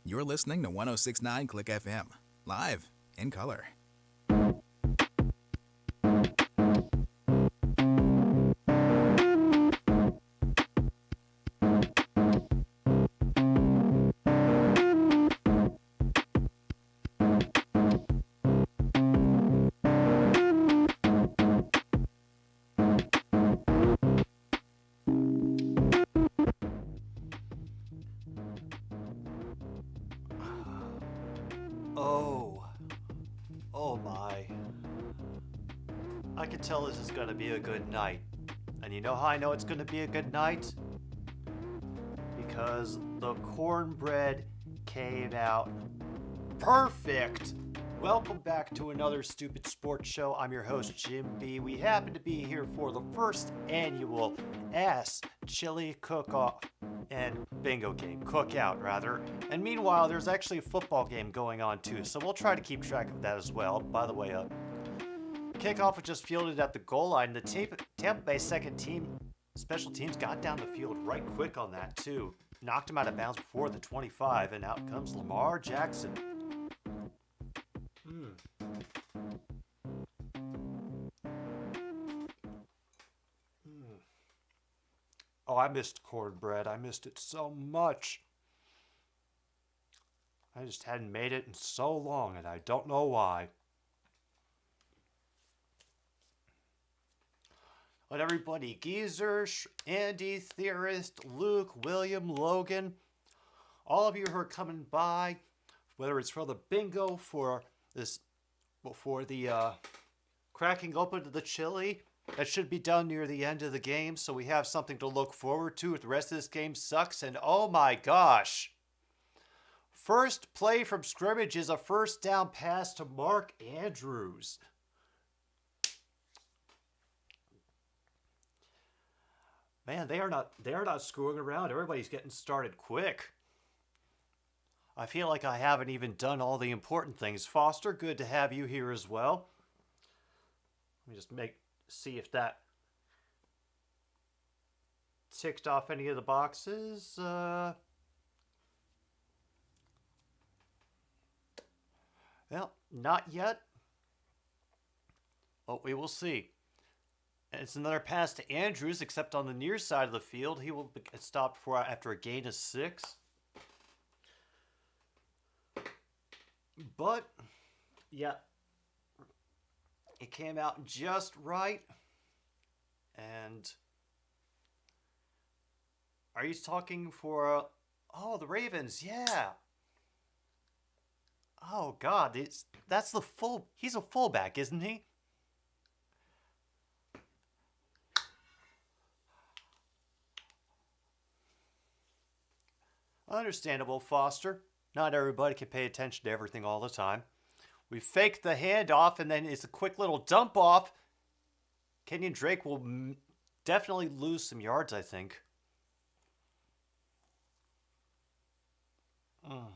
You're listening to 1069 Click FM, live in color. Oh my. I can tell this is gonna be a good night. And you know how I know it's gonna be a good night? Because the cornbread came out perfect! Welcome back to another Stupid Sports Show. I'm your host, Jim B. We happen to be here for the first annual Ass Chili Cook-Off and bingo game, Cookout rather. And meanwhile, there's actually a football game going on too, so we'll try to keep track of that as well. By the way, kickoff was just fielded at the goal line. The Tampa Bay second team, special teams, got down the field right quick on that too. Knocked him out of bounds before the 25, and out comes Lamar Jackson. Oh, I missed cornbread. I missed it so much. I just hadn't made it in so long, and I don't know why. But everybody, Geezer, Andy, ThIIIrd, Luke, William, Logan, all of you who are coming by, whether it's for the bingo, for the cracking open of the chili, that should be done near the end of the game, so we have something to look forward to if the rest of this game sucks. And oh my gosh, first play from scrimmage is a first down pass to Mark Andrews. Man, they are not screwing around. Everybody's getting started quick. I feel like I haven't even done all the important things. Foster, good to have you here as well. Let me just see if that ticked off any of the boxes. Well, not yet. But we will see. And it's another pass to Andrews, except on the near side of the field. He will get stopped after a gain of 6. But, yeah. It came out just right. And are you talking for the Ravens? Yeah. Oh God, he's a fullback, isn't he? Understandable, Foster. Not everybody can pay attention to everything all the time. We faked the handoff, and then it's a quick little dump off. Kenyon Drake will definitely lose some yards, I think. And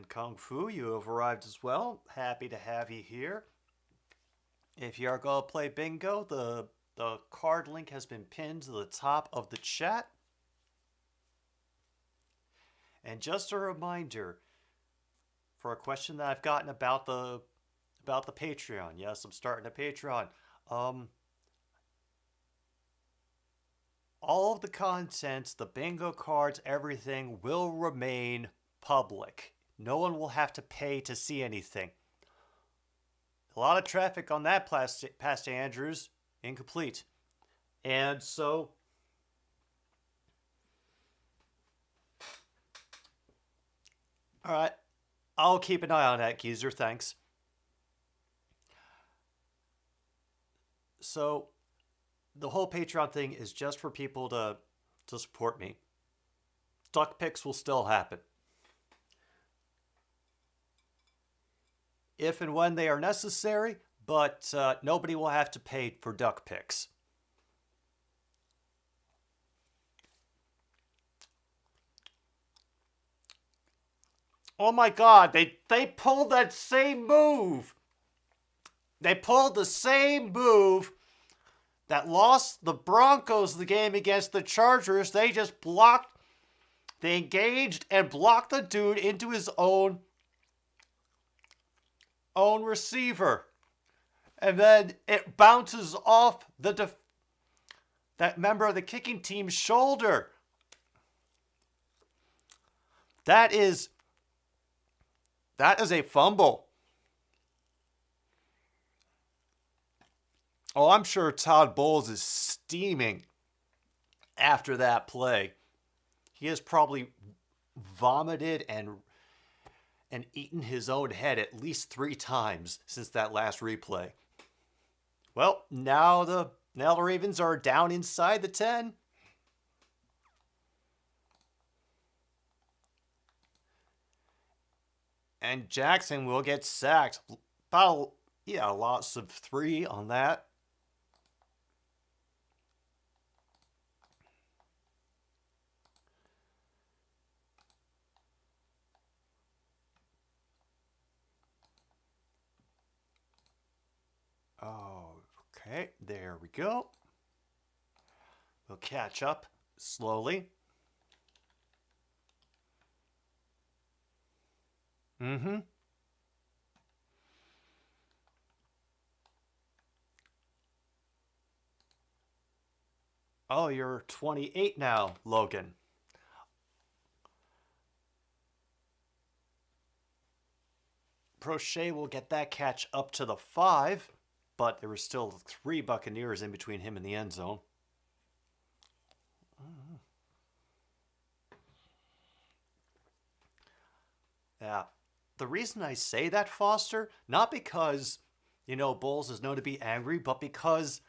Kung Fu, you have arrived as well. Happy to have you here. If you are going to play bingo, the card link has been pinned to the top of the chat. And just a reminder, for a question that I've gotten about the Patreon. Yes, I'm starting a Patreon. All of the contents, the bingo cards, everything will remain public. No one will have to pay to see anything. A lot of traffic on that pass to Andrews. Incomplete. And so, all right, I'll keep an eye on that, Geezer. Thanks. So, the whole Patreon thing is just for people to support me. Duck picks will still happen. If and when they are necessary, but nobody will have to pay for duck picks. Oh my God, they pulled that same move. They pulled the same move that lost the Broncos the game against the Chargers. They just blocked, they engaged and blocked the dude into his own receiver. And then it bounces off that member of the kicking team's shoulder. That is a fumble. Oh, I'm sure Todd Bowles is steaming after that play. He has probably vomited and eaten his own head at least 3 times since that last replay. Well, now the Ravens are down inside the 10. And Jackson will get sacked. About, lots of 3 on that. Okay, there we go. We'll catch up slowly. Oh, you're 28 now, Logan. Prochet will get that catch up to the 5, but there were still 3 Buccaneers in between him and the end zone. Yeah. The reason I say that, Foster, not because, Bowles is known to be angry, but because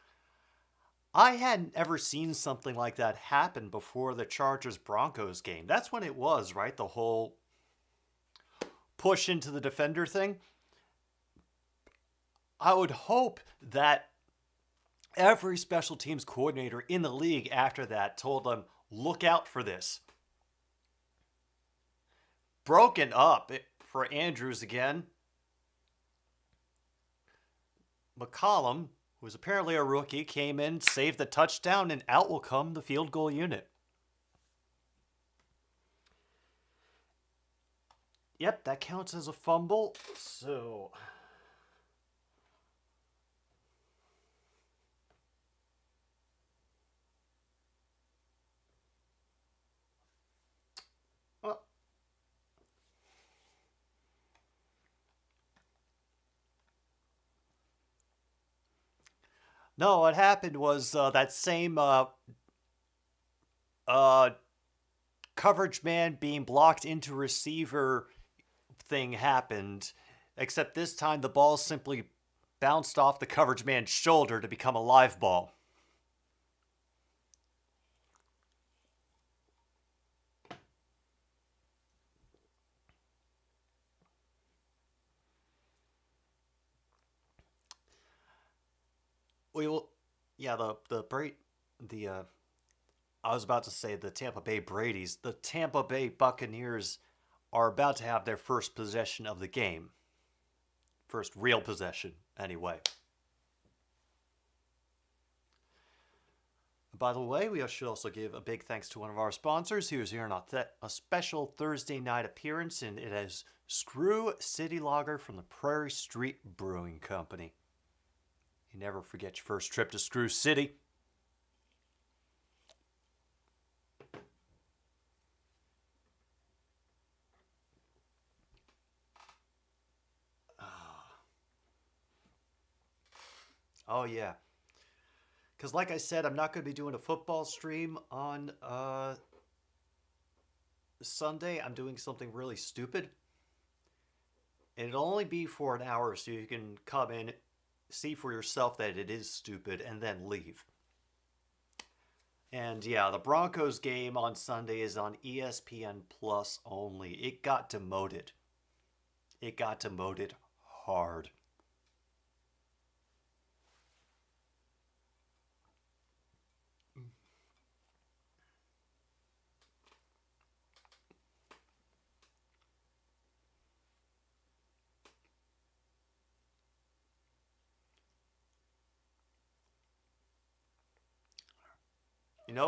I hadn't ever seen something like that happen before the Chargers-Broncos game. That's when it was, right? The whole push into the defender thing. I would hope that every special teams coordinator in the league after that told them, look out for this. Broken up for Andrews again. McCollum, who was apparently a rookie, came in, saved the touchdown, and out will come the field goal unit. Yep, that counts as a fumble. So no, what happened was that same coverage man being blocked into receiver thing happened, except this time the ball simply bounced off the coverage man's shoulder to become a live ball. I was about to say the Tampa Bay Brady's. The Tampa Bay Buccaneers are about to have their first possession of the game. First real possession, anyway. By the way, we should also give a big thanks to one of our sponsors who is here on a special Thursday night appearance, and it is Screw City Lager from the Prairie Street Brewing Company. You never forget your first trip to Screw City. Oh, yeah. Because like I said, I'm not going to be doing a football stream on Sunday. I'm doing something really stupid. And it'll only be for an hour, so you can come in, see for yourself that it is stupid, and then leave. And yeah, the Broncos game on Sunday is on ESPN Plus only. It got demoted. It got demoted hard.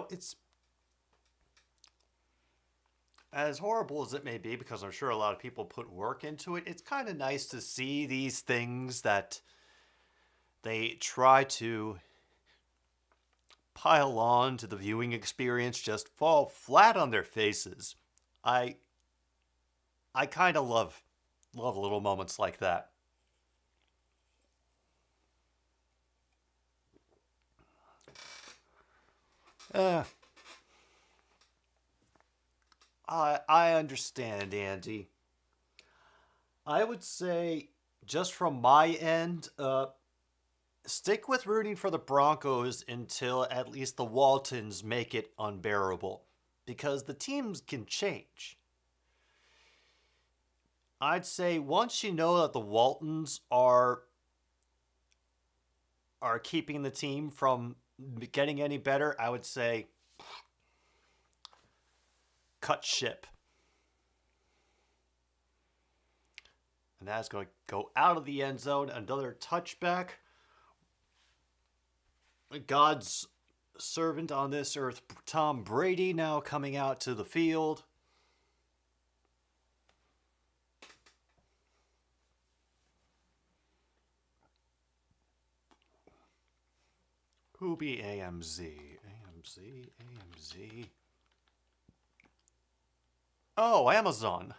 It's as horrible as it may be, because I'm sure a lot of people put work into it. It's kind of nice to see these things that they try to pile on to the viewing experience just fall flat on their faces. I kind of love little moments like that. Uh, I understand, Andy. I would say, just from my end, stick with rooting for the Broncos until at least the Waltons make it unbearable, because the teams can change. I'd say once you know that the Waltons are keeping the team from getting any better, I would say cut ship. And that's going to go out of the end zone. Another touchback. God's servant on this earth, Tom Brady, now coming out to the field. Who be AMZ? AMZ. Oh, Amazon.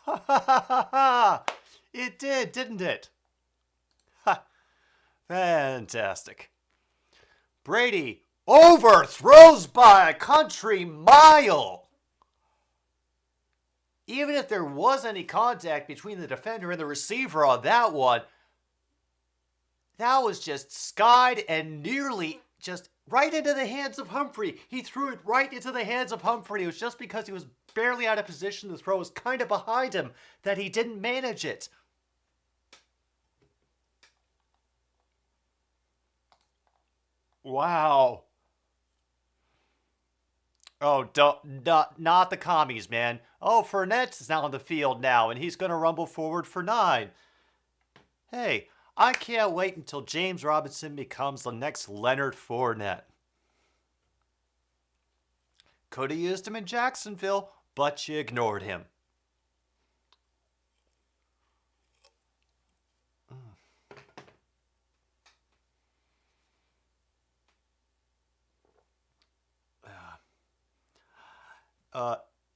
Ha ha ha ha ha! It did, didn't it? Ha! Fantastic. Brady overthrows by a country mile. Even if there was any contact between the defender and the receiver on that one, that was just skied and nearly just right into the hands of Humphrey. He threw it right into the hands of Humphrey. It was just because he was barely out of position. The throw was kind of behind him that he didn't manage it. Wow. Oh, not the commies, man. Oh, Fournette's now on the field now, and he's going to rumble forward for 9. Hey, I can't wait until James Robinson becomes the next Leonard Fournette. Could have used him in Jacksonville, but you ignored him.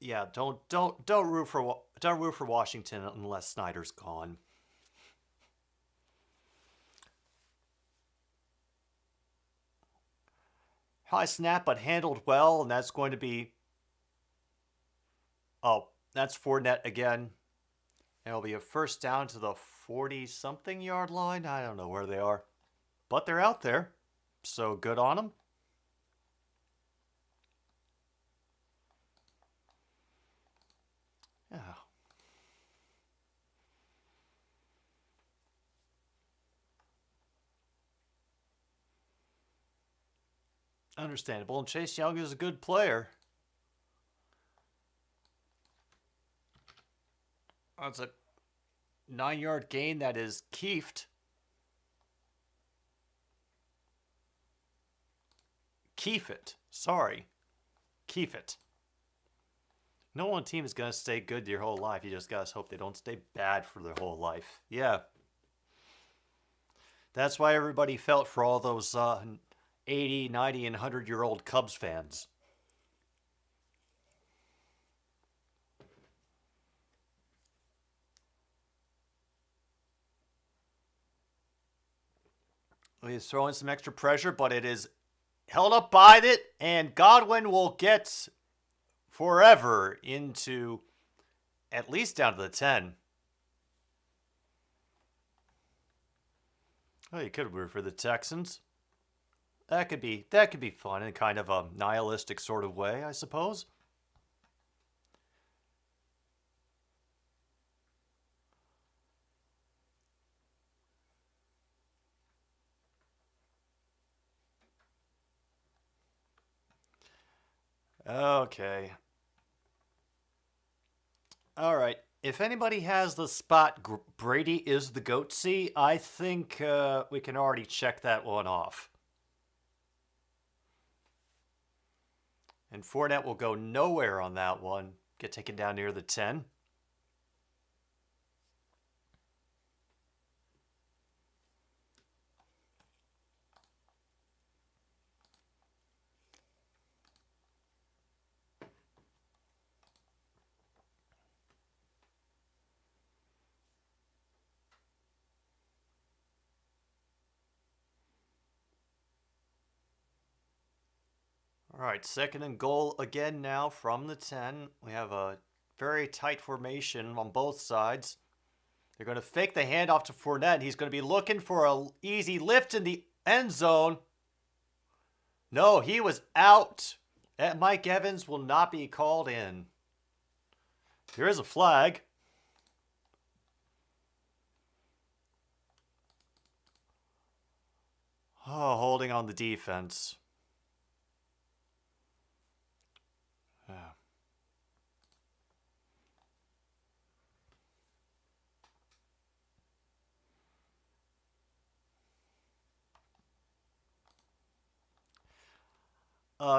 Yeah, don't root for Washington unless Snyder's gone. High snap, but handled well, and that's going to be... Oh, that's Fournette again. It'll be a first down to the 40-something yard line. I don't know where they are, but they're out there, so good on them. Yeah. Understandable, and Chase Young is a good player. That's a 9-yard gain that is keefed. Keef it. Sorry. Keef it. No one team is going to stay good your whole life. You just got to hope they don't stay bad for their whole life. Yeah. That's why everybody felt for all those 80, 90, and 100-year-old Cubs fans. He's throwing some extra pressure, but it is held up by it, and Godwin will get forever into at least down to the 10. Oh, you could root for the Texans. That could be fun in kind of a nihilistic sort of way, I suppose. Okay. All right. If anybody has the spot Brady is the goatsy, I think we can already check that one off. And Fournette will go nowhere on that one. Get taken down near the 10. All right, 2nd and goal again now from the 10. We have a very tight formation on both sides. They're going to fake the handoff to Fournette. He's going to be looking for an easy lift in the end zone. No, he was out. Mike Evans will not be called in. There is a flag. Oh, holding on the defense.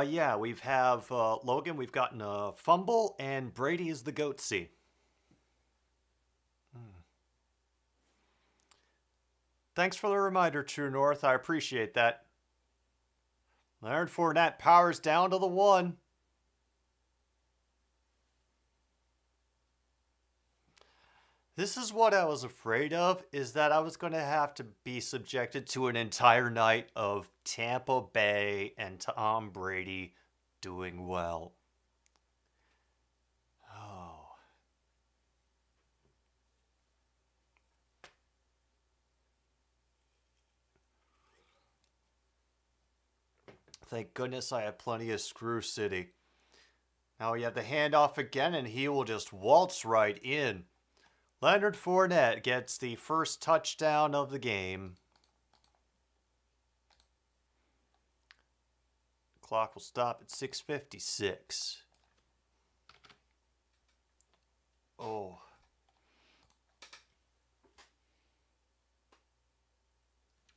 Yeah, we've Logan, we've gotten a fumble, and Brady is the goatsy. Thanks for the reminder, True North. I appreciate that. Leonard Fournette powers down to the 1. This is what I was afraid of, is that I was going to have to be subjected to an entire night of Tampa Bay and Tom Brady doing well. Oh. Thank goodness I have plenty of Screw City. Now we have the handoff again, and he will just waltz right in. Leonard Fournette gets the first touchdown of the game. Clock will stop at 6:56. Oh.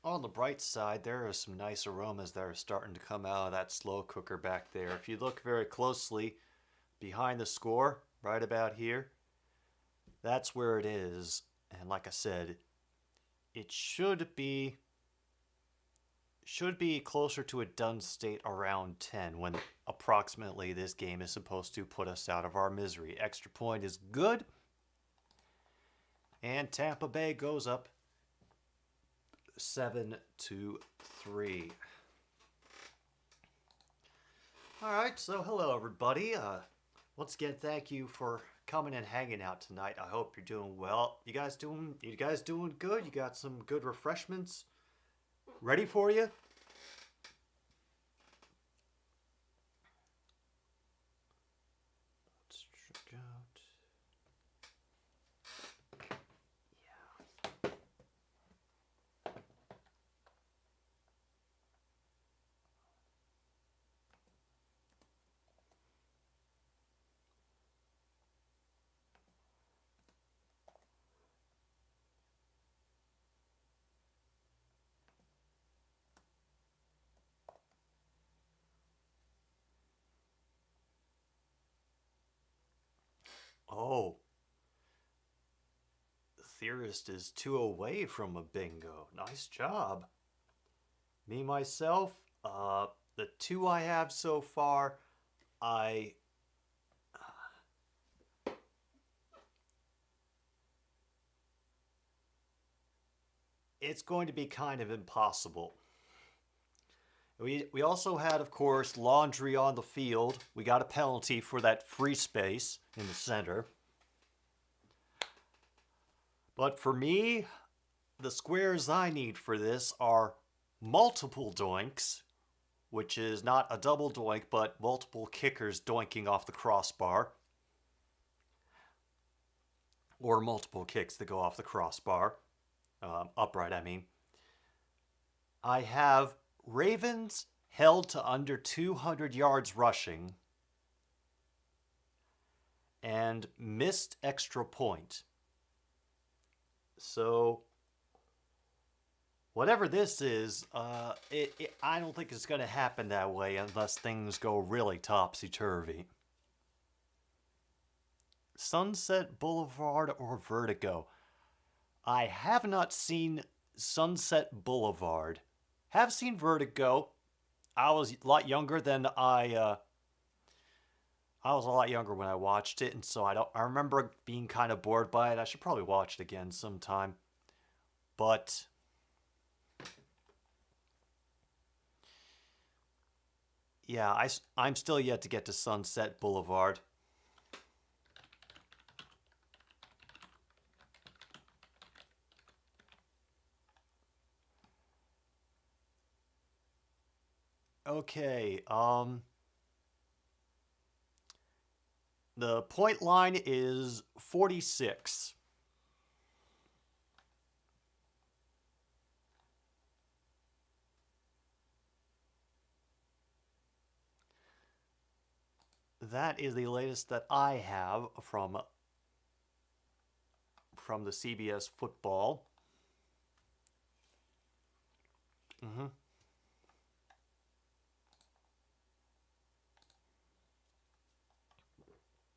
On the bright side, there are some nice aromas that are starting to come out of that slow cooker back there. If you look very closely behind the score, right about here, that's where it is. And like I said, it should be closer to a done state around 10 when approximately this game is supposed to put us out of our misery. Extra point is good. And Tampa Bay goes up 7-3. All right, so hello everybody. Once again, thank you for coming and hanging out tonight. I hope you're doing well. You guys doing good? You got some good refreshments ready for you? Let's check out. Yeah. Oh, ThIIIrd is 2 away from a bingo. Nice job. Me, myself, the 2 I have so far, it's going to be kind of impossible. We also had, of course, laundry on the field. We got a penalty for that free space in the center. But for me, the squares I need for this are multiple doinks, which is not a double doink, but multiple kickers doinking off the crossbar. Or multiple kicks that go off the crossbar. Upright, I mean. I have Ravens held to under 200 yards rushing and missed extra point. So whatever this is, I don't think it's going to happen that way unless things go really topsy-turvy. Sunset Boulevard or Vertigo? I have not seen Sunset Boulevard. Have seen Vertigo. I was a lot younger than I was a lot younger when I watched it, and so I remember being kind of bored by it. I should probably watch it again sometime. But yeah, I'm still yet to get to Sunset Boulevard. Okay, the point line is 46. That is the latest that I have from the CBS football.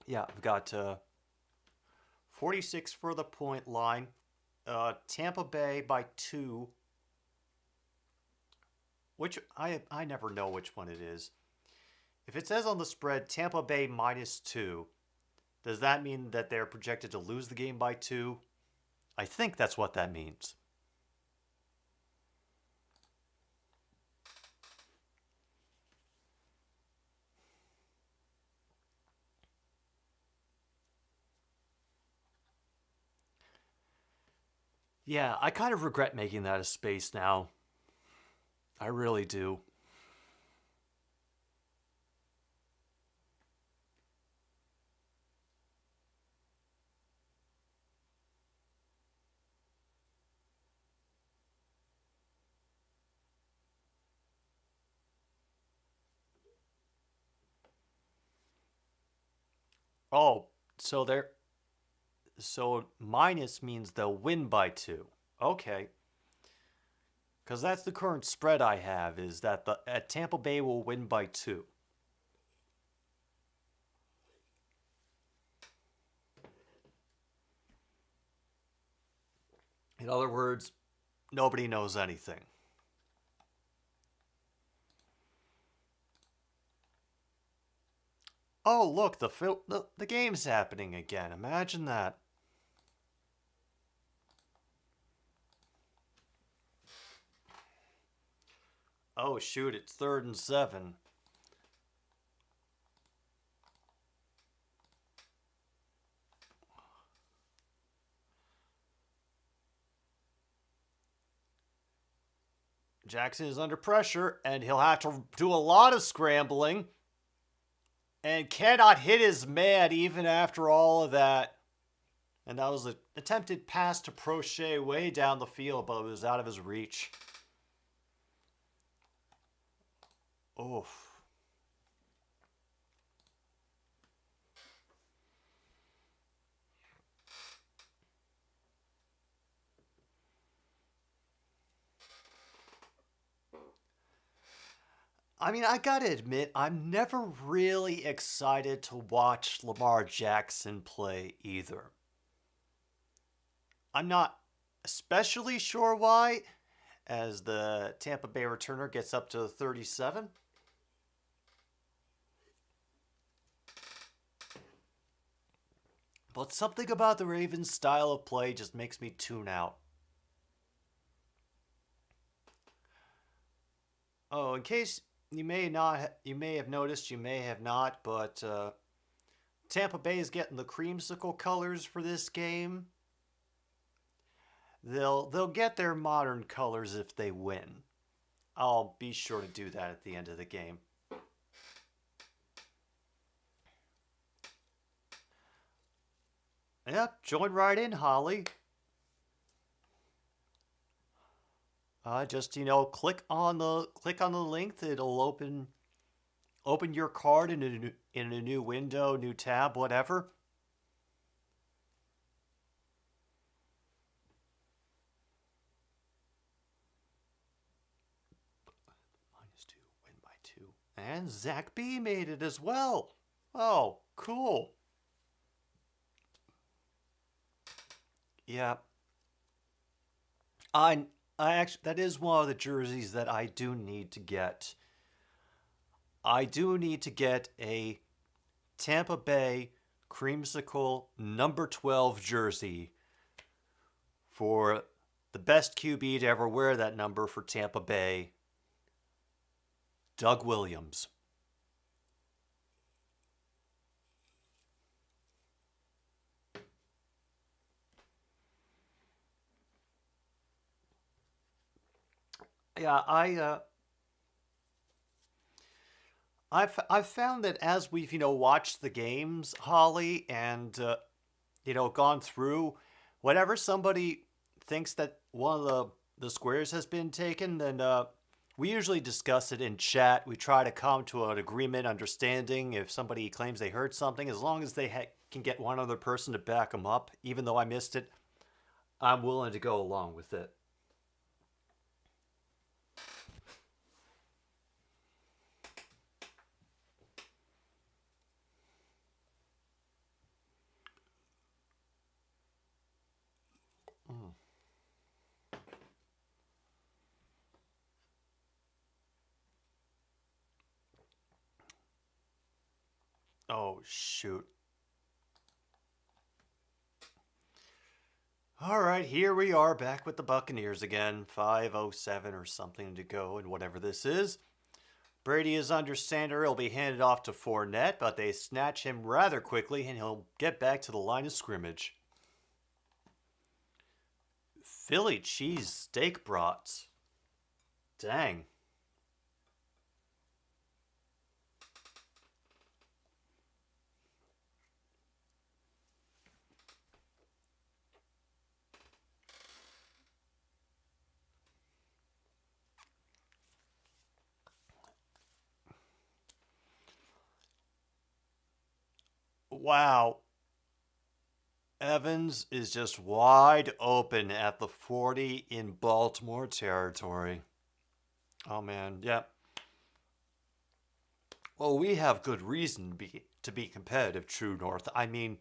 Yeah, I've got 46 for the point line. Tampa Bay by 2. Which I never know which one it is. If it says on the spread Tampa Bay -2, does that mean that they're projected to lose the game by 2? I think that's what that means. Yeah, I kind of regret making that a space now. I really do. Oh, so minus means they'll win by 2. Okay. Because that's the current spread I have, is that Tampa Bay will win by 2. In other words, nobody knows anything. Oh, look, the game's happening again. Imagine that. Oh, shoot, it's 3rd and 7. Jackson is under pressure, and he'll have to do a lot of scrambling. And cannot hit his man even after all of that. And that was an attempted pass to Prochet way down the field, but it was out of his reach. Oof. I mean, I gotta admit, I'm never really excited to watch Lamar Jackson play either. I'm not especially sure why, as the Tampa Bay returner gets up to 37. But something about the Ravens' style of play just makes me tune out. Oh, in case you may have noticed, you may have not, but Tampa Bay is getting the creamsicle colors for this game. They'll get their modern colors if they win. I'll be sure to do that at the end of the game. Yep, join right in, Holly. Just click on the link. It'll open your card in a new window, new tab, whatever. And Zach B made it as well. Oh, cool. Yeah. I actually, that is one of the jerseys that I do need to get. I do need to get a Tampa Bay Creamsicle number 12 jersey for the best QB to ever wear that number for Tampa Bay, Doug Williams. Yeah, I've found that as we've watched the games, Holly, and gone through, whenever somebody thinks that one of the squares has been taken, then we usually discuss it in chat. We try to come to an agreement, understanding if somebody claims they heard something, as long as they can get one other person to back them up. Even though I missed it, I'm willing to go along with it. Mm. Oh, shoot. All right, here we are back with the Buccaneers again. 5:07 or something to go, and whatever this is. Brady is under center. He'll be handed off to Fournette, but they snatch him rather quickly, and he'll get back to the line of scrimmage. Philly cheese steak brats. Dang. Wow. Evans is just wide open at the 40 in Baltimore territory. Oh, man. Yeah. Well, we have good reason to be competitive, True North. I mean,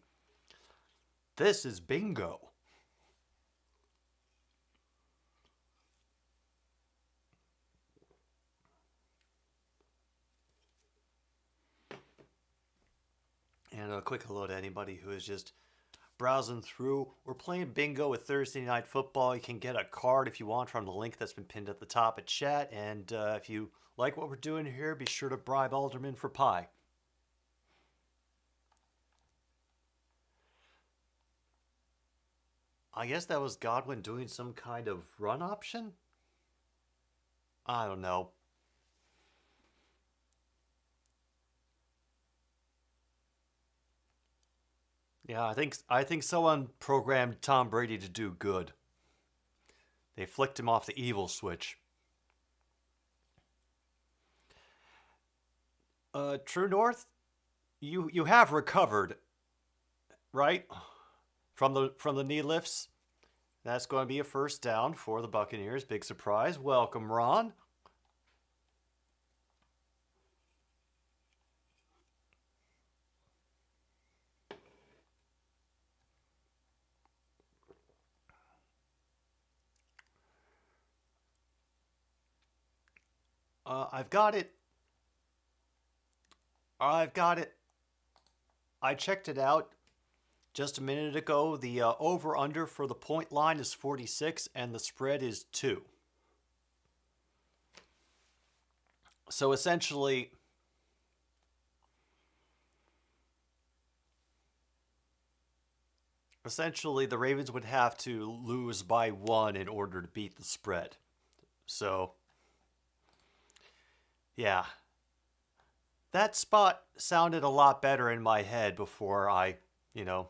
this is bingo. And a quick hello to anybody who is just browsing through. We're playing bingo with Thursday Night Football. You can get a card if you want from the link that's been pinned at the top of chat. And if you like what we're doing here, be sure to bribe Alderman for pie. I guess that was Godwin doing some kind of run option? I don't know. Yeah, I think someone programmed Tom Brady to do good. They flicked him off the evil switch. True North, you have recovered, right? From the knee lifts. That's going to be a first down for the Buccaneers. Big surprise. Welcome, Ron. I've got it. I've got it. I checked it out just a minute ago. The over-under for the point line is 46 and the spread is 2. So essentially, the Ravens would have to lose by 1 in order to beat the spread. So, yeah. That spot sounded a lot better in my head before I, yeah.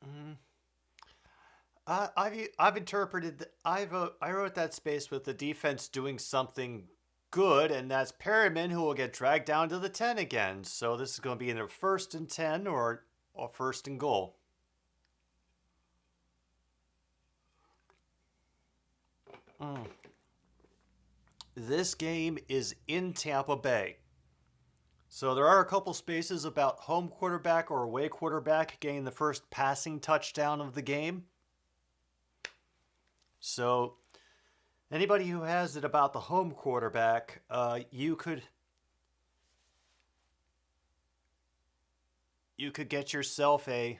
Mm. I've interpreted I wrote that space with the defense doing something good, and that's Perryman who will get dragged down to the 10 again. So this is going to be either 1st and 10 or 1st and goal. This game is in Tampa Bay. So there are a couple spaces about home quarterback or away quarterback getting the first passing touchdown of the game. So anybody who has it about the home quarterback, you could get yourself a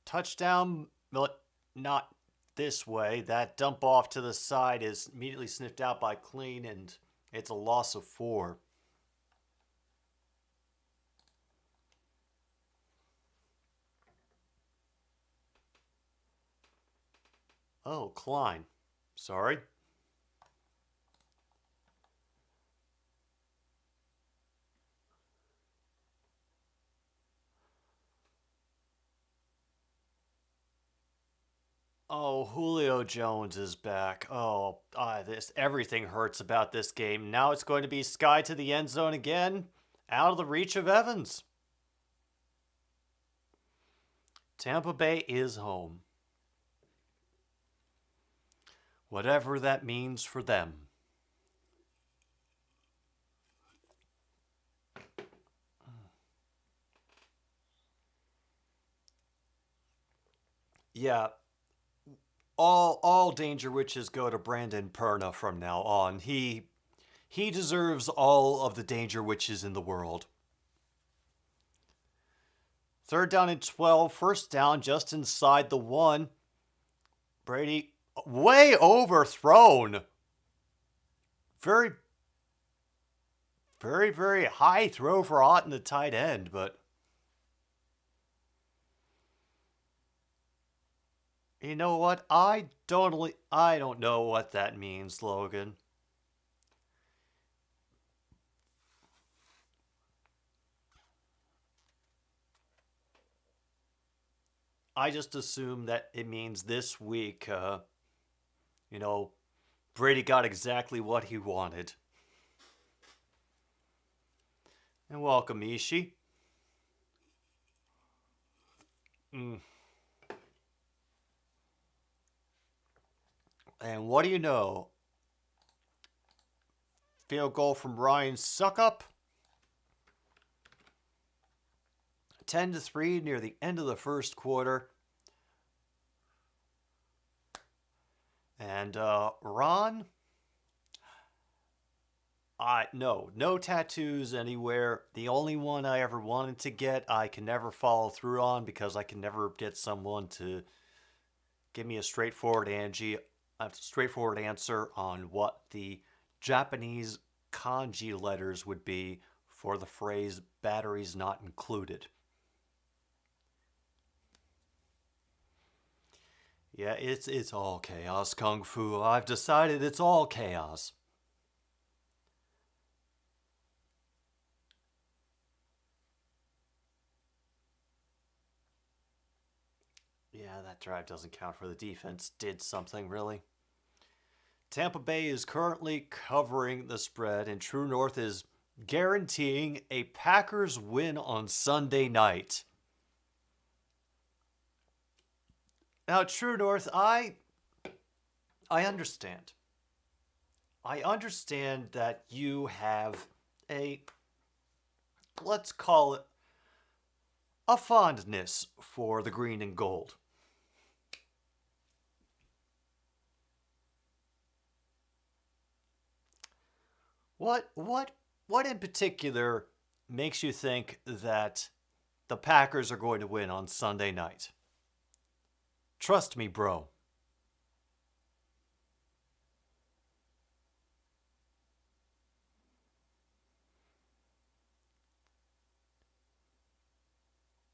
touchdown. Not this way. That dump off to the side is immediately sniffed out by Clean, and it's a loss of 4. Oh, Klein. Sorry. Oh, Julio Jones is back. Oh, everything hurts about this game. Now it's going to be sky to the end zone again, out of the reach of Evans. Tampa Bay is home. Whatever that means for them. Yeah. All danger witches go to Brandon Perna from now on. He deserves all of the danger witches in the world. 3rd down and 12. 1st down just inside the 1. Brady way overthrown. Very, very, very high throw for Otten, the tight end, but you know what? I don't know what that means, Logan. I just assume that it means this week, Brady got exactly what he wanted. And welcome, Ishii. And what do you know? Field goal from Ryan Suckup. 10-3 near the end of the first quarter. And Ron, no tattoos anywhere. The only one I ever wanted to get, I can never follow through on because I can never get someone to give me a straightforward answer on what the Japanese kanji letters would be for the phrase "batteries not included." Yeah, it's all chaos, Kung Fu. I've decided it's all chaos. Yeah, that drive doesn't count for the defense. Did something, really. Tampa Bay is currently covering the spread, and True North is guaranteeing a Packers win on Sunday night. Now, True North, I understand. I understand that you have let's call it, a fondness for the green and gold. What in particular makes you think that the Packers are going to win on Sunday night? Trust me, bro.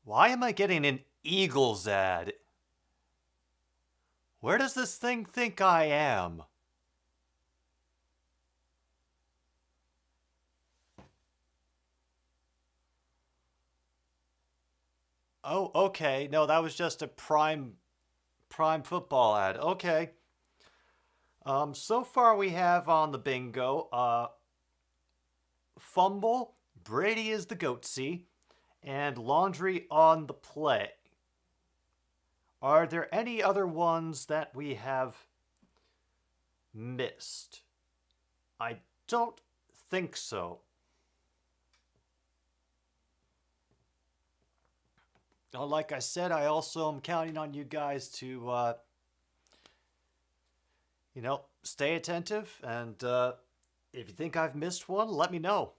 Why am I getting an Eagles ad? Where does this thing think I am? Oh, okay. No, that was just a prime football ad. Okay. So far we have on the bingo, fumble, Brady is the goatsy, and laundry on the play. Are there any other ones that we have missed? I don't think so. Like I said, I also am counting on you guys to, stay attentive. And if you think I've missed one, let me know.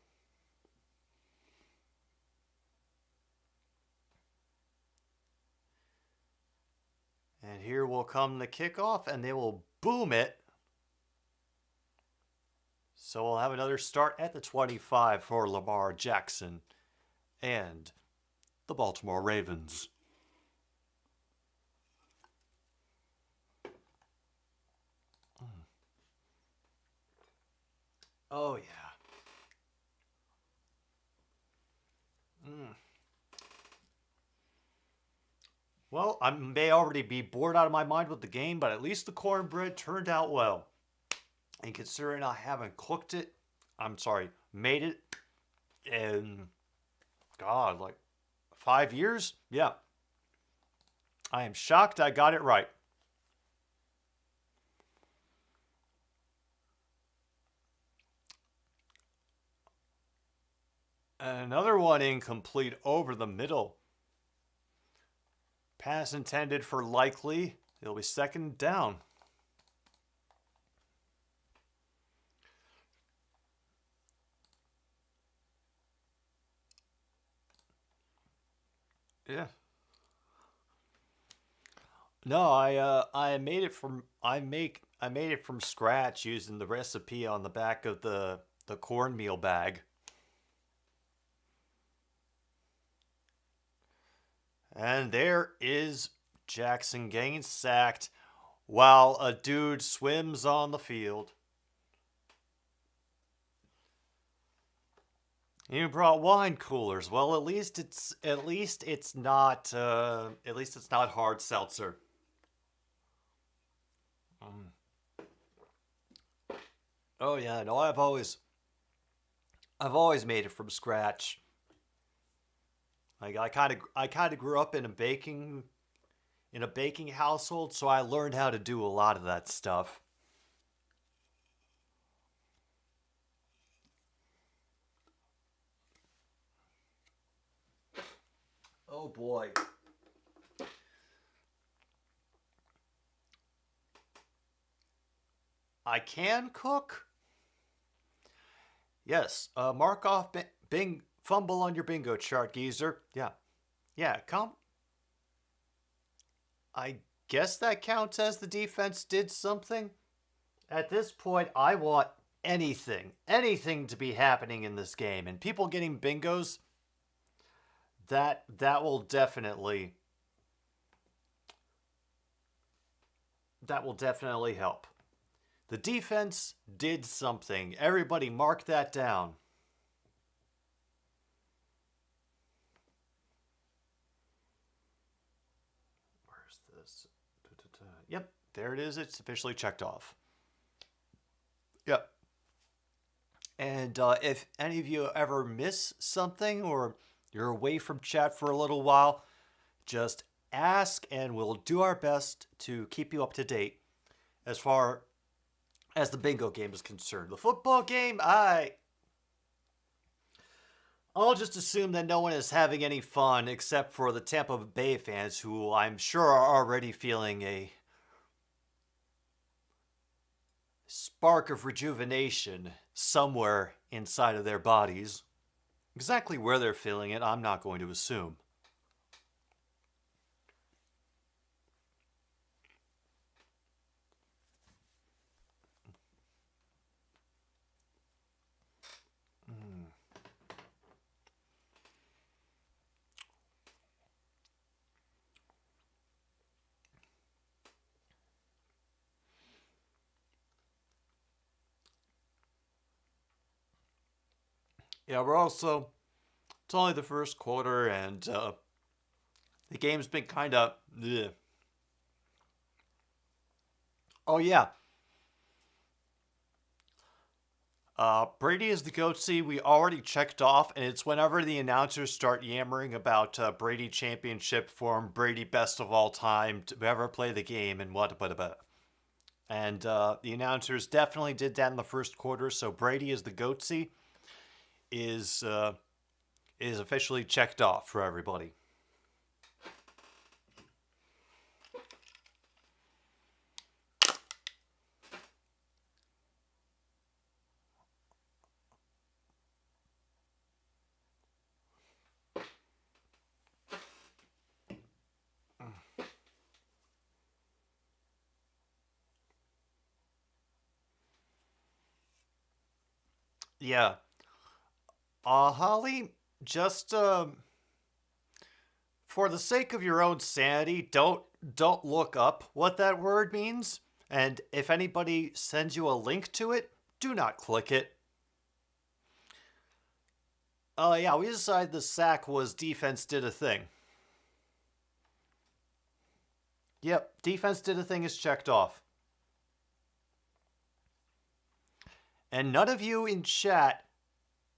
And here will come the kickoff, and they will boom it. So we'll have another start at the 25 for Lamar Jackson and the Baltimore Ravens. Oh, yeah. Well, I may already be bored out of my mind with the game, but at least the cornbread turned out well. And considering I haven't made it in, God, like 5 years? Yeah. I am shocked I got it right. Another one incomplete over the middle. Pass intended for likely. It'll be second down. Yeah. No, I made it from scratch using the recipe on the back of the cornmeal bag. And there is Jackson getting sacked while a dude swims on the field. You brought wine coolers. Well, at least it's not hard seltzer. Oh yeah, no, I've always made it from scratch. Like I kind of grew up in a baking household, so I learned how to do a lot of that stuff. Oh boy. I can cook? Yes. Mark off fumble on your bingo chart, geezer. Yeah. Yeah, I guess that counts as the defense did something. At this point, I want anything to be happening in this game. And people getting bingos, that will definitely help. The defense did something. Everybody mark that down. Where's this? Yep, there it is. It's officially checked off. Yep. And if any of you ever miss something or you're away from chat for a little while, just ask and we'll do our best to keep you up to date as far as the bingo game is concerned. The football game, I'll just assume that no one is having any fun except for the Tampa Bay fans, who I'm sure are already feeling a spark of rejuvenation somewhere inside of their bodies. Exactly where they're feeling it, I'm not going to assume. Yeah, it's only the first quarter, and the game's been kind of... Oh, yeah. Brady is the goatsy. We already checked off, and it's whenever the announcers start yammering about Brady championship form, Brady best of all time to ever play the game, and what. And the announcers definitely did that in the first quarter. So Brady is the goatsy is officially checked off for everybody. Yeah. Holly, just for the sake of your own sanity, don't look up what that word means. And if anybody sends you a link to it, do not click it. Oh yeah, we decided the sack was defense did a thing. Yep, defense did a thing is checked off. And none of you in chat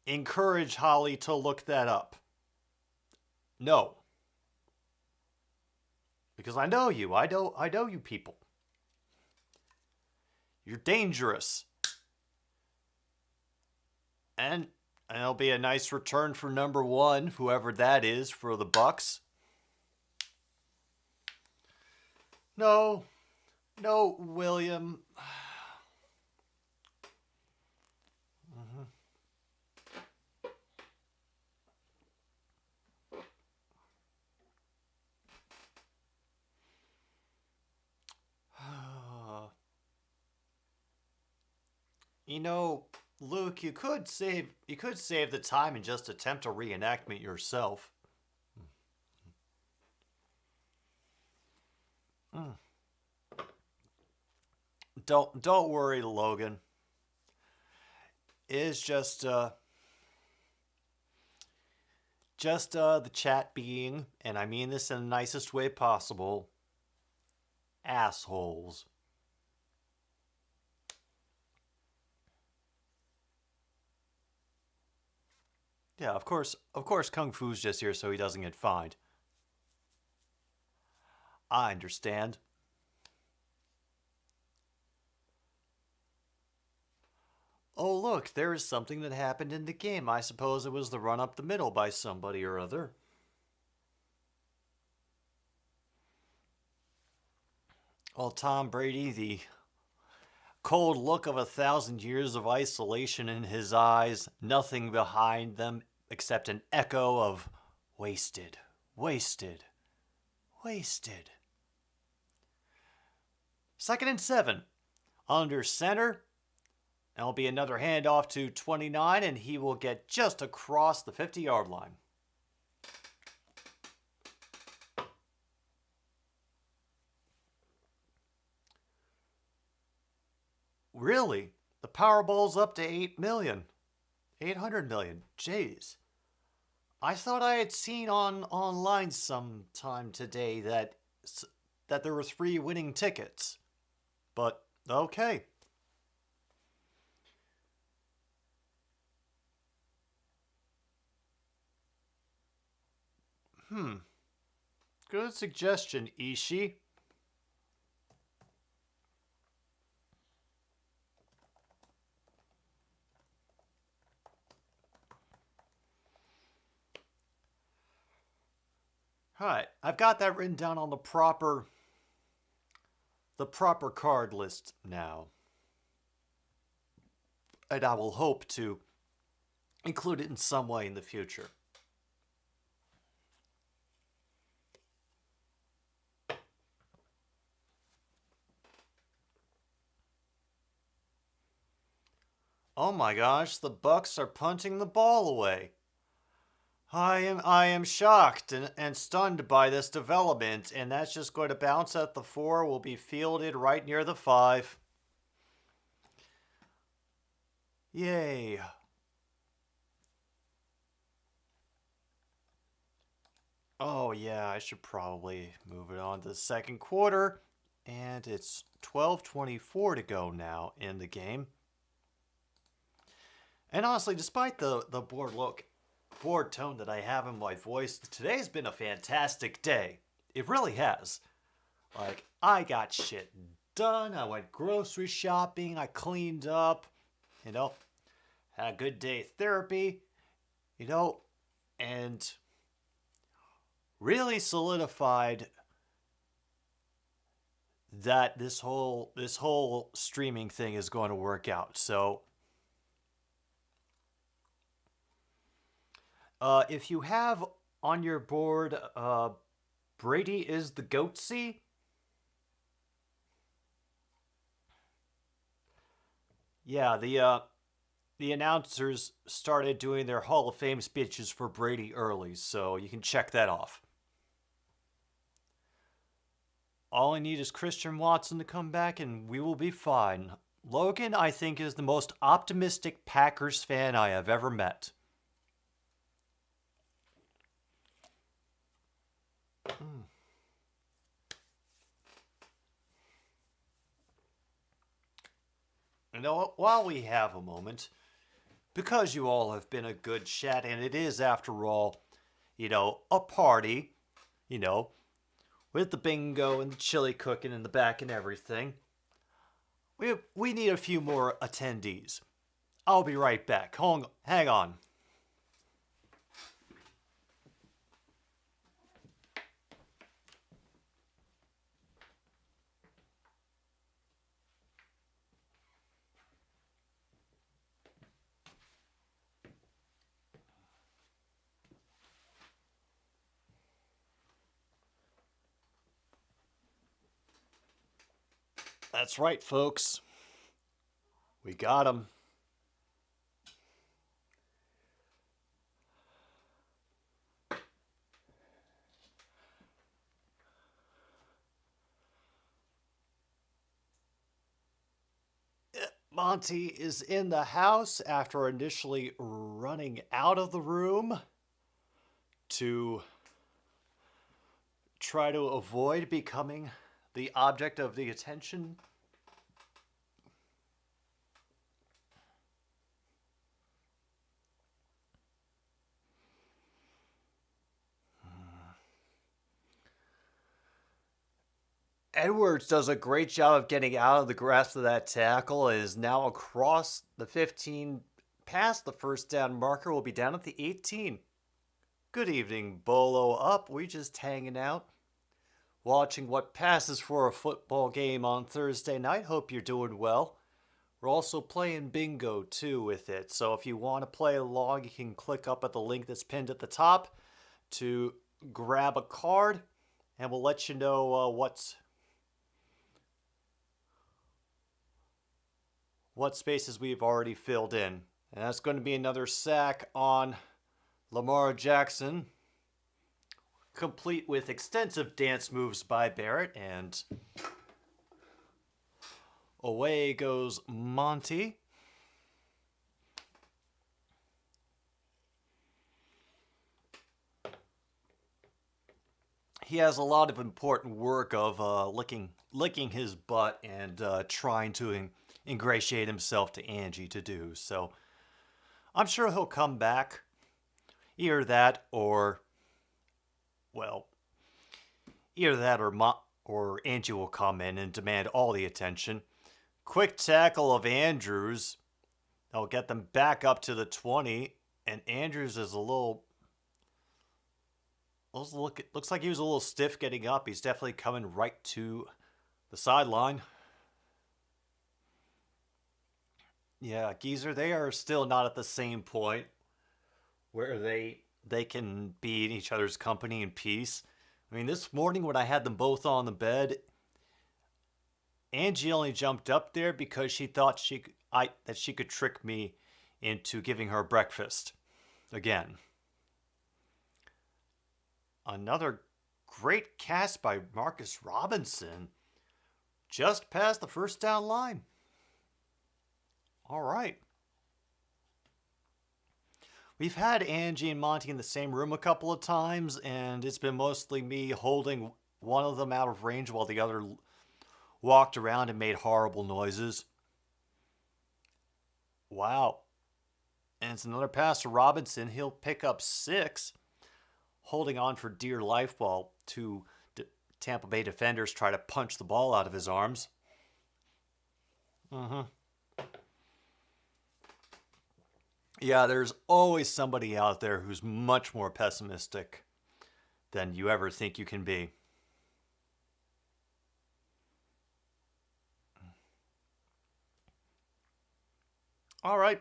encourage Holly to look that up. No. Because I know you. I know you people. You're dangerous. And it'll be a nice return for number one, whoever that is, for the Bucks. No, William. You know, Luke, you could save the time and just attempt a reenactment yourself. Don't worry, Logan. It's just the chat being, and I mean this in the nicest way possible, assholes. Yeah, of course Kung Fu's just here so he doesn't get fined. I understand. Oh, look, there is something that happened in the game. I suppose it was the run up the middle by somebody or other. Well, Tom Brady, the cold look of 1,000 years of isolation in his eyes, nothing behind them except an echo of wasted, wasted, wasted. 2nd and 7. Under center. That'll be another handoff to 29, and he will get just across the 50-yard line. Really? The Powerball's up to 8 million. 800 million. Jeez. I thought I had seen online sometime today that there were 3 winning tickets. But, okay. Good suggestion, Ishii. Alright, I've got that written down on the proper card list now. And I will hope to include it in some way in the future. Oh my gosh, the Bucks are punting the ball away. I am shocked and stunned by this development, and that's just going to bounce at the 4, will be fielded right near the 5. Yay. Oh yeah, I should probably move it on to the second quarter, and it's 12:24 to go now in the game. And honestly, despite the bored tone that I have in my voice, today's been a fantastic day. It really has. Like, I got shit done. I went grocery shopping. I cleaned up. You know, had a good day at therapy. You know, and really solidified that this whole streaming thing is going to work out. So if you have on your board Brady is the goatsy, yeah, the announcers started doing their Hall of Fame speeches for Brady early, so you can check that off. All I need is Christian Watson to come back and we will be fine. Logan, I think, is the most optimistic Packers fan I have ever met. You know, while we have a moment, because you all have been a good chat, and it is, after all, you know, a party, you know, with the bingo and the chili cooking in the back and everything, we need a few more attendees. I'll be right back. Hang on. That's right, folks. We got him. Monty is in the house after initially running out of the room to try to avoid becoming the object of the attention. Edwards does a great job of getting out of the grasp of that tackle and is now across the 15, past the first down marker, will be down at the 18. Good evening, Bolo up. We just hanging out, watching what passes for a football game on Thursday night. Hope you're doing well. We're also playing bingo too with it, so if you want to play along, you can click up at the link that's pinned at the top to grab a card, and we'll let you know what spaces we've already filled in. And that's going to be another sack on Lamar Jackson, complete with extensive dance moves by Barrett, and away goes Monty. He has a lot of important work of licking his butt and trying to ingratiate himself to Angie to do. So I'm sure he'll come back. Either that or Angie will come in and demand all the attention. Quick tackle of Andrews. That'll get them back up to the 20. And Andrews is looks like he was a little stiff getting up. He's definitely coming right to the sideline. Yeah, Geezer, they are still not at the same point where they can be in each other's company in peace. I mean, this morning when I had them both on the bed, Angie only jumped up there because she thought that she could trick me into giving her breakfast again. Another great cast by Marcus Robinson, just past the first down line. All right. We've had Angie and Monty in the same room a couple of times, and it's been mostly me holding one of them out of range while the other walked around and made horrible noises. Wow. And it's another pass to Robinson. He'll pick up 6, holding on for dear life while 2 Tampa Bay defenders try to punch the ball out of his arms. Yeah, there's always somebody out there who's much more pessimistic than you ever think you can be. All right.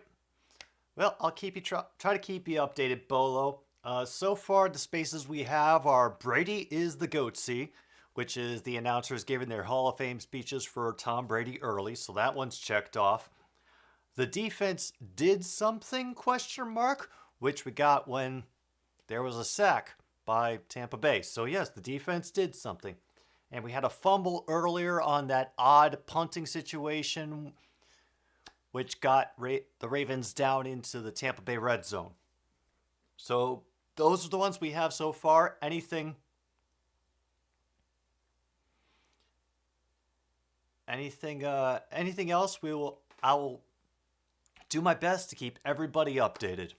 Well, I'll keep you try to keep you updated, Bolo. So far, the spaces we have are Brady is the GOATC, which is the announcers giving their Hall of Fame speeches for Tom Brady early, so that one's checked off. The defense did something, ? Which we got when there was a sack by Tampa Bay. So yes, the defense did something. And we had a fumble earlier on that odd punting situation, which got the Ravens down into the Tampa Bay red zone. So those are the ones we have so far. Anything else, I will do my best to keep everybody updated.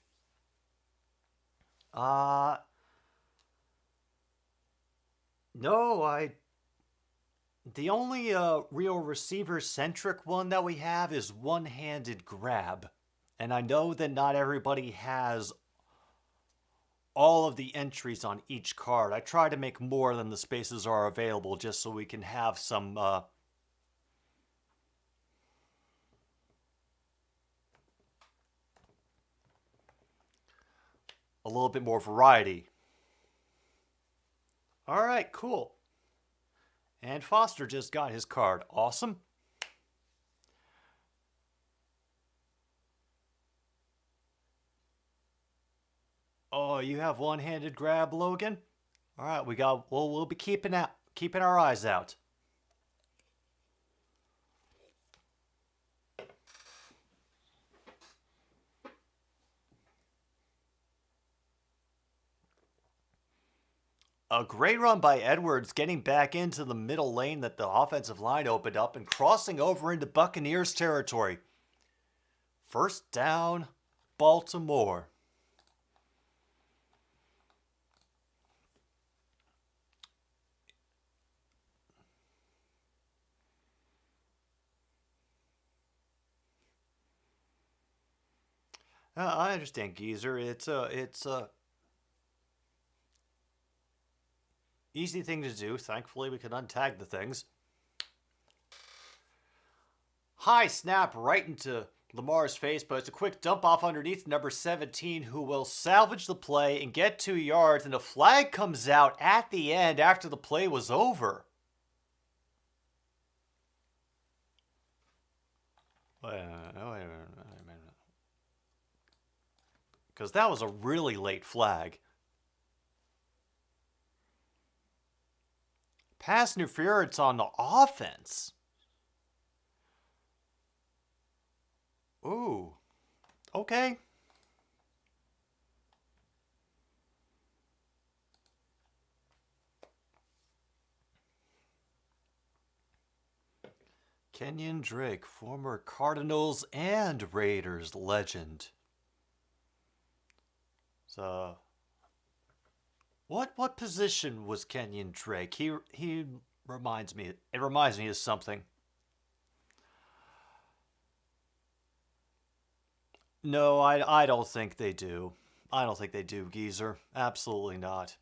No, the only real receiver-centric one that we have is one-handed grab. And I know that not everybody has all of the entries on each card. I try to make more than the spaces are available just so we can have some a little bit more variety. All right, cool. And Foster just got his card. Awesome. Oh, you have one-handed grab, Logan? All right, we'll be keeping our eyes out. A great run by Edwards, getting back into the middle lane that the offensive line opened up and crossing over into Buccaneers territory. First down, Baltimore. I understand, Geezer. It's a easy thing to do. Thankfully, we can untag the things. High snap right into Lamar's face, but it's a quick dump off underneath number 17, who will salvage the play and get 2 yards, and a flag comes out at the end after the play was over. Wait a minute. Because that was a really late flag. Pass interference on the offense. Ooh. Okay. Kenyon Drake, former Cardinals and Raiders legend. So, what position was Kenyon Drake? He reminds me. It reminds me of something. No, I don't think they do. I don't think they do, Geezer. Absolutely not.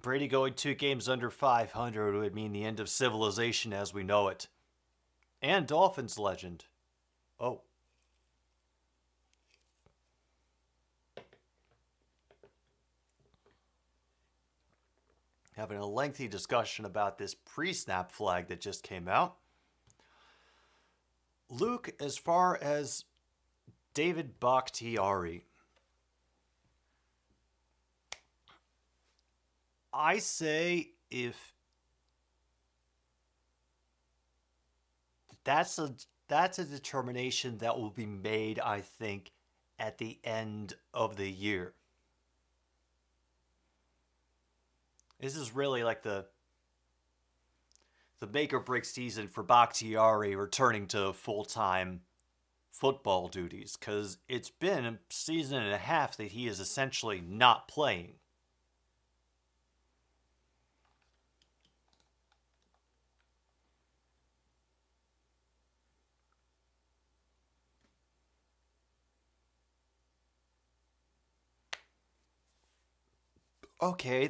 Brady going 2 games under 500 would mean the end of civilization as we know it. And Dolphins legend. Oh. Having a lengthy discussion about this pre-snap flag that just came out. Luke, as far as David Bakhtiari, I say if that's a determination that will be made, I think, at the end of the year. This is really like the make or break season for Bakhtiari returning to full-time football duties, because it's been a season and a half that he is essentially not playing. Okay,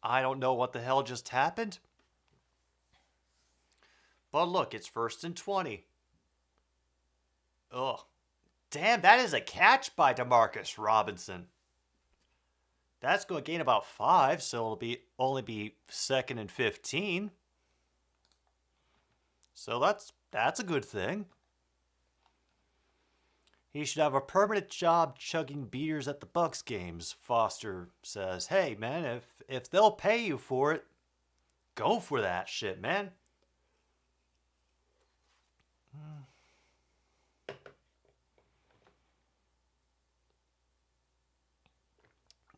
I don't know what the hell just happened. But look, it's 1st and 20. Ugh. Damn, that is a catch by Demarcus Robinson. That's going to gain about 5, so it'll only be 2nd and 15. So that's a good thing. He should have a permanent job chugging beers at the Bucks games, Foster says. Hey, man, if they'll pay you for it, go for that shit, man.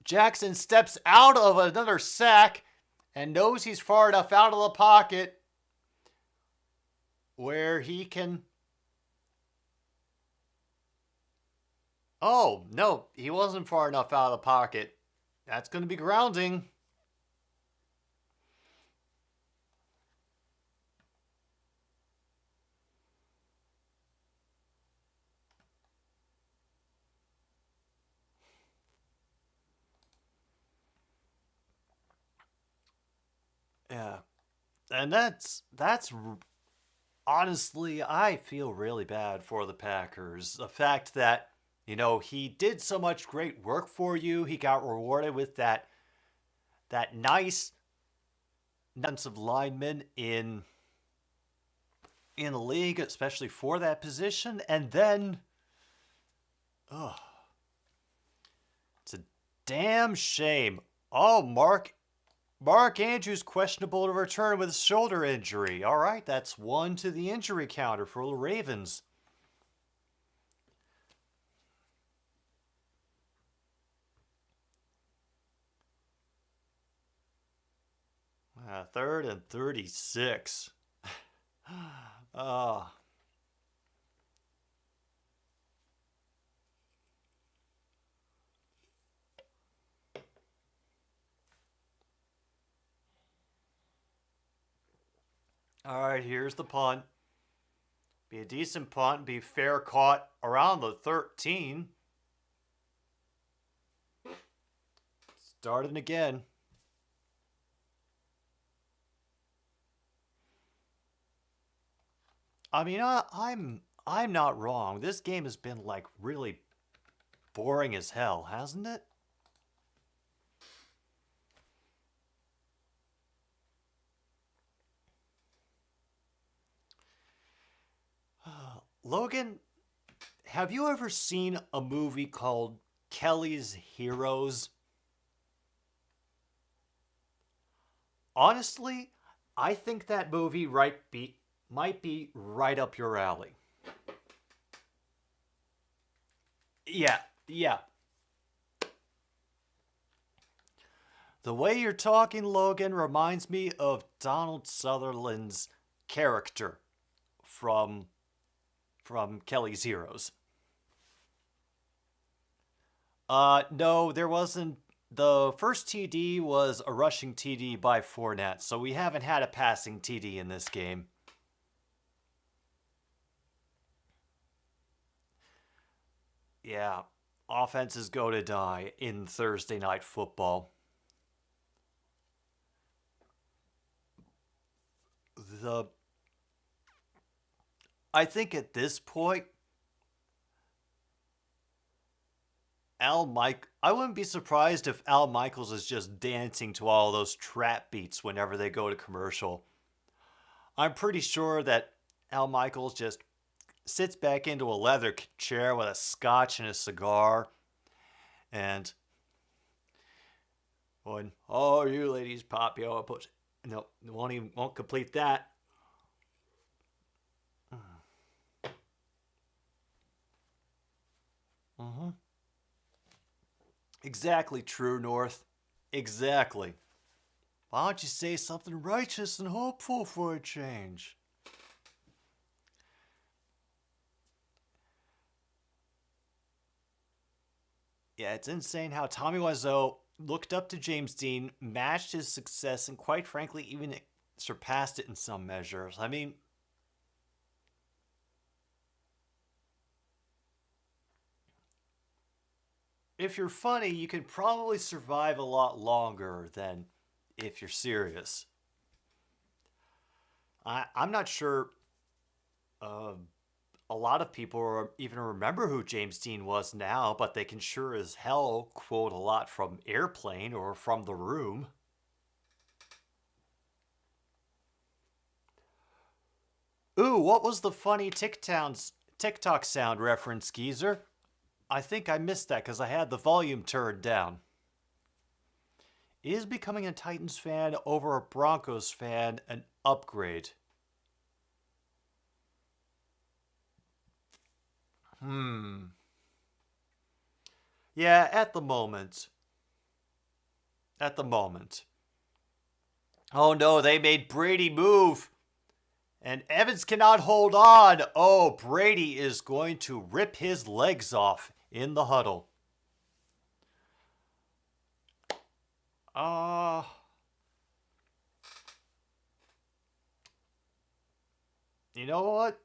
Jackson steps out of another sack and knows he's far enough out of the pocket where he can... Oh, no, he wasn't far enough out of the pocket. That's going to be grounding. Yeah. And that's honestly, I feel really bad for the Packers. The fact that, he did so much great work for you. He got rewarded with that nice defensive lineman in the league, especially for that position. And then, it's a damn shame. Oh, Mark Andrews questionable to return with a shoulder injury. All right, that's 1 to the injury counter for the Ravens. Third and 36. All right, here's the punt. Be a decent punt, be fair caught around the 13. Starting again. I mean, I'm not wrong. This game has been like really boring as hell, hasn't it? Logan, have you ever seen a movie called Kelly's Heroes? Honestly, I think that movie might be right up your alley. Yeah. The way you're talking, Logan, reminds me of Donald Sutherland's character from Kelly's Heroes. No, there wasn't. The first TD was a rushing TD by Fournette, so we haven't had a passing TD in this game. Yeah, offenses go to die in Thursday Night Football. I think at this point, I wouldn't be surprised if Al Michaels is just dancing to all those trap beats whenever they go to commercial. I'm pretty sure that Al Michaels just sits back into a leather chair with a scotch and a cigar, and when you ladies pop your push, no, won't complete that. Exactly, True North. Exactly. Why don't you say something righteous and hopeful for a change? Yeah, it's insane how Tommy Wiseau looked up to James Dean, matched his success, and quite frankly, even surpassed it in some measures. I mean, if you're funny, you can probably survive a lot longer than if you're serious. I'm not sure a lot of people even remember who James Dean was now, but they can sure as hell quote a lot from Airplane or from The Room. Ooh, what was the funny TikTok sound reference, Geezer? I think I missed that because I had the volume turned down. Is becoming a Titans fan over a Broncos fan an upgrade? Yeah, at the moment. At the moment. Oh no, they made Brady move. And Evans cannot hold on. Oh, Brady is going to rip his legs off in the huddle. You know what?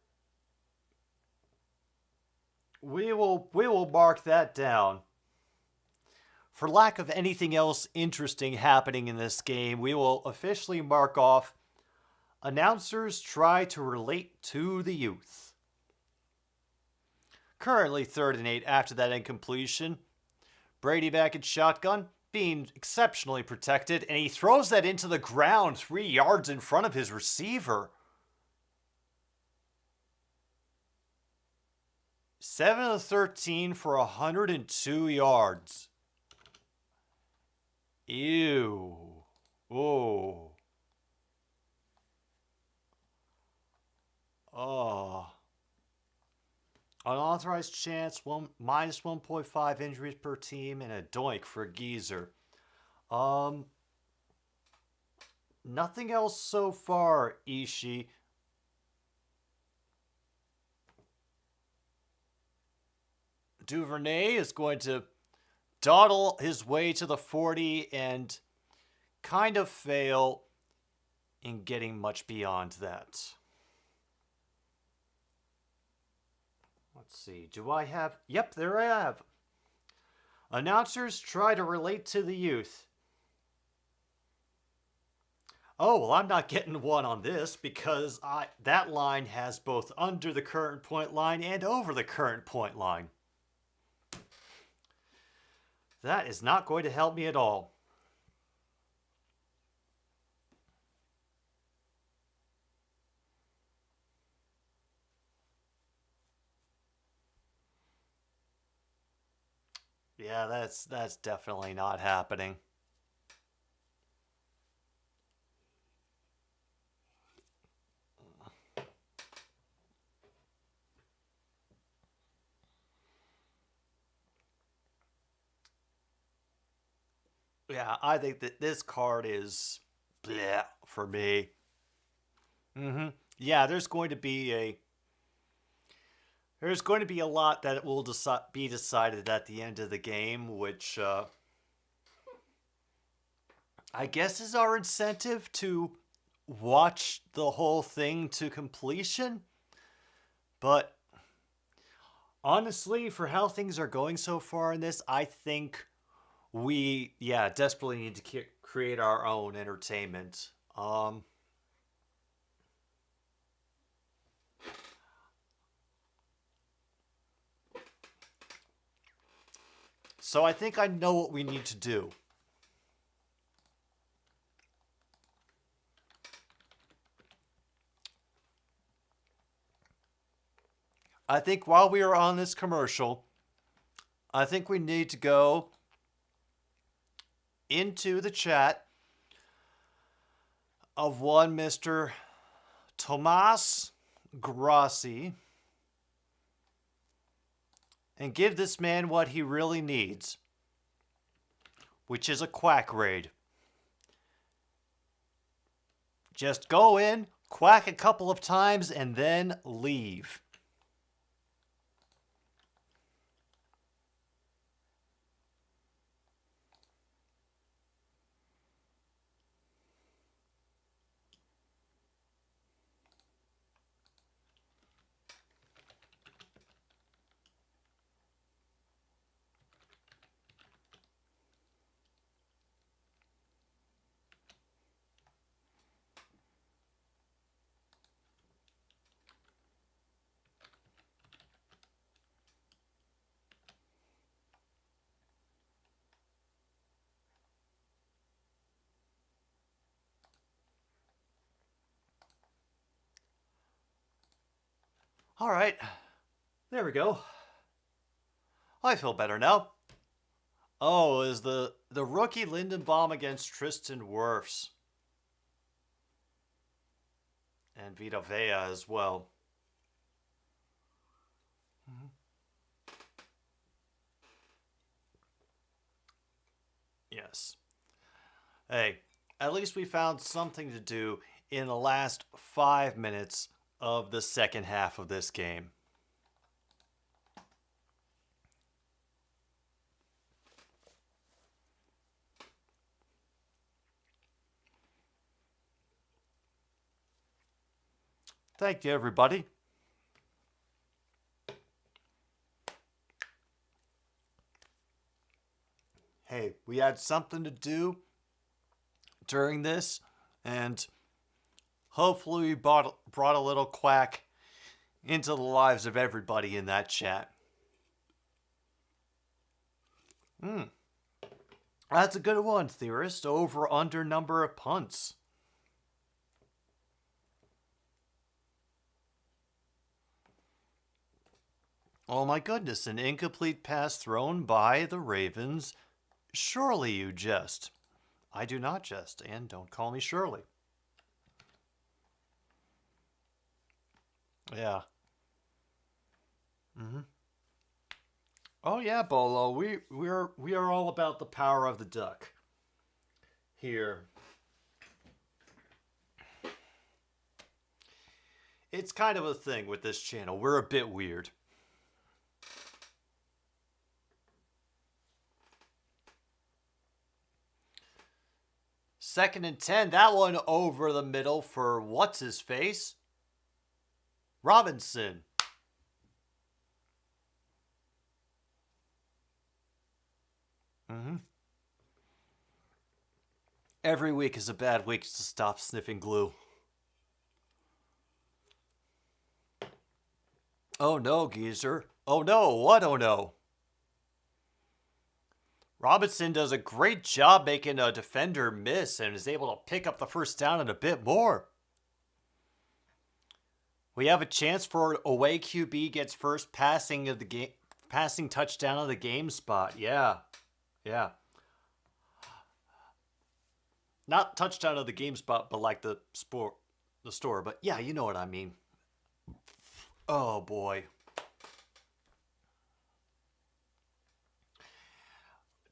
We will mark that down. For lack of anything else interesting happening in this game, we will officially mark off announcers try to relate to the youth. Currently 3rd and 8 after that incompletion. Brady back at shotgun, being exceptionally protected, and he throws that into the ground 3 yards in front of his receiver. 7 of 13 for 102 yards. Ew. Oh. Oh. Unauthorized chance, minus 1.5 injuries per team, and a doink for Geezer. Nothing else so far, Ishii. Duvernay is going to dawdle his way to the 40 and kind of fail in getting much beyond that. Let's see. Do I have... Yep, there I have. Announcers try to relate to the youth. Oh, well, I'm not getting one on this because that line has both under the current point line and over the current point line. That is not going to help me at all. Yeah, that's definitely not happening. Yeah, I think that this card is bleh for me. Yeah, there's going to be a lot that will be decided at the end of the game, which I guess is our incentive to watch the whole thing to completion. But honestly, for how things are going so far in this, I think we, desperately need to create our own entertainment. So I think I know what we need to do. I think while we are on this commercial, I think we need to go into the chat of one Mr. Tomas Grassi and give this man what he really needs, which is a quack raid. Just go in, quack a couple of times, and then leave. All right, there we go. I feel better now. Oh, is the rookie Lindenbaum against Tristan Wirfs. And Vita Vea as well. Yes. Hey, at least we found something to do in the last 5 minutes of the second half of this game. Thank you, everybody. Hey, we had something to do during this, and hopefully we brought a little quack into the lives of everybody in that chat. That's a good one, ThIIIrd. Over under number of punts. Oh my goodness, an incomplete pass thrown by the Ravens. Surely you jest. I do not jest, and don't call me Shirley. Yeah. Oh yeah, Bolo. We are all about the power of the duck. Here. It's kind of a thing with this channel. We're a bit weird. Second and 10. That one over the middle for what's his face? Robinson. Every week is a bad week to stop sniffing glue. Oh no, geezer. Oh no, what oh no? Robinson does a great job making a defender miss and is able to pick up the first down and a bit more. We have a chance for away QB gets first passing touchdown of the game spot. Yeah. Not touchdown of the game spot, but like the store. But yeah, you know what I mean. Oh boy.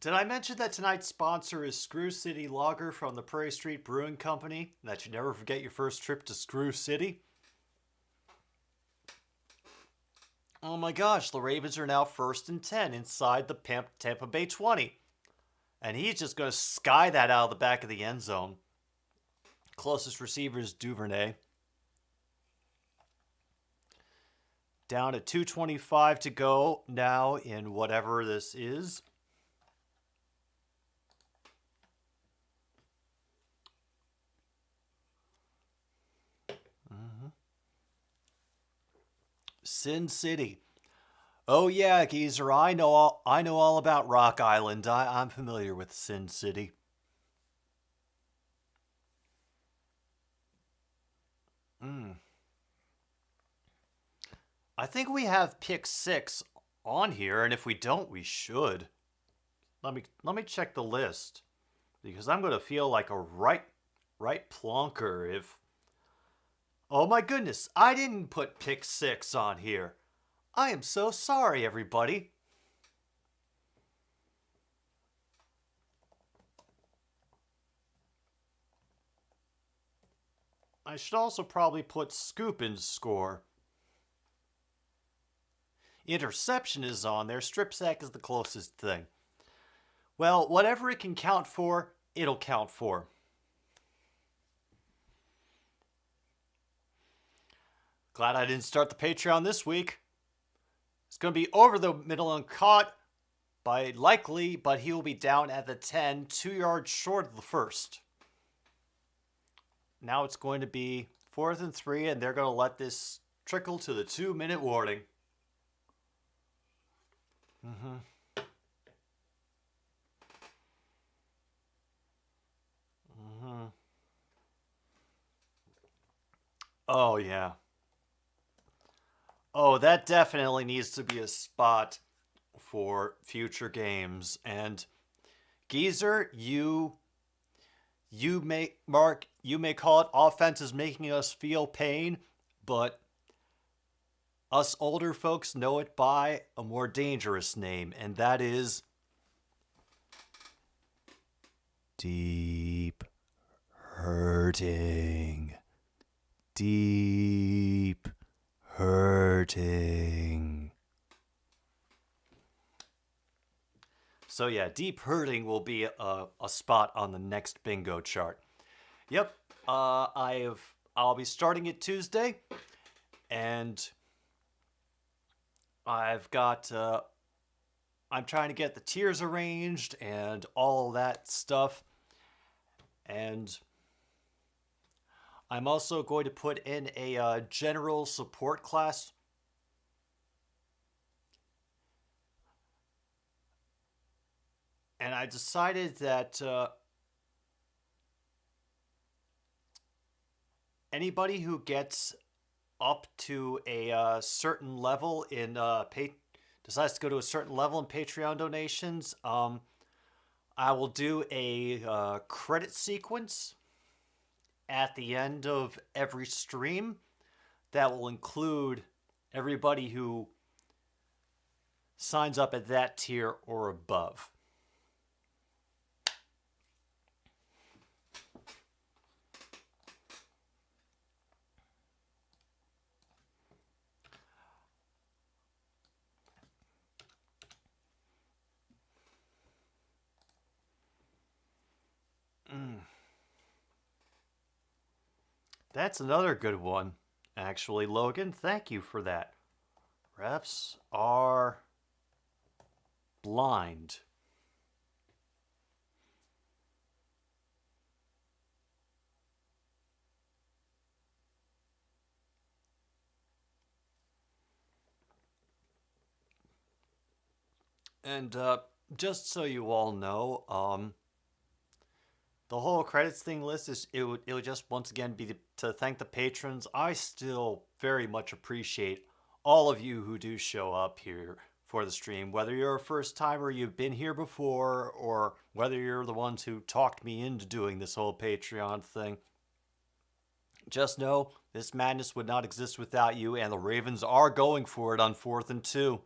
Did I mention that tonight's sponsor is Screw City Lager from the Prairie Street Brewing Company? That you never forget your first trip to Screw City? Oh my gosh, the Ravens are now 1st and 10 inside the Tampa Bay 20. And he's just going to sky that out of the back of the end zone. Closest receiver is Duvernay. Down at 2:25 to go now in whatever this is. Sin City. Oh yeah, geezer, I know all about Rock Island. I'm familiar with Sin City. I think we have pick 6 on here, and if we don't, we should. Let me check the list, because I'm going to feel like a right plonker if... Oh my goodness, I didn't put pick 6 on here. I am so sorry, everybody. I should also probably put Scoop in score. Interception is on there. Strip sack is the closest thing. Well, whatever it can count for, it'll count for. Glad I didn't start the Patreon this week. It's going to be over the middle and caught by likely, but he will be down at the 10, 2 yards short of the first. Now it's going to be 4th and 3, and they're going to let this trickle to the 2-minute warning. Oh, yeah. Oh, that definitely needs to be a spot for future games. And Geezer, you may call it offense is making us feel pain, but us older folks know it by a more dangerous name, and that is deep hurting. Deep hurting. So yeah, deep hurting will be a spot on the next bingo chart. Yep, I'll be starting it Tuesday, and I've got I'm trying to get the tiers arranged and all that stuff, and I'm also going to put in a general support class. And I decided that anybody who gets up to a certain level in decides to go to a certain level in Patreon donations, I will do a credit sequence at the end of every stream that will include everybody who signs up at that tier or above. That's another good one, actually, Logan. Thank you for that. Refs are blind. And just so you all know, the whole credits thing list is it would just once again be to thank the patrons. I still very much appreciate all of you who do show up here for the stream, whether you're a first timer, you've been here before, or whether you're the ones who talked me into doing this whole Patreon thing. Just know this madness would not exist without you, and the Ravens are going for it on 4th and 2.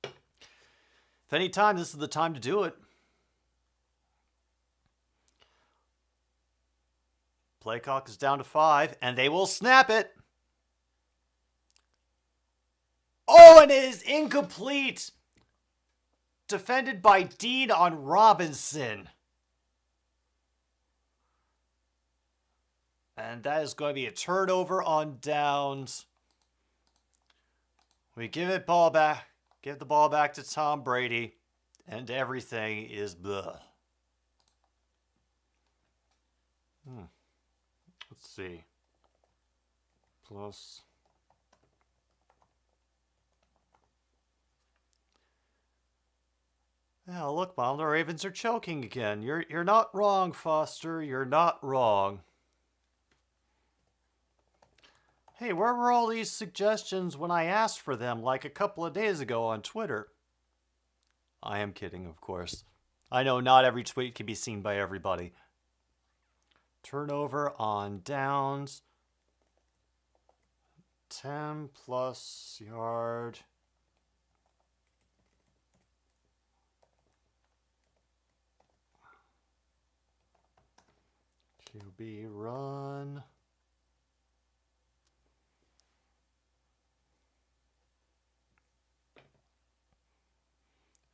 If any time, this is the time to do it. Play clock is down to 5, and they will snap it. Oh, and it is incomplete. Defended by Dean on Robinson. And that is going to be a turnover on downs. We give the ball back to Tom Brady, and everything is blah. Let's see. Plus. Yeah, look, Mom, the Ravens are choking again. You're not wrong, Foster. You're not wrong. Hey, where were all these suggestions when I asked for them like a couple of days ago on Twitter? I am kidding, of course. I know not every tweet can be seen by everybody. Turnover on downs. 10 plus yard. QB run.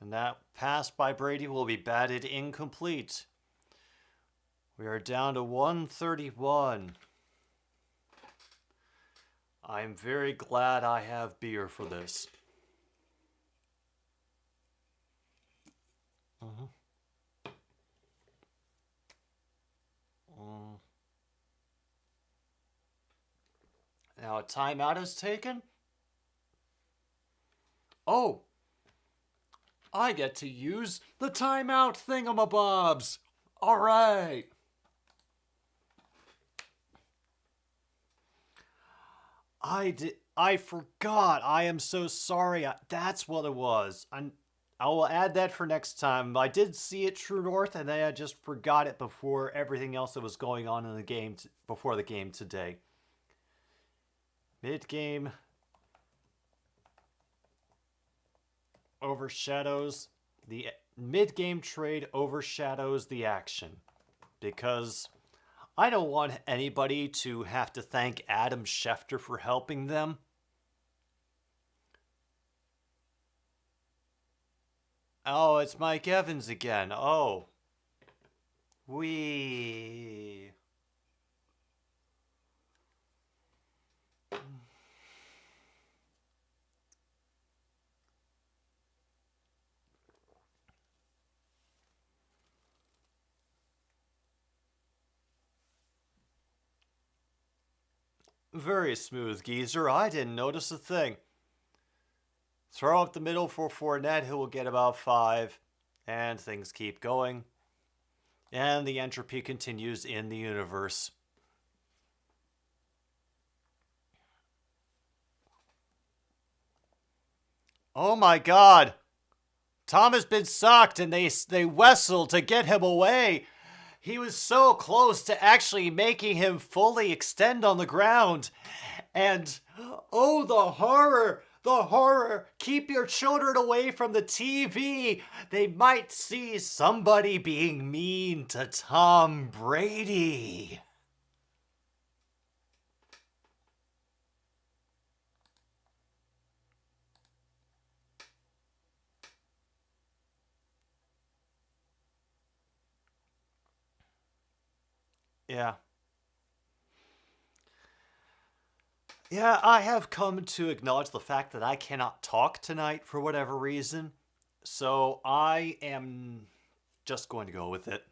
And that pass by Brady will be batted incomplete. We are down to 131. I'm very glad I have beer for this. Now a timeout is taken. Oh, I get to use the timeout thingamabobs. All right. I forgot. I am so sorry. That's what it was. I will add that for next time. I did see it True North, and then I just forgot it before everything else that was going on in the game before the game today. Mid-game overshadows the mid-game trade overshadows the action, because I don't want anybody to have to thank Adam Schefter for helping them. Oh, it's Mike Evans again. Oh. Wee. Very smooth, Geezer. I didn't notice a thing. Throw up the middle for Fournette, who will get about 5. And things keep going. And the entropy continues in the universe. Oh my god! Tom has been sucked, and they wrestled to get him away. He was so close to actually making him fully extend on the ground. And, oh, the horror! The horror! Keep your children away from the TV. They might see somebody being mean to Tom Brady. Yeah. Yeah, I have come to acknowledge the fact that I cannot talk tonight for whatever reason. So I am just going to go with it.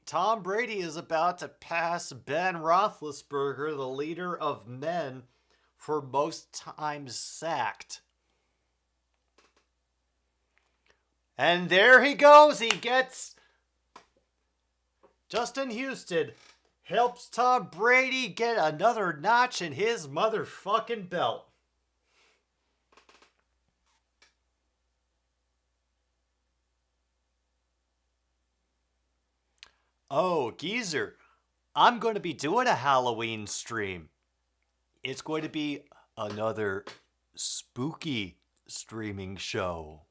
Tom Brady is about to pass Ben Roethlisberger, the leader of men, for most times sacked. And there he goes. He gets Justin Houston helps Tom Brady get another notch in his motherfucking belt. Oh, Geezer, I'm going to be doing a Halloween stream. It's going to be another spooky streaming show.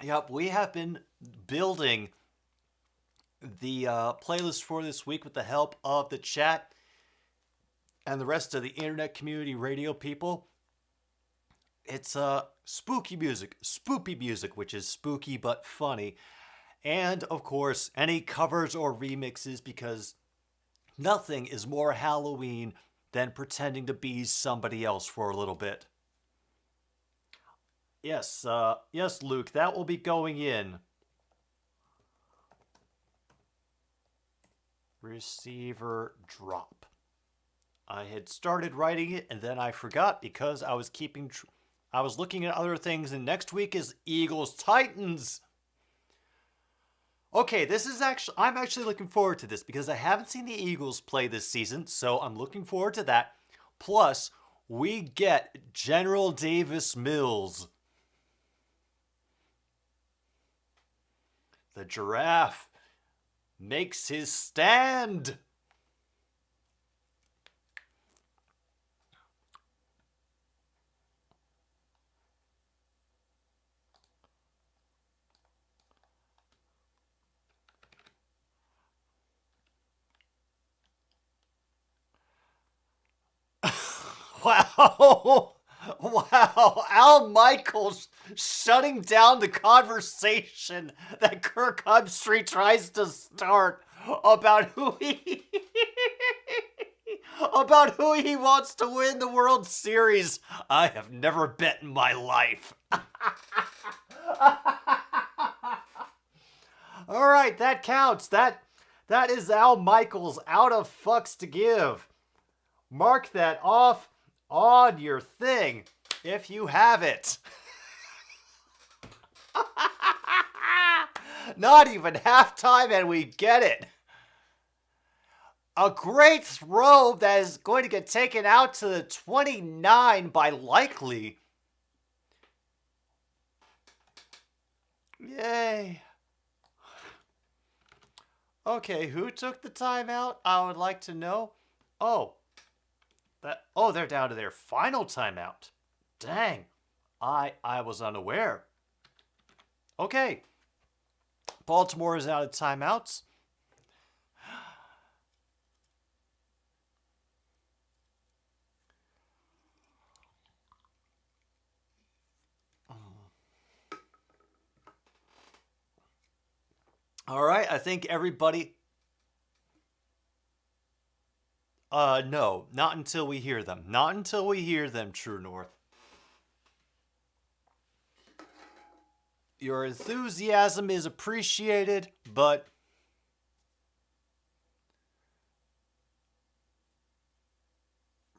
Yep, we have been building the playlist for this week with the help of the chat and the rest of the internet community radio people. It's spooky music, spoopy music, which is spooky but funny. And, of course, any covers or remixes, because nothing is more Halloween than pretending to be somebody else for a little bit. Yes, yes, Luke, that will be going in. Receiver drop. I had started writing it, and then I forgot because I was I was looking at other things, and next week is Eagles-Titans. Okay, I'm actually looking forward to this because I haven't seen the Eagles play this season, so I'm looking forward to that. Plus, we get General Davis Mills. The giraffe makes his stand. Wow. Wow. Al Michaels shutting down the conversation that Kirk Hubstreet tries to start about who he about who he wants to win the World Series. I have never bet in my life. All right, that counts. That is Al Michaels out of fucks to give. Mark that off on your thing if you have it. Not even halftime and we get it. A great throw that is going to get taken out to the 29 by Likely. Yay. Okay, who took the timeout? I would like to know. They're down to their final timeout. Dang. I was unaware. Okay. Baltimore is out of timeouts. All right, I think everybody... No, not until we hear them. Not until we hear them, True North. Your enthusiasm is appreciated, but...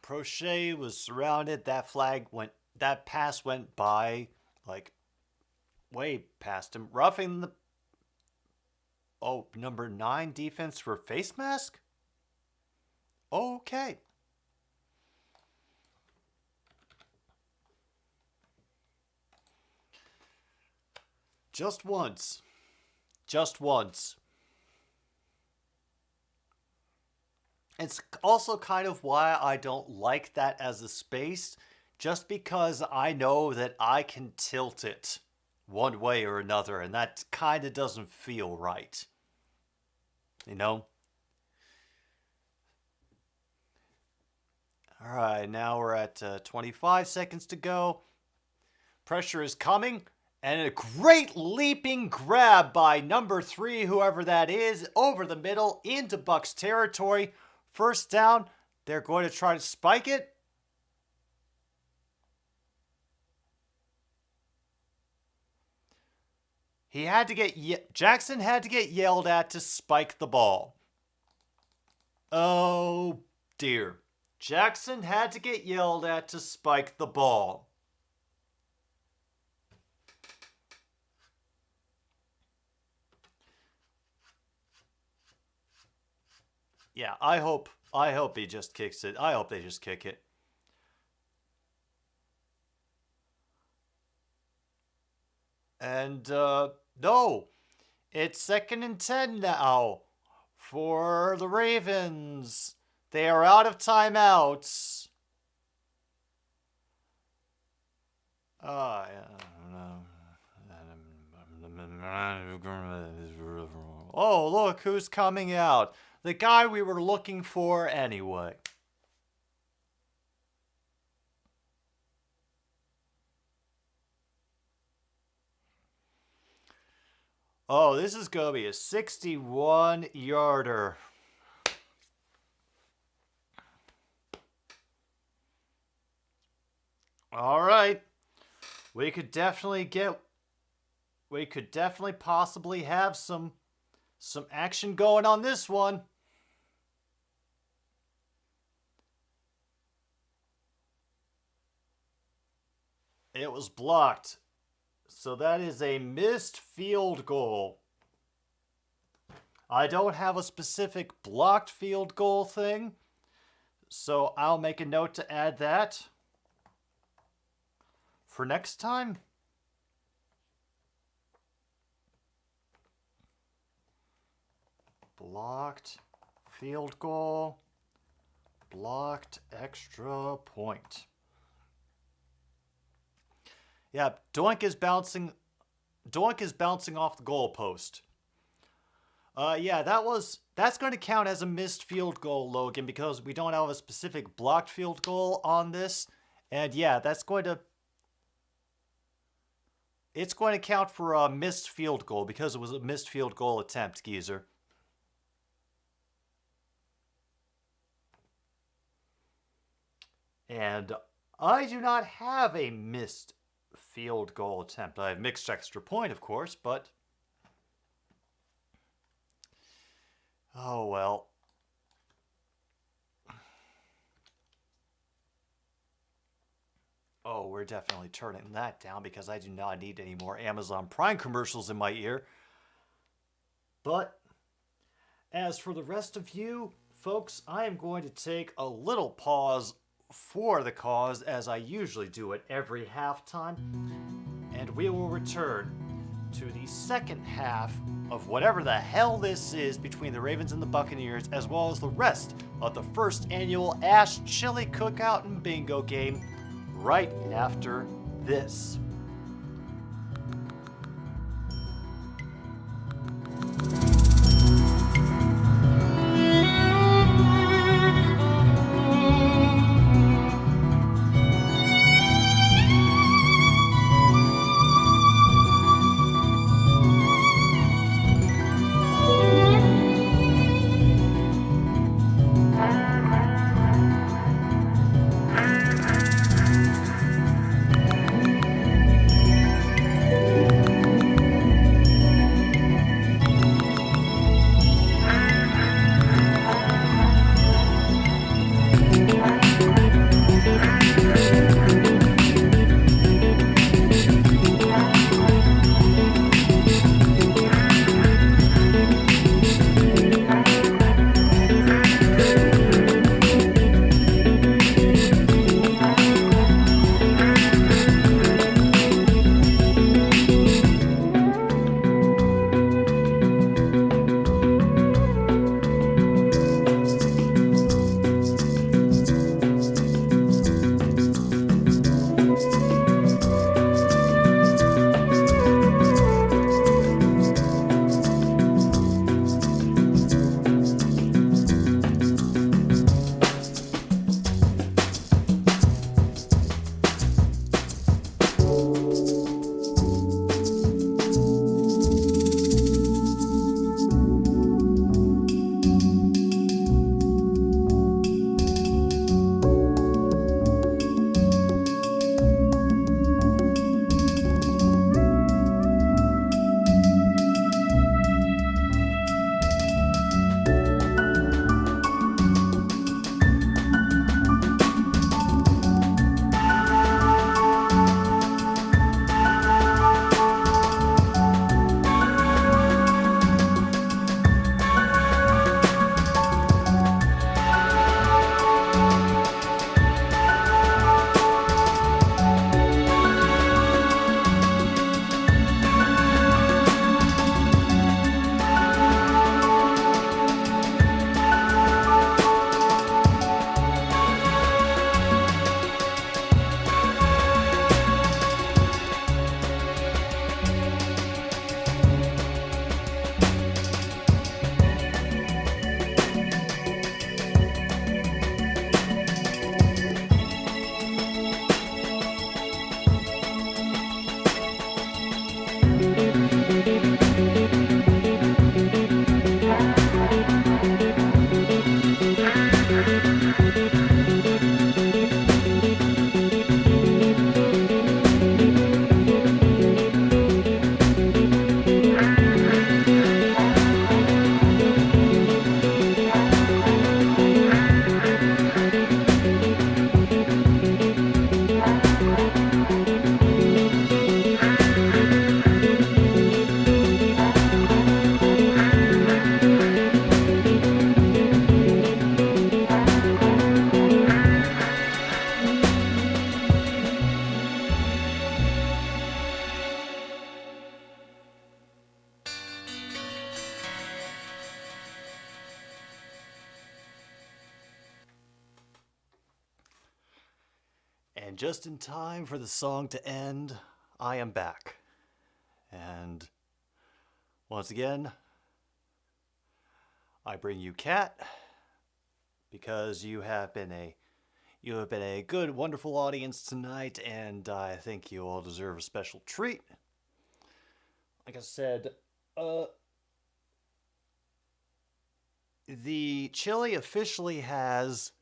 Prochet was surrounded. That pass went by, like, way past him. Roughing the... Oh, number 9 defense for face mask? Okay. Just once. Just once. It's also kind of why I don't like that as a space, just because I know that I can tilt it one way or another, and that kind of doesn't feel right. You know? All right, now we're at 25 seconds to go. Pressure is coming, and a great leaping grab by number 3, whoever that is, over the middle into Bucs territory. First down, they're going to try to spike it. Jackson had to get yelled at to spike the ball. Oh dear. Jackson had to get yelled at to spike the ball. Yeah, I hope he just kicks it. I hope they just kick it. And no, it's 2nd and 10 now for the Ravens. They are out of timeouts. Oh, look who's coming out. The guy we were looking for anyway. Oh, this is going to be a 61-yarder. All right. We could definitely possibly have some action going on this one. It was blocked. So that is a missed field goal. I don't have a specific blocked field goal thing, so I'll make a note to add that for next time. Blocked field goal, blocked extra point. Yeah, Doink is bouncing off the goalpost. Yeah, that's going to count as a missed field goal, Logan, because we don't have a specific blocked field goal on this. And yeah, it's going to count for a missed field goal because it was a missed field goal attempt, Geezer. And I do not have a missed field goal attempt. I have mixed extra point, of course, but oh well. Oh, we're definitely turning that down because I do not need any more Amazon Prime commercials in my ear. But as for the rest of you, folks, I am going to take a little pause for the cause as I usually do at every halftime. And we will return to the second half of whatever the hell this is between the Ravens and the Buccaneers, as well as the rest of the first annual Ash Chili Cookout and Bingo game right after this. And just in time for the song to end, I am back. And once again, I bring you Cat because you have been a good, wonderful audience tonight, and I think you all deserve a special treat. Like I said, the chili officially has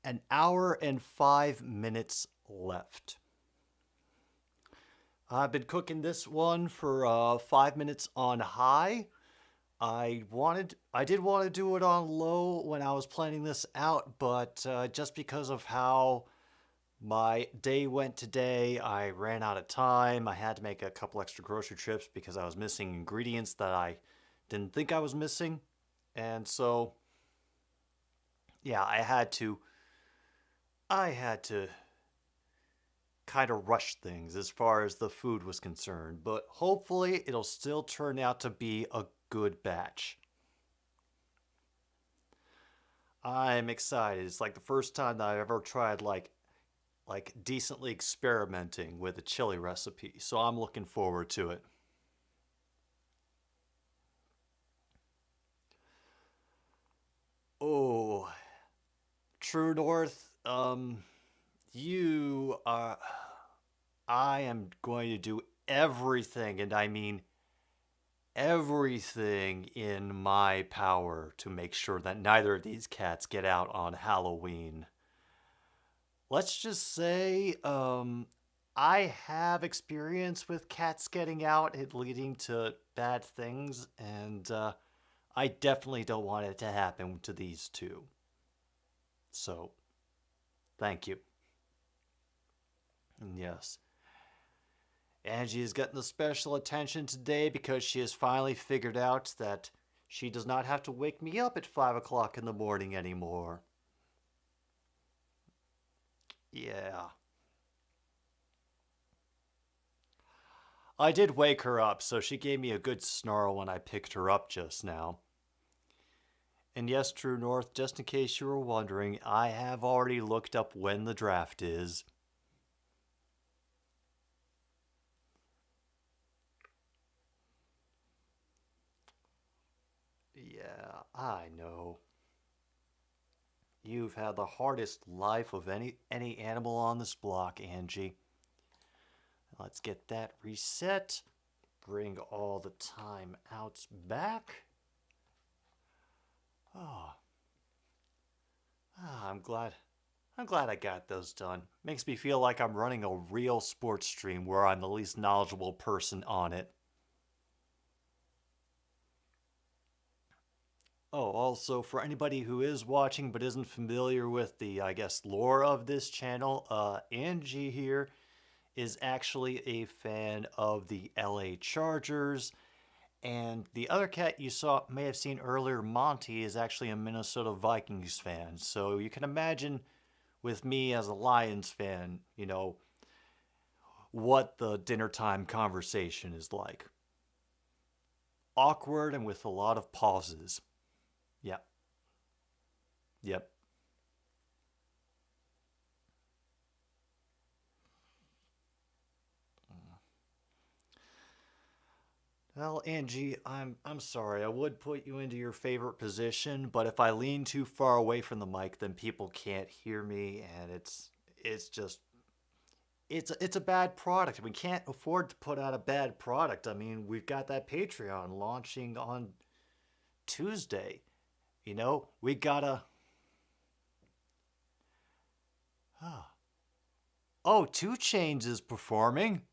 an hour and 5 minutes left. I've been cooking this one for 5 minutes on high. I did want to do it on low when I was planning this out, but just because of how my day went today, I ran out of time. I had to make a couple extra grocery trips because I was missing ingredients that I didn't think I was missing. And so, yeah, I had to kind of rush things as far as the food was concerned, but hopefully it'll still turn out to be a good batch. I'm excited. It's like the first time that I've ever tried like decently experimenting with a chili recipe, so I'm looking forward to it. Oh, True North, you are. I am going to do everything, and I mean everything in my power to make sure that neither of these cats get out on Halloween. Let's just say, I have experience with cats getting out and leading to bad things, and I definitely don't want it to happen to these two. So, thank you. And yes, Angie is getting the special attention today because she has finally figured out that she does not have to wake me up at 5 o'clock in the morning anymore. Yeah. I did wake her up, so she gave me a good snarl when I picked her up just now. And yes, True North, just in case you were wondering, I have already looked up when the draft is. Yeah, I know. You've had the hardest life of any animal on this block, Angie. Let's get that reset. Bring all the timeouts back. Oh. I'm glad I got those done. Makes me feel like I'm running a real sports stream where I'm the least knowledgeable person on it. Oh, also, for anybody who is watching but isn't familiar with the, I guess, lore of this channel, Angie here is actually a fan of the LA Chargers. And the other cat you may have seen earlier, Monty, is actually a Minnesota Vikings fan. So you can imagine with me as a Lions fan, what the dinner time conversation is like. Awkward and with a lot of pauses. Yep. Yep. Well, Angie, I'm sorry. I would put you into your favorite position, but if I lean too far away from the mic, then people can't hear me, and it's just it's a bad product. We can't afford to put out a bad product. I mean, we've got that Patreon launching on Tuesday. We gotta. Oh, 2 Chainz is performing.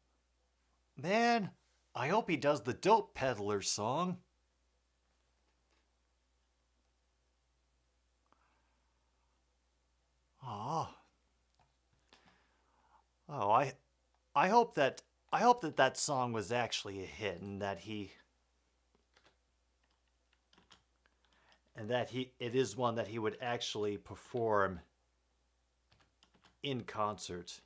Man, I hope he does the Dope Peddler song. Oh. Oh, I hope that song was actually a hit and that it is one that he would actually perform in concert.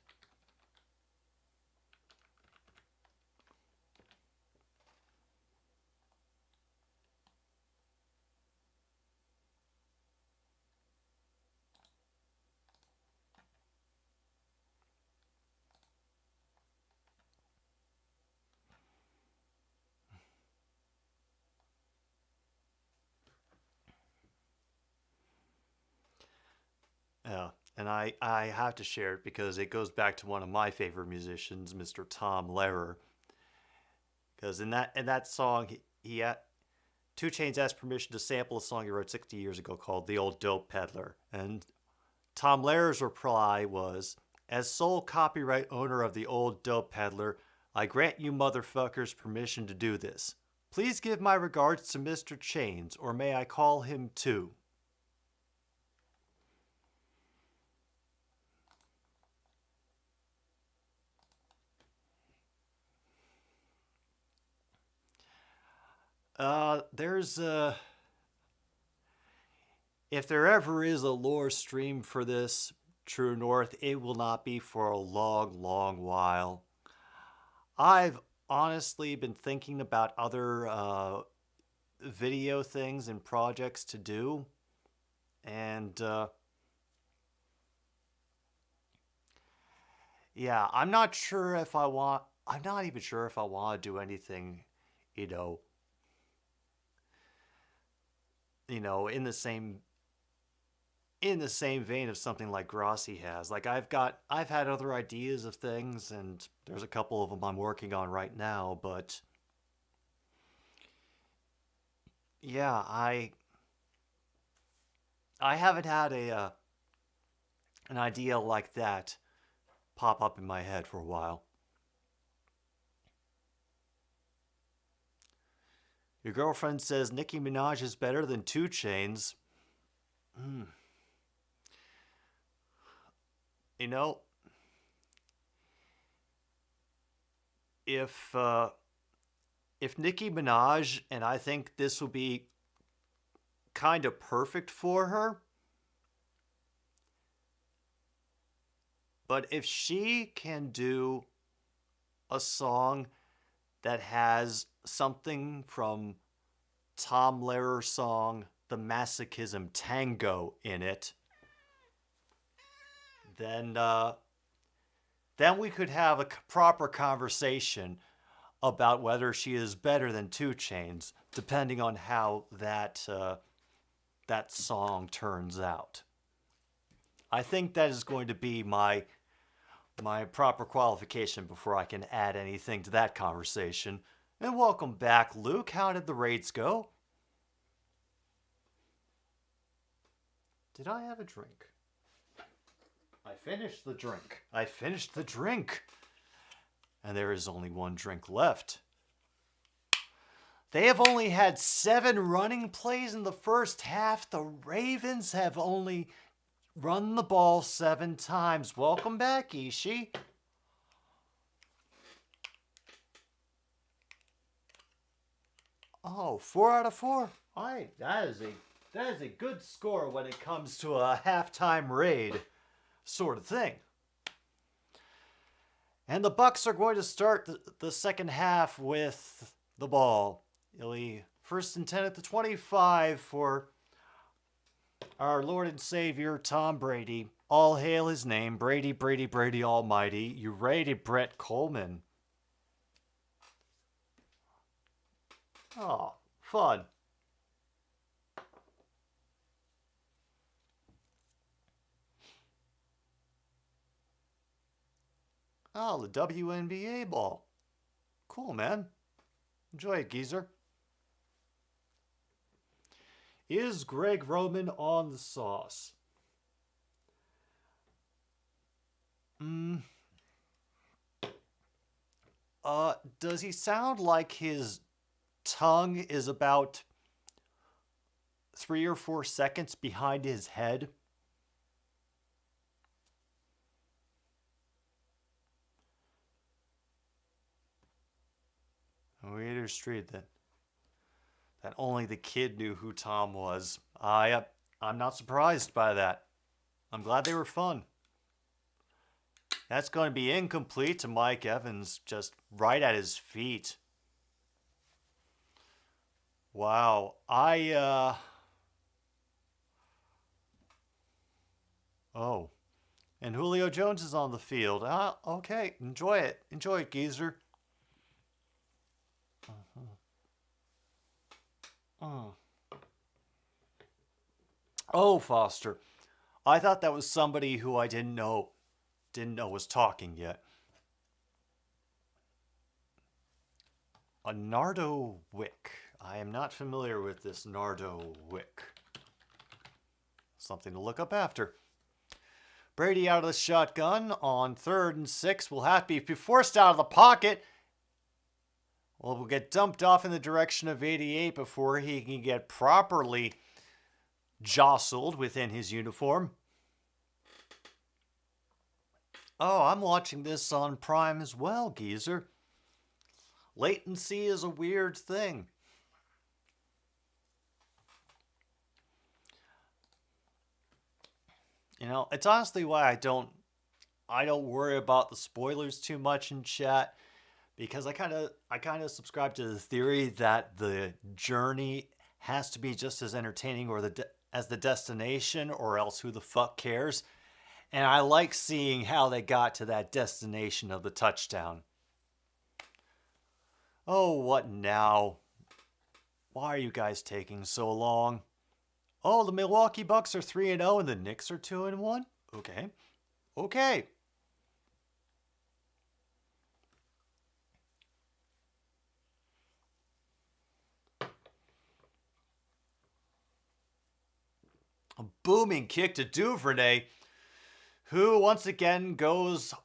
and I have to share it because it goes back to one of my favorite musicians, Mr. Tom Lehrer. Because in that song, he 2 Chainz asked permission to sample a song he wrote 60 years ago called "The Old Dope Peddler," and Tom Lehrer's reply was, "As sole copyright owner of The Old Dope Peddler, I grant you motherfuckers permission to do this. Please give my regards to Mr. Chainz, or may I call him too?" There's if there ever is a lore stream for this, True North, it will not be for a long, long while. I've honestly been thinking about other video things and projects to do, and yeah, I'm not even sure if I want to do anything, you know, in the same vein of something like Grossi has. Like I've had other ideas of things, and there's a couple of them I'm working on right now, but yeah, I haven't had an idea like that pop up in my head for a while. Your girlfriend says Nicki Minaj is better than 2 Chainz. You know, if Nicki Minaj, and I think this will be kind of perfect for her, but if she can do a song that has something from Tom Lehrer's song The Masochism Tango in it, then we could have a proper conversation about whether she is better than 2 Chainz, depending on how that song turns out. I think that is going to be my proper qualification before I can add anything to that conversation. And welcome back, Luke. How did the raids go? Did I have a drink? I finished the drink. And there is only one drink left. They have only had 7 running plays in the first half. The Ravens have only run the ball 7 times. Welcome back, Ishii. Oh, 4 out of 4. All right, that is a good score when it comes to a halftime raid sort of thing. And the Bucks are going to start the second half with the ball. It'll be 1st and 10 at the 25 for our Lord and Savior, Tom Brady. All hail his name, Brady, Brady, Brady Almighty. You raided Brett Coleman. Oh, fun. Oh, the WNBA ball. Cool, man. Enjoy it, geezer. Is Greg Roman on the sauce? Does he sound like his tongue is about 3 or 4 seconds behind his head? Waiter Street, that only the kid knew who Tom was. I'm not surprised by that. I'm glad they were fun. That's going to be incomplete to Mike Evans, just right at his feet. Wow. Oh. And Julio Jones is on the field. Okay. Enjoy it. Enjoy it, geezer. Oh, Foster. I thought that was somebody who I didn't know was talking yet. A Nardo Wick. I am not familiar with this Nardo Wick. Something to look up after. Brady out of the shotgun on 3rd and 6. Will have to be forced out of the pocket. Well, we'll get dumped off in the direction of 88 before he can get properly jostled within his uniform. Oh, I'm watching this on Prime as well, geezer. Latency is a weird thing. You know, it's honestly why I don't worry about the spoilers too much in chat, because I kind of subscribe to the theory that the journey has to be just as entertaining as the destination, or else who the fuck cares? And I like seeing how they got to that destination of the touchdown. Oh, what now? Why are you guys taking so long? Oh, the Milwaukee Bucks are 3-0 and the Knicks are 2-1? Okay. Okay. A booming kick to Duvernay, who once again goes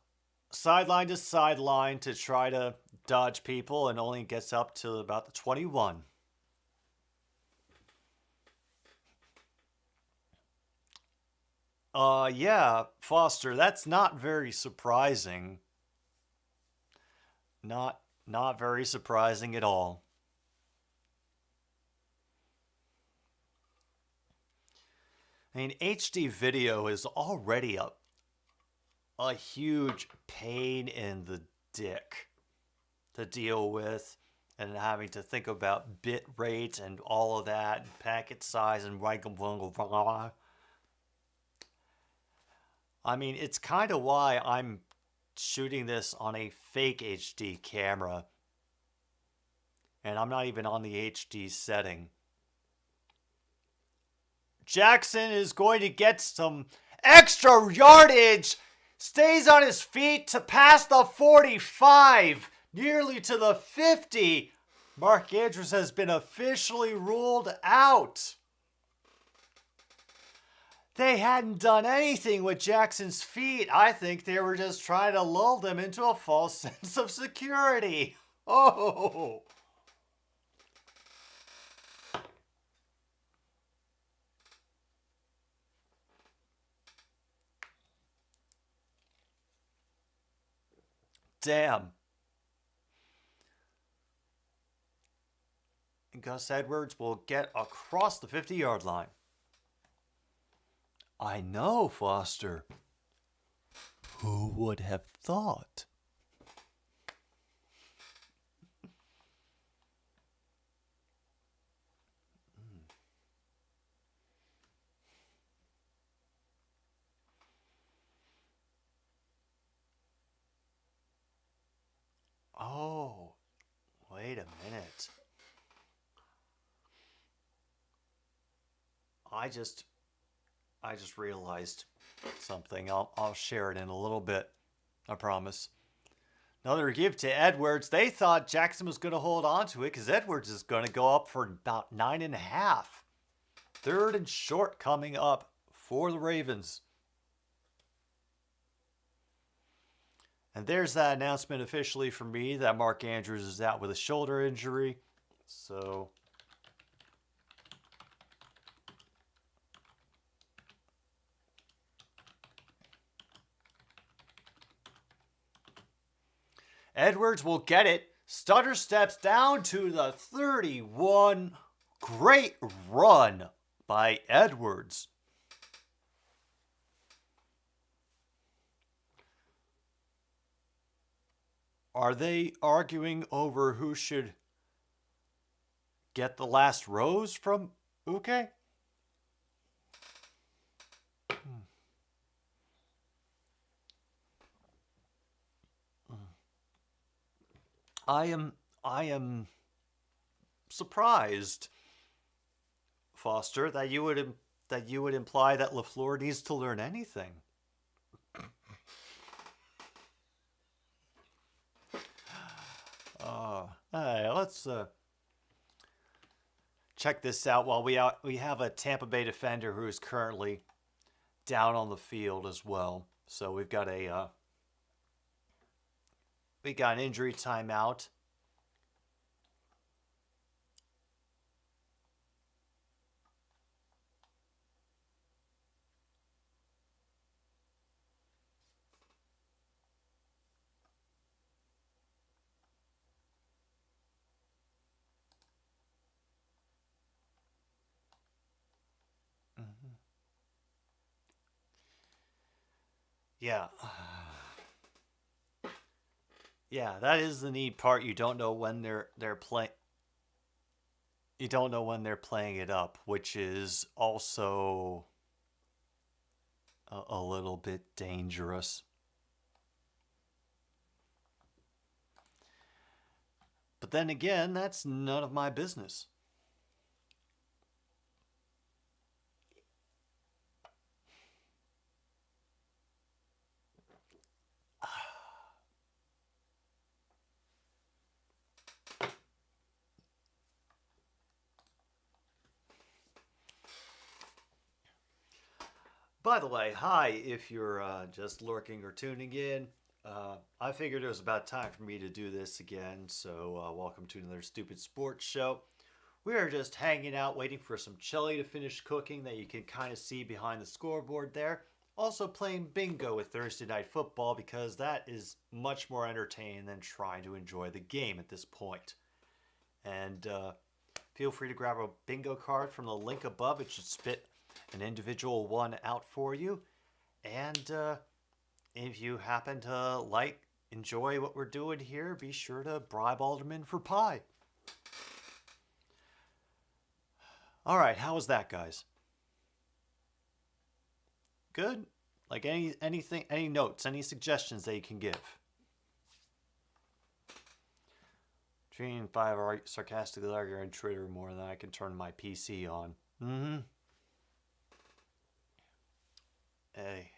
sideline to sideline to try to dodge people and only gets up to about the 21. Yeah, Foster, that's not very surprising. Not very surprising at all. I mean, HD video is already a huge pain in the dick to deal with, and having to think about bit rate and all of that, and packet size and blah. I mean, it's kind of why I'm shooting this on a fake HD camera, and I'm not even on the HD setting. Jackson is going to get some extra yardage. Stays on his feet to pass the 45, nearly to the 50. Mark Andrews has been officially ruled out. They hadn't done anything with Jackson's feet. I think they were just trying to lull them into a false sense of security. Oh. Damn. And Gus Edwards will get across the 50-yard line. I know, Foster. Who would have thought? Oh, wait a minute. I just realized something. I'll share it in a little bit. I promise. Another give to Edwards. They thought Jackson was going to hold on to it because Edwards is going to go up for about 9.5. 3rd and short coming up for the Ravens. And there's that announcement officially for me that Mark Andrews is out with a shoulder injury. So Edwards will get it. Stutter steps down to the 31. Great run by Edwards. Are they arguing over who should get the last rose from Uke? I am surprised, Foster, that you would that you would imply that LaFleur needs to learn anything. All right, let's check this out. While we have a Tampa Bay defender who is currently down on the field as well. So we've got an injury timeout. Yeah. Yeah, that is the neat part. You don't know when they're playing. You don't know when they're playing it up, which is also a little bit dangerous. But then again, that's none of my business. By the way, hi, if you're just lurking or tuning in. I figured it was about time for me to do this again, so welcome to another stupid sports show. We are just hanging out, waiting for some chili to finish cooking that you can kind of see behind the scoreboard there. Also playing bingo with Thursday Night Football because that is much more entertaining than trying to enjoy the game at this point. And feel free to grab a bingo card from the link above. It should spit an individual one out for you. And if you happen to enjoy what we're doing here, be sure to bribe Alderman for pie. All right, how was that, guys? Good? Like anything, any notes, any suggestions that you can give? Gene 5 are sarcastically arguing on Twitter more than I can turn my PC on. Mm-hmm. Hey.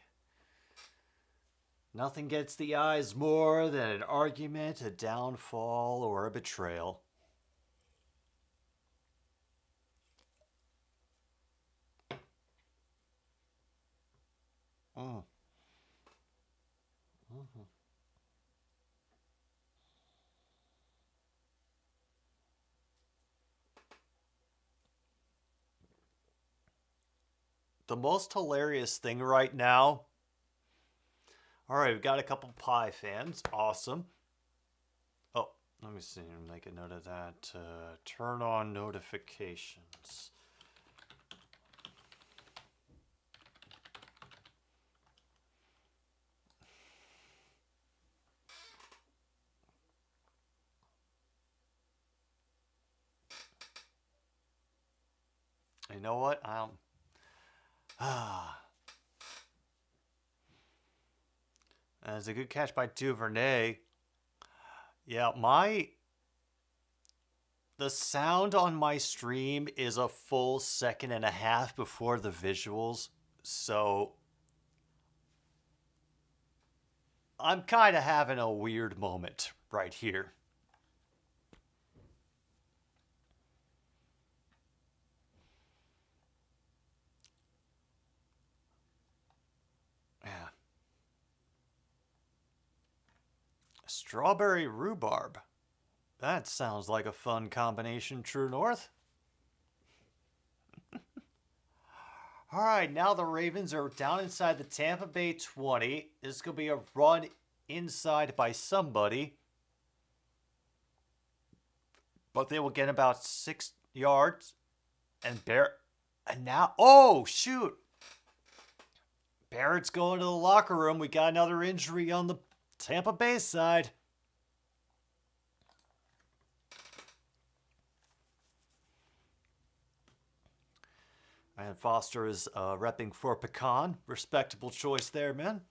Nothing gets the eyes more than an argument, a downfall, or a betrayal. Mm. Mm-hmm. The most hilarious thing right now. All right, we've got a couple pie fans. Awesome. Oh, let me see. Make a note of that. Turn on notifications. You know what? That's a good catch by Duvernay. Yeah, the sound on my stream is a full second and a half before the visuals, so I'm kind of having a weird moment right here. Yeah. Strawberry rhubarb. That sounds like a fun combination, True North. All right, now the Ravens are down inside the Tampa Bay 20. This is going to be a run inside by somebody. But they will get about 6 yards. And now, oh, shoot. Barrett's going to the locker room. We got another injury on the Tampa Bay side. And Foster is repping for Pecan. Respectable choice there, man.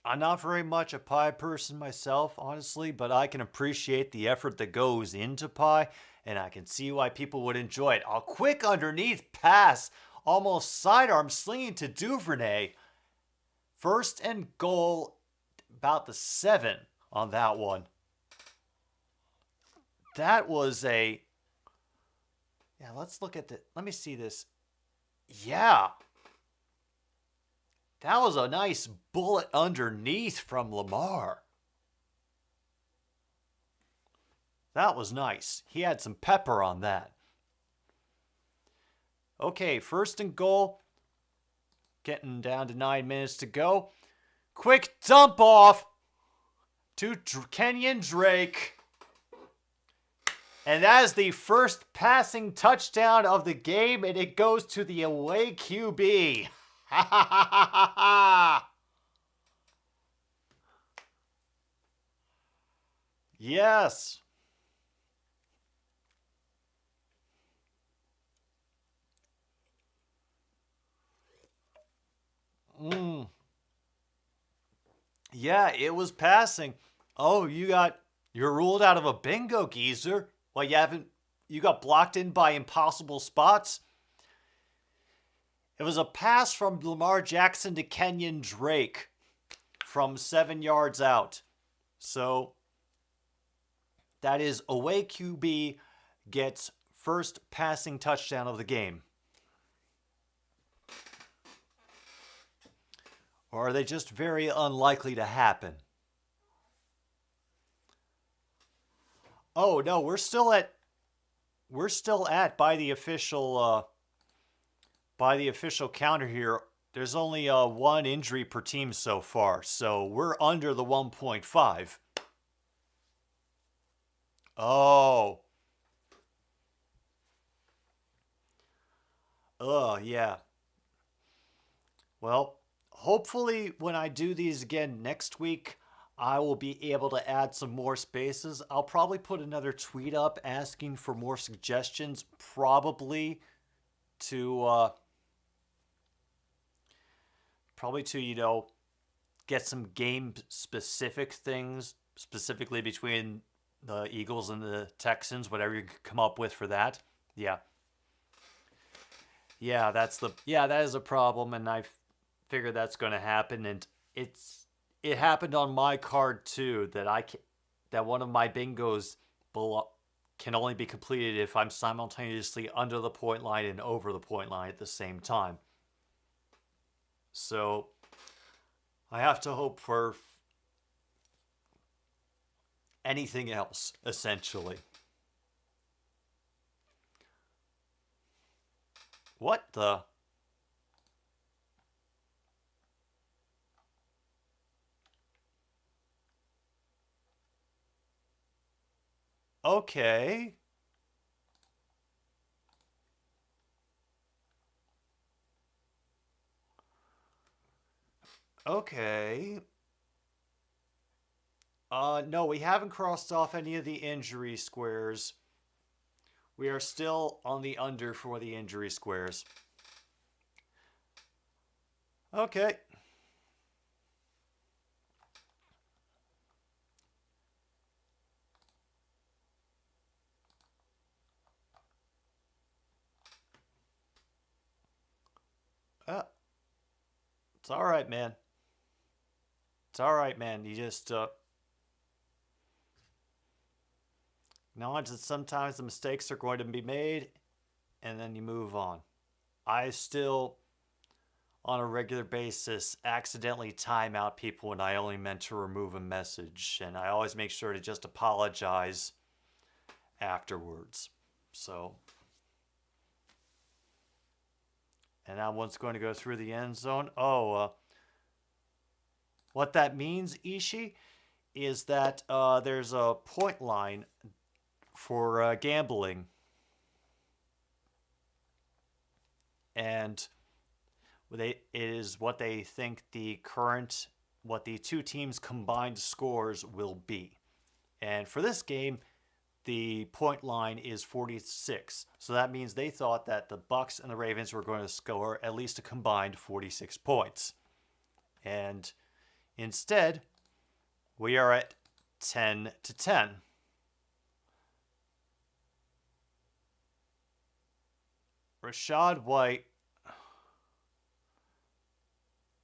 I'm not very much a pie person myself, honestly, but I can appreciate the effort that goes into pie, and I can see why people would enjoy it. A quick underneath pass, almost sidearm slinging to Duvernay. First and goal, about the 7 on that one. That was a... Yeah, let's look at the... Let me see this. Yeah. That was a nice bullet underneath from Lamar. That was nice. He had some pepper on that. Okay, first and goal. Getting down to 9 minutes to go. Quick dump off to Kenyon Drake. And that is the first passing touchdown of the game, and it goes to the away QB. Ha ha ha ha ha! Yes. Yeah, it was passing. Oh, you're ruled out of a bingo, geezer. Well, you got blocked in by impossible spots. It was a pass from Lamar Jackson to Kenyon Drake from 7 yards out. So that is away QB gets first passing touchdown of the game. Or are they just very unlikely to happen? Oh no, we're still at by the official counter here. There's only one injury per team so far, so we're under the 1.5. Oh. Oh, yeah. Well, hopefully when I do these again next week, I will be able to add some more spaces. I'll probably put another tweet up asking for more suggestions, probably to get some game-specific things, specifically between the Eagles and the Texans, whatever you can come up with for that. Yeah. Yeah, that is a problem, and I figured that's going to happen, and it happened on my card too, that one of my bingos can only be completed if I'm simultaneously under the point line and over the point line at the same time. So I have to hope for anything else, essentially. What the? Okay. Okay. No, we haven't crossed off any of the injury squares. We are still on the under for the injury squares. Okay. It's all right, man. It's all right, man. You just acknowledge that sometimes the mistakes are going to be made, and then you move on. I still, on a regular basis, accidentally time out people when I only meant to remove a message, and I always make sure to just apologize afterwards. So, and now one's going to go through the end zone. What that means, Ishii, is that there's a point line for gambling. And it is what they think what the two teams' combined scores will be. And for this game, the point line is 46. So that means they thought that the Bucs and the Ravens were going to score at least a combined 46 points. And Instead, we are at 10-10. Rashad White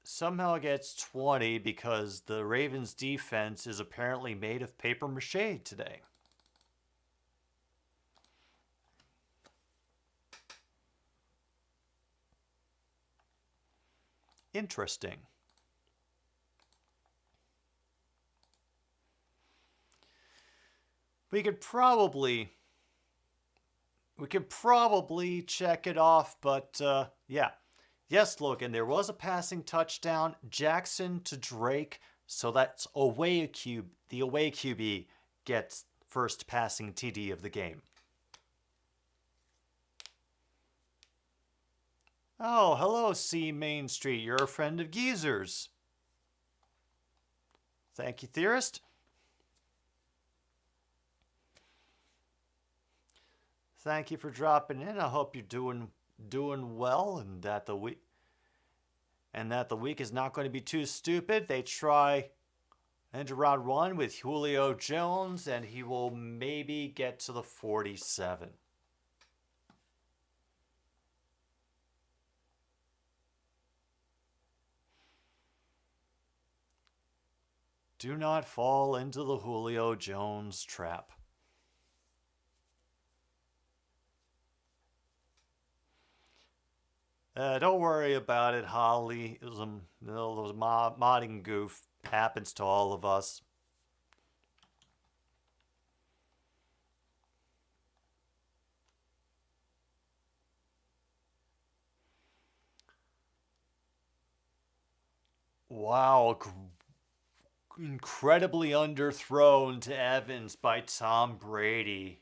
somehow gets 20 because the Ravens defense is apparently made of paper mache today. Interesting. We could probably check it off, but yeah. Yes, Logan, there was a passing touchdown. Jackson to Drake, so that's the away QB gets first passing TD of the game. Oh, hello, C Main Street. You're a friend of Geezer's. Thank you, ThIIIrd. Thank you for dropping in. I hope you're doing well, and that the week is not going to be too stupid. They try into round one with Julio Jones, and he will maybe get to the 47. Do not fall into the Julio Jones trap. Don't worry about it, Holly. It was modding goof. Happens to all of us. Wow. Incredibly underthrown to Evans by Tom Brady.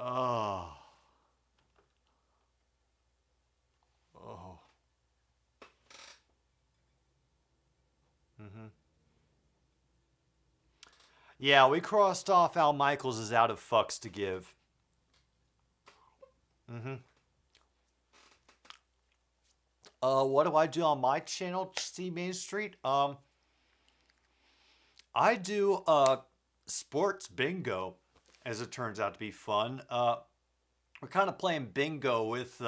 Oh. Oh. Yeah, we crossed off Al Michaels is out of fucks to give. What do I do on my channel, C Main Street? I do sports bingo, as it turns out to be fun. We're kind of playing bingo with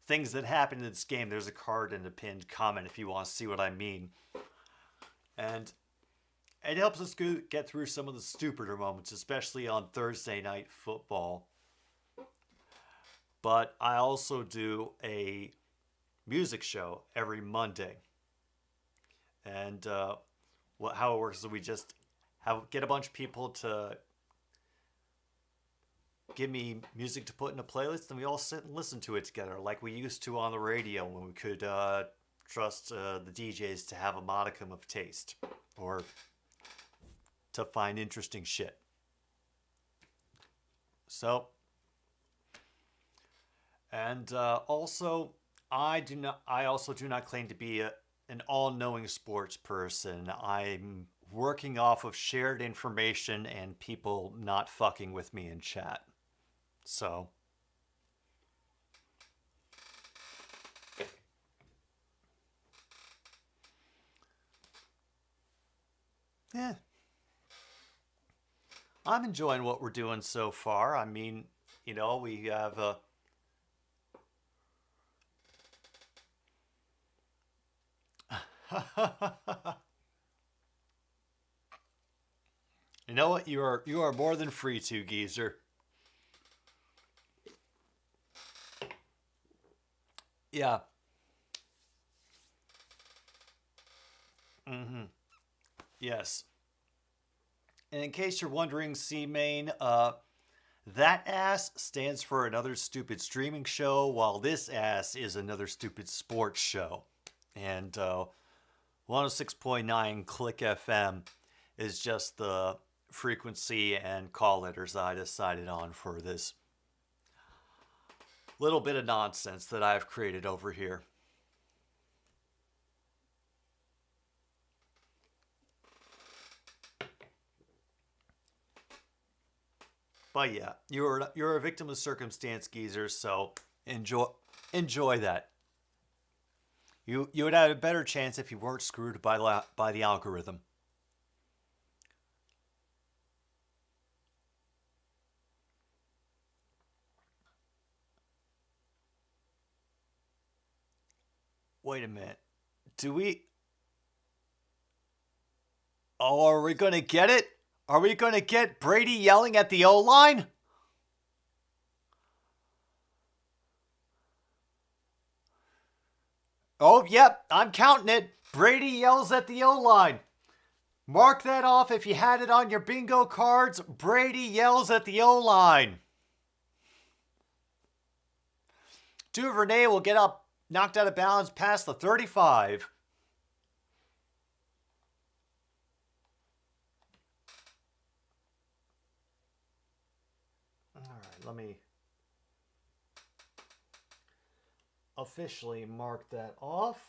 things that happen in this game. There's a card in the pinned comment if you want to see what I mean. And it helps us get through some of the stupider moments, especially on Thursday night football. But I also do a music show every Monday. And how it works is we just get a bunch of people to give me music to put in a playlist, and we all sit and listen to it together like we used to on the radio when we could trust the DJs to have a modicum of taste or to find interesting shit. So, and also, I also do not claim to be an all-knowing sports person. I'm working off of shared information and people not fucking with me in chat. So, yeah. I'm enjoying what we're doing so far. I mean, we have You know what? You are more than free to, Geezer. Yeah. Yes. And in case you're wondering, C-Main, that ass stands for another stupid streaming show, while this ass is another stupid sports show. And 106.9 Click FM is just the frequency and call letters I decided on for this little bit of nonsense that I've created over here. But yeah, you're a victim of circumstance, Geezer, so enjoy that. You would have a better chance if you weren't screwed by the algorithm. Wait a minute. Do we... Oh, are we going to get it? Are we going to get Brady yelling at the O-line? Oh, yep, I'm counting it. Brady yells at the O-line. Mark that off if you had it on your bingo cards. Brady yells at the O-line. Duvernay will get up, knocked out of bounds past the 35. All right, let me officially mark that off.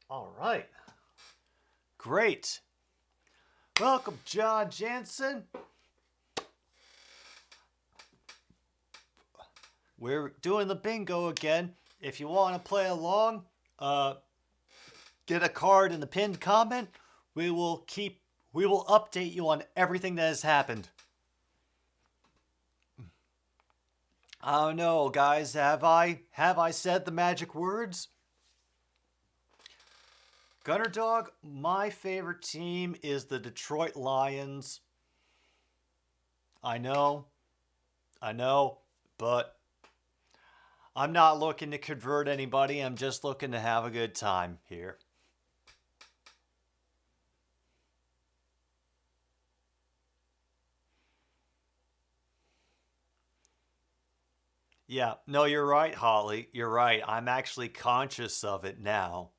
All right. Great. Welcome, John Jansen. We're doing the bingo again. If you want to play along, get a card in the pinned comment. We will update you on everything that has happened. I don't know, guys. Have I said the magic words? Gunner Dog, my favorite team is the Detroit Lions. I know, but I'm not looking to convert anybody. I'm just looking to have a good time here. Yeah, no, you're right, Holly. You're right. I'm actually conscious of it now.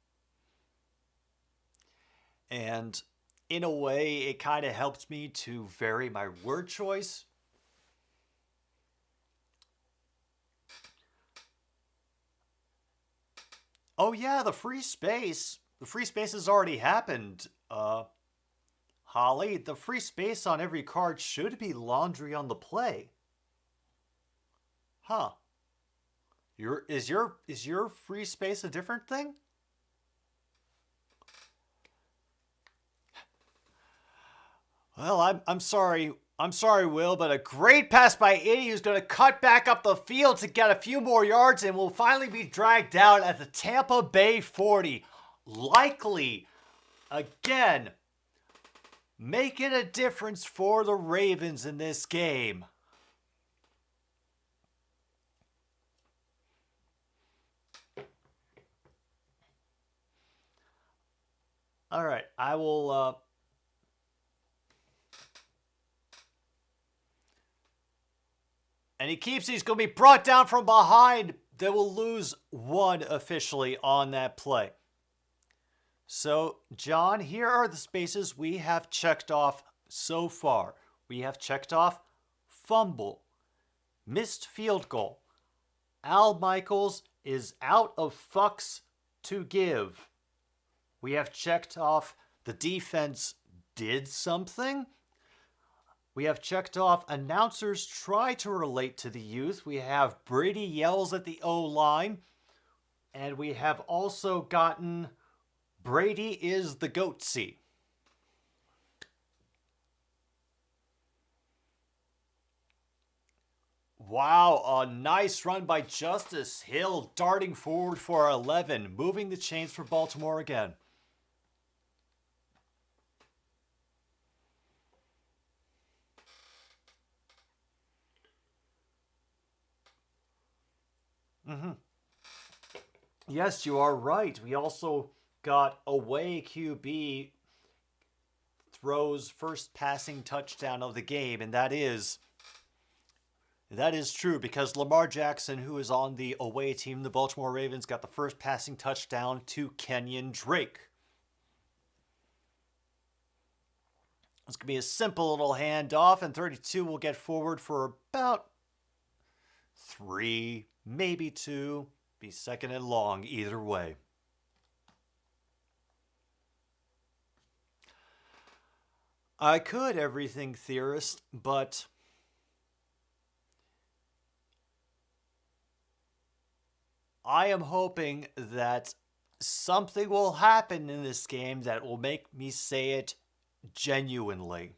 And in a way, it kind of helps me to vary my word choice. Oh yeah, the free space. The free space has already happened. Holly, the free space on every card should be laundry on the play. Huh. Is your free space a different thing? Well, I'm sorry. I'm sorry, Will, but a great pass by Eddie who's going to cut back up the field to get a few more yards and will finally be dragged down at the Tampa Bay 40. Likely, again, making a difference for the Ravens in this game. All right, I will... And he keeps, he's going to be brought down from behind. They will lose one officially on that play. So, John, here are the spaces we have checked off so far. We have checked off fumble, missed field goal. Al Michaels is out of fucks to give. We have checked off the defense did something. We have checked off announcers try to relate to the youth. We have Brady yells at the O-line. And we have also gotten Brady is the goatsy. Wow, a nice run by Justice Hill, darting forward for 11, moving the chains for Baltimore again. Yes, you are right. We also got away QB throws first passing touchdown of the game, and that is true because Lamar Jackson, who is on the away team, the Baltimore Ravens, got the first passing touchdown to Kenyon Drake. It's going to be a simple little handoff, and 32 will get forward for about 3, maybe 2. Be second and long either way. I could everything theorist, but I am hoping that something will happen in this game that will make me say it genuinely.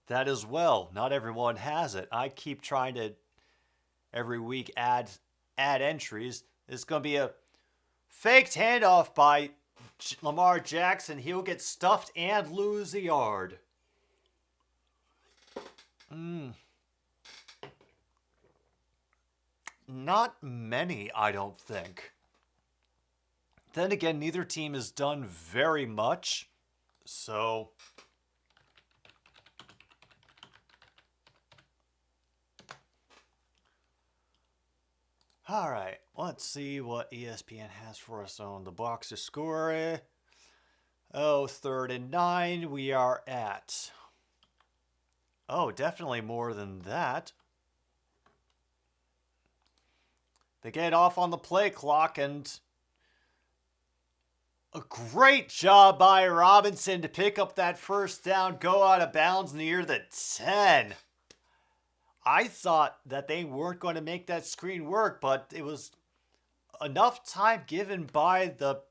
That as well, not everyone has it. I keep trying to every week add entries. It's going to be a faked handoff by Lamar Jackson. He'll get stuffed and lose a yard. Not many, I don't think. Then again, neither team has done very much. So all right, let's see what ESPN has for us on the box score. Oh, 3rd and 9. We are at. Oh, definitely more than that. They get off on the play clock, and a great job by Robinson to pick up that first down, go out of bounds near the 10. I thought that they weren't going to make that screen work, but it was enough time given by the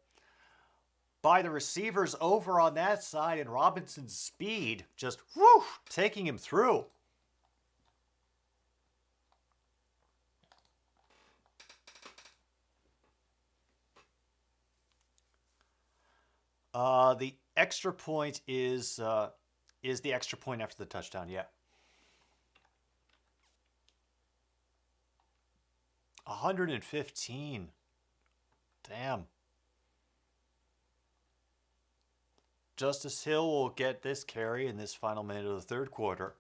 receivers over on that side, and Robinson's speed just taking him through. The extra point is the extra point after the touchdown, yeah. 115. Damn. Justice Hill will get this carry in this final minute of the third quarter.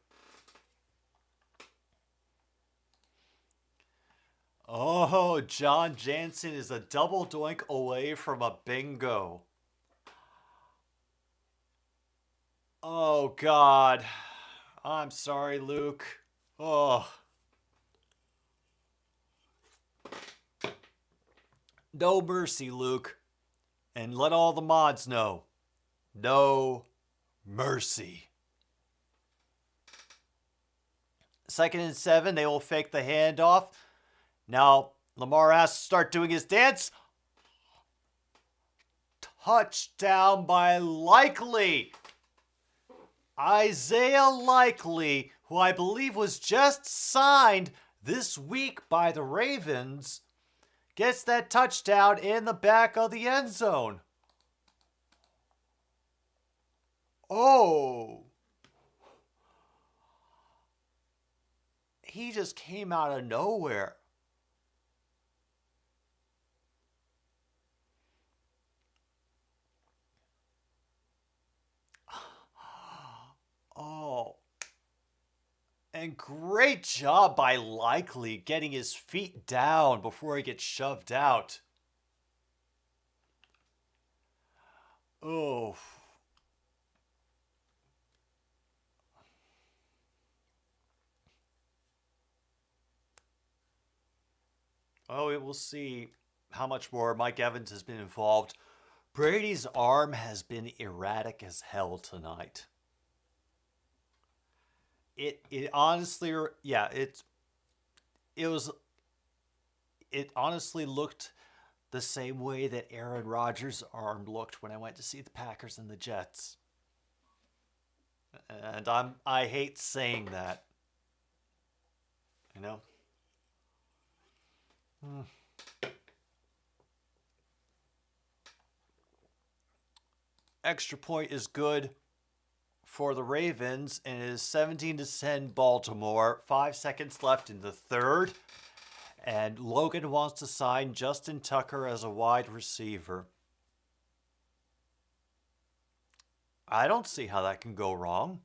Oh, John Jansen is a double doink away from a bingo. Oh, God. I'm sorry, Luke. Oh. No mercy, Luke. And let all the mods know. No mercy. 2nd and 7. They will fake the handoff. Now, Lamar has to start doing his dance. Touchdown by Likely. Isaiah Likely, who I believe was just signed this week by the Ravens, gets that touchdown in the back of the end zone. Oh. He just came out of nowhere. Oh. And great job by Likely getting his feet down before he gets shoved out. Oh. Oh, we'll see how much more Mike Evans has been involved. Brady's arm has been erratic as hell tonight. It honestly, yeah, it honestly looked the same way that Aaron Rodgers' arm looked when I went to see the Packers and the Jets. And I hate saying that. You know? Extra point is good for the Ravens, and it is 17-10 Baltimore. 5 seconds left in the third. And Logan wants to sign Justin Tucker as a wide receiver. I don't see how that can go wrong.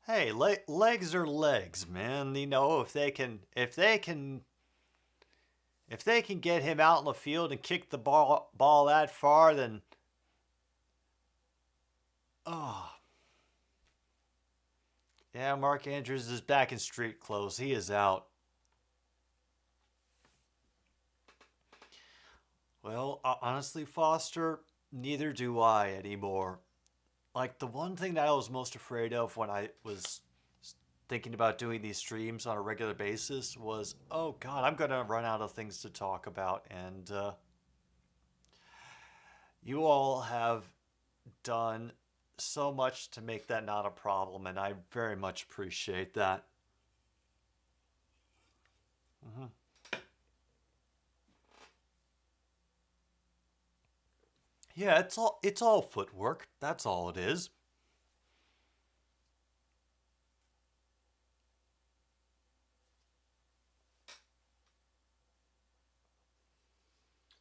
Hey, legs are legs, man. You know, if they can get him out in the field and kick the ball that far, then Yeah, Mark Andrews is back in street clothes. He is out. Well, honestly, Foster, neither do I anymore. Like, the one thing that I was most afraid of when I was thinking about doing these streams on a regular basis was, oh God, I'm going to run out of things to talk about. And you all have done so much to make that not a problem, and I very much appreciate that. Mm-hmm. Yeah, it's all footwork. That's all it is.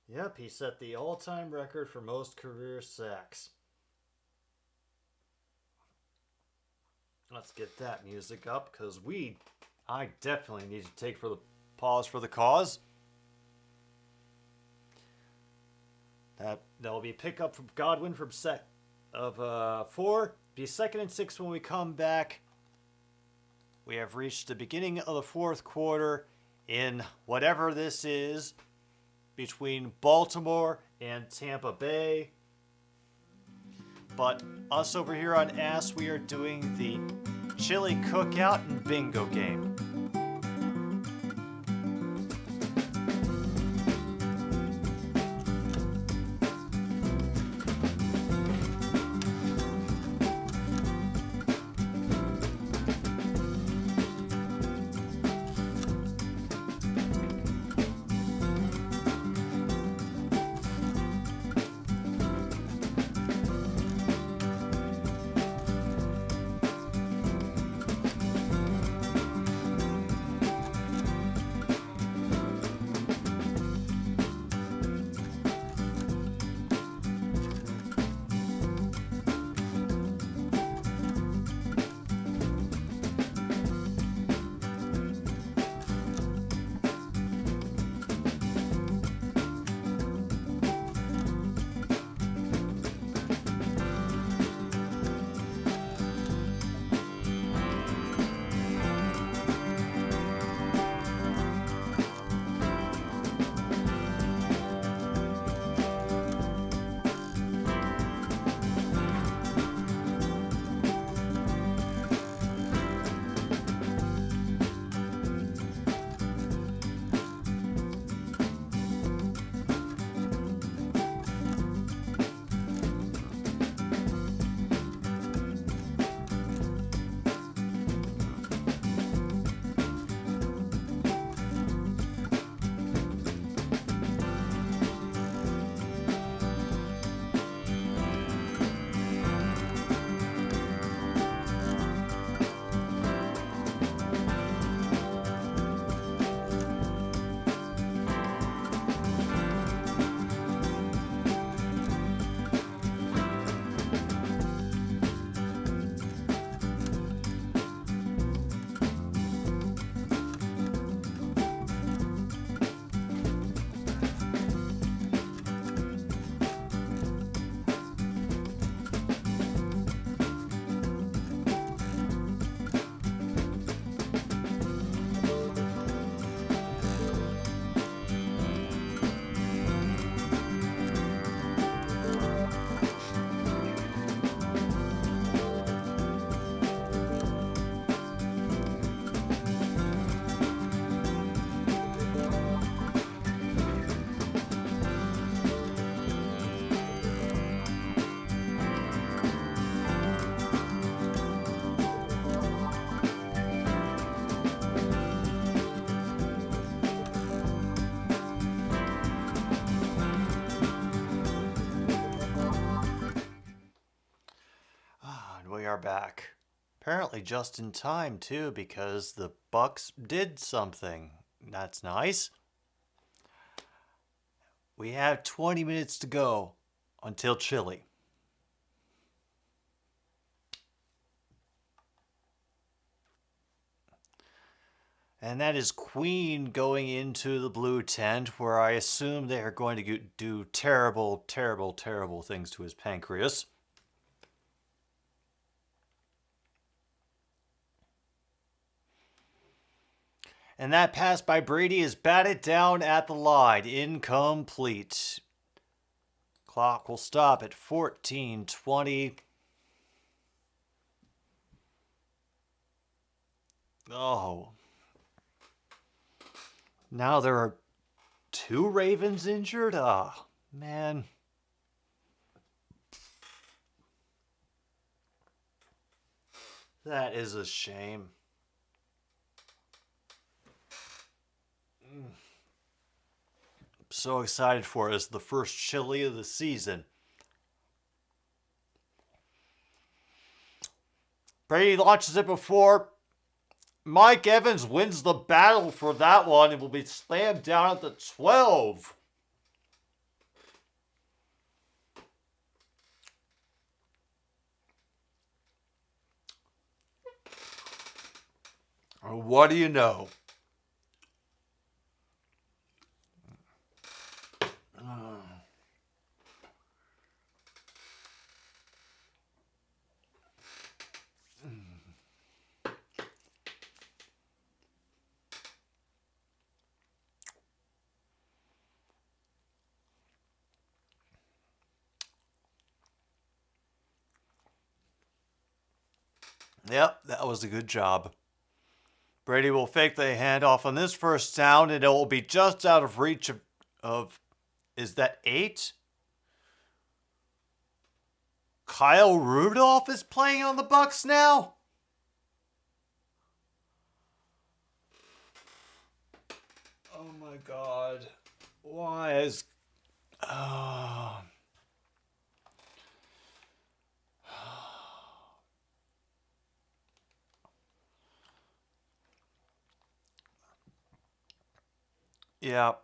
Yep, he set the all-time record for most career sacks. Let's get that music up because I definitely need to take for the pause for the cause. That'll be pick up from Godwin from set of 4. Be 2nd and 6 when we come back. We have reached the beginning of the 4th quarter in whatever this is between Baltimore and Tampa Bay. But us over here on Ass, we are doing the chili cookout and bingo game. We are back. Apparently just in time too, because the Bucks did something. That's nice. We have 20 minutes to go until chili. And that is Queen going into the blue tent, where I assume they are going to do terrible, terrible, terrible things to his pancreas. And that pass by Brady is batted down at the line. Incomplete. Clock will stop at 14:20. Oh. Now there are 2 Ravens injured? Oh, man. That is a shame. I'm so excited for it. It's the first chili of the season. Brady launches it before Mike Evans wins the battle for that one and will be slammed down at the 12. What do you know? Yep, that was a good job. Brady will fake the handoff on this first down, and it will be just out of reach of is that 8? Kyle Rudolph is playing on the Bucs now? Oh my God. Why is... Yep.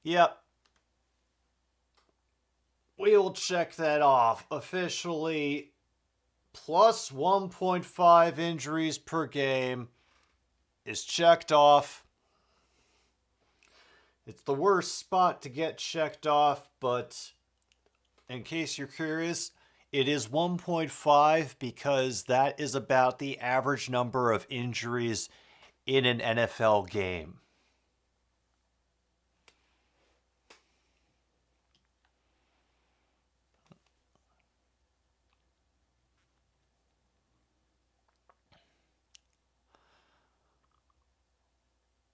Yep. We will check that off. Officially, plus 1.5 injuries per game is checked off. It's the worst spot to get checked off, but in case you're curious, it is 1.5 because that is about the average number of injuries in an NFL game.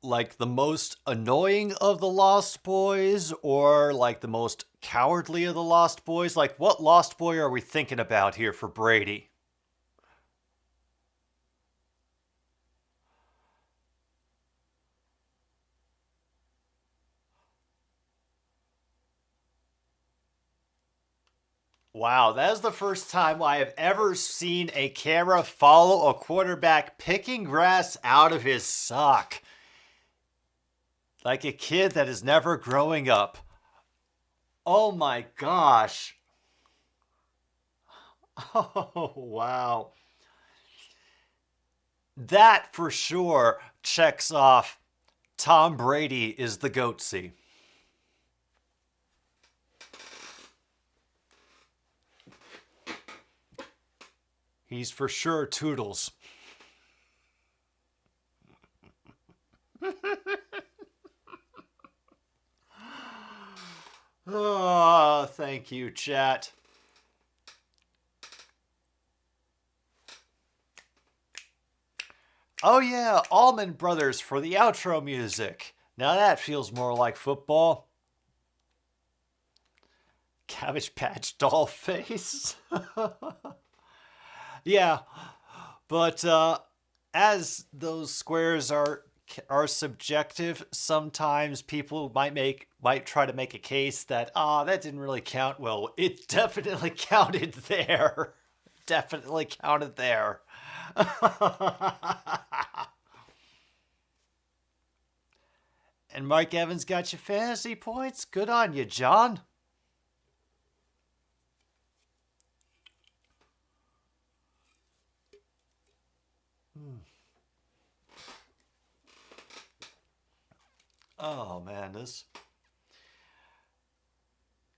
Like the most annoying of the Lost Boys, or like the most cowardly of the Lost Boys? Like, what Lost Boy are we thinking about here for Brady? Wow, that is the first time I have ever seen a camera follow a quarterback picking grass out of his sock. Like a kid that is never growing up. Oh my gosh. Oh, wow. That for sure checks off Tom Brady is the goatsy. He's for sure Toodles. Oh, thank you, chat. Oh yeah, Allman Brothers for the outro music. Now that feels more like football. Cabbage Patch doll face. Yeah, but as those squares are subjective, sometimes people might try to make a case that that didn't really count. Well, it definitely counted there. Definitely counted there. And Mike Evans got you fantasy points. Good on you, John. Oh man,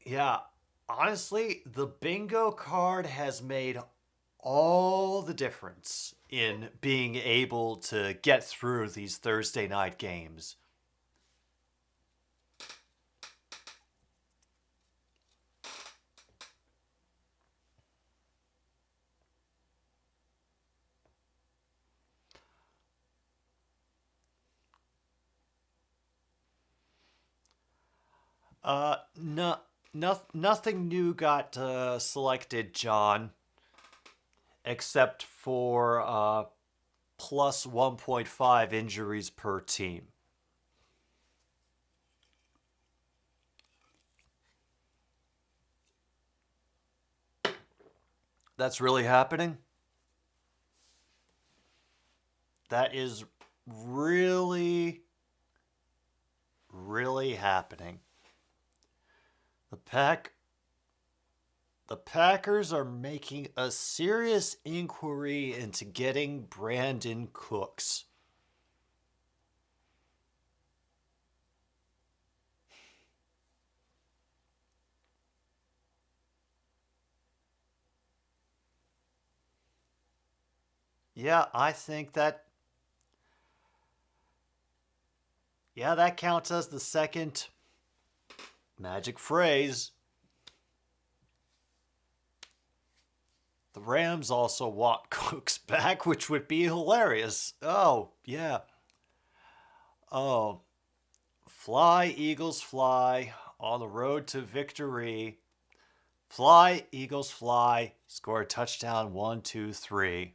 yeah, honestly, the bingo card has made all the difference in being able to get through these Thursday night games. Nothing new got selected, John, except for plus 1.5 injuries per team. That's really happening? That is really happening. The Packers are making a serious inquiry into getting Brandon Cooks. Yeah, I think that... Yeah, that counts as the second magic phrase. The Rams also want Cooks back, which would be hilarious. Oh, yeah. Oh. Fly, Eagles, fly. On the road to victory. Fly, Eagles, fly. Score a touchdown, 1, 2, 3.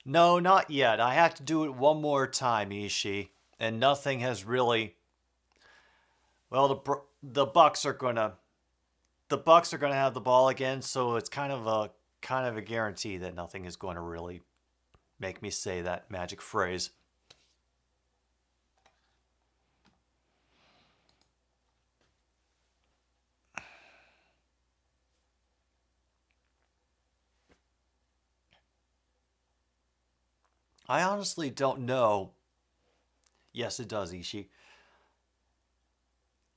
No, not yet. I have to do it one more time, Ishii. And nothing has really... Well, the Bucks are gonna have the ball again, so it's kind of a guarantee that nothing is going to really make me say that magic phrase. I honestly don't know. Yes, it does, Ishii.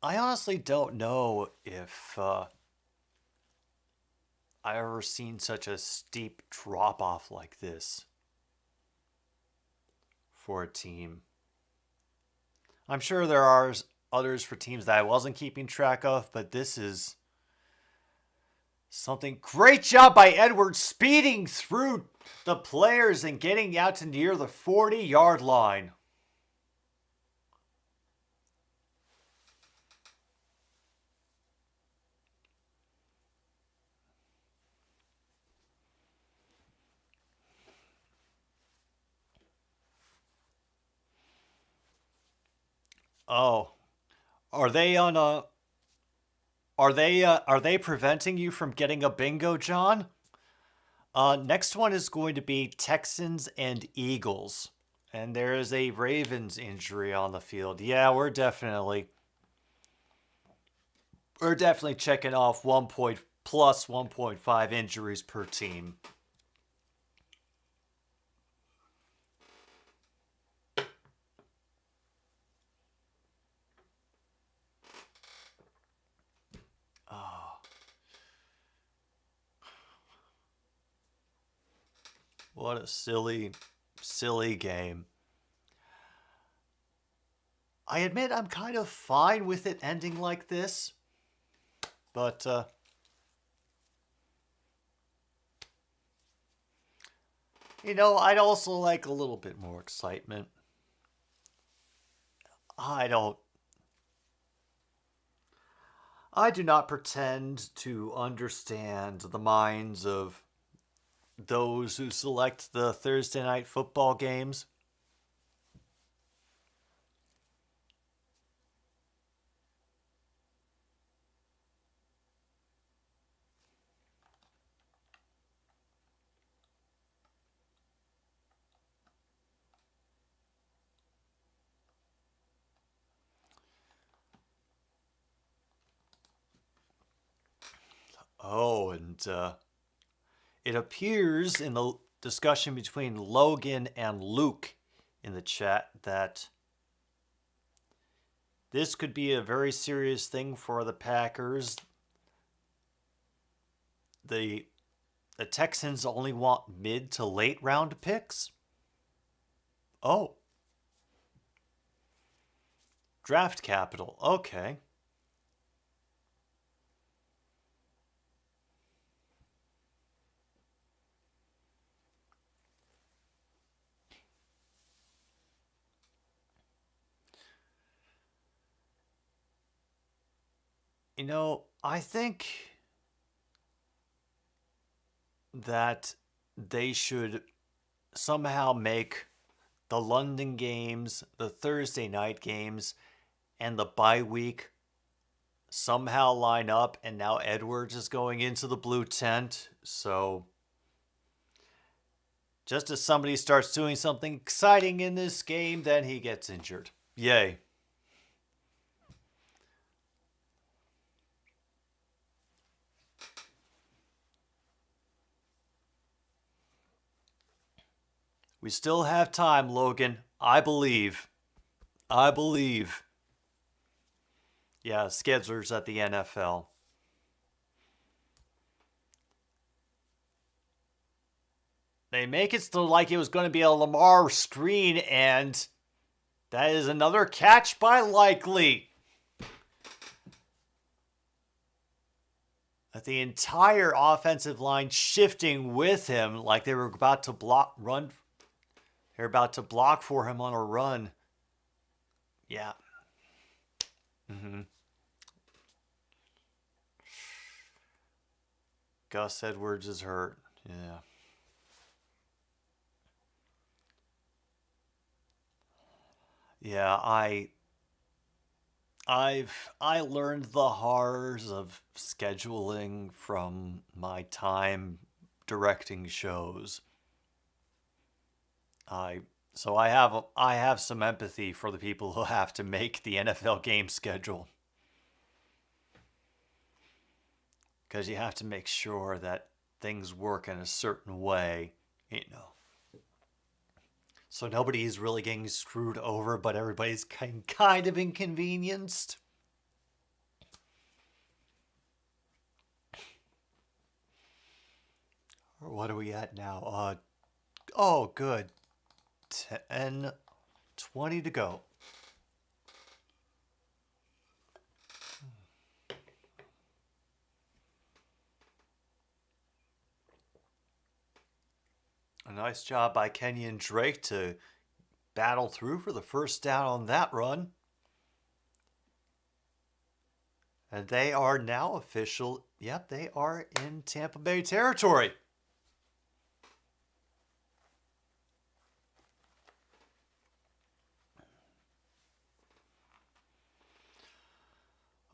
I honestly don't know if I ever seen such a steep drop off like this for a team. I'm sure there are others for teams that I wasn't keeping track of, but this is something. Great job by Edwards speeding through the players and getting out to near the 40-yard line. Oh, are they on a? Are they preventing you from getting a bingo, John? Next one is going to be Texans and Eagles, and there is a Ravens injury on the field. Yeah, we're definitely checking off plus 1.5 injuries per team. What a silly game. I admit I'm kind of fine with it ending like this. But, I'd also like a little bit more excitement. I do not pretend to understand the minds of those who select the Thursday night football games. Oh, and it appears in the discussion between Logan and Luke in the chat that this could be a very serious thing for the Packers. The Texans only want mid to late round picks. Oh. Draft capital. Okay. You know, I think that they should somehow make the London games, the Thursday night games, and the bye week somehow line up, and now Edwards is going into the blue tent. So just as somebody starts doing something exciting in this game, then he gets injured. Yay. We still have time, Logan. I believe. Yeah, Skedsler's at the NFL. They make it still like it was going to be a Lamar screen, and that is another catch by Likely. The entire offensive line shifting with him like they were about to run. They're about to block for him on a run. Yeah. Gus Edwards is hurt. Yeah. Yeah, I learned the horrors of scheduling from my time directing shows. So I have some empathy for the people who have to make the NFL game schedule. Because you have to make sure that things work in a certain way, you know. So nobody's really getting screwed over, but everybody's kind of inconvenienced. Or what are we at now? Oh, good. 10:20 to go. A nice job by Kenyon Drake to battle through for the first down on that run. And they are now official. Yep, they are in Tampa Bay territory.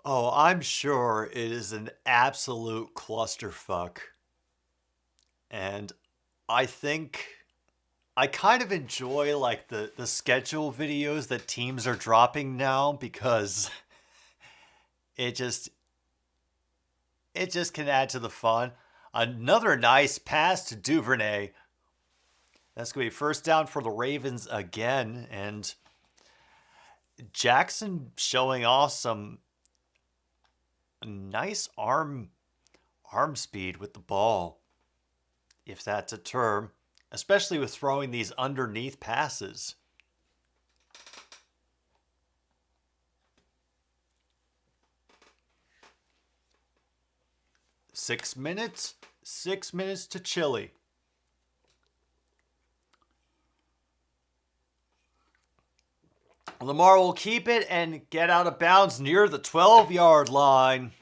Oh, I'm sure it is an absolute clusterfuck. And I think I kind of enjoy like the schedule videos that teams are dropping now, because it just can add to the fun. Another nice pass to Duvernay. That's going to be first down for the Ravens again. And Jackson showing off some nice arm speed with the ball, if that's a term, especially with throwing these underneath passes. Six minutes to Chile. Lamar will keep it and get out of bounds near the 12-yard line.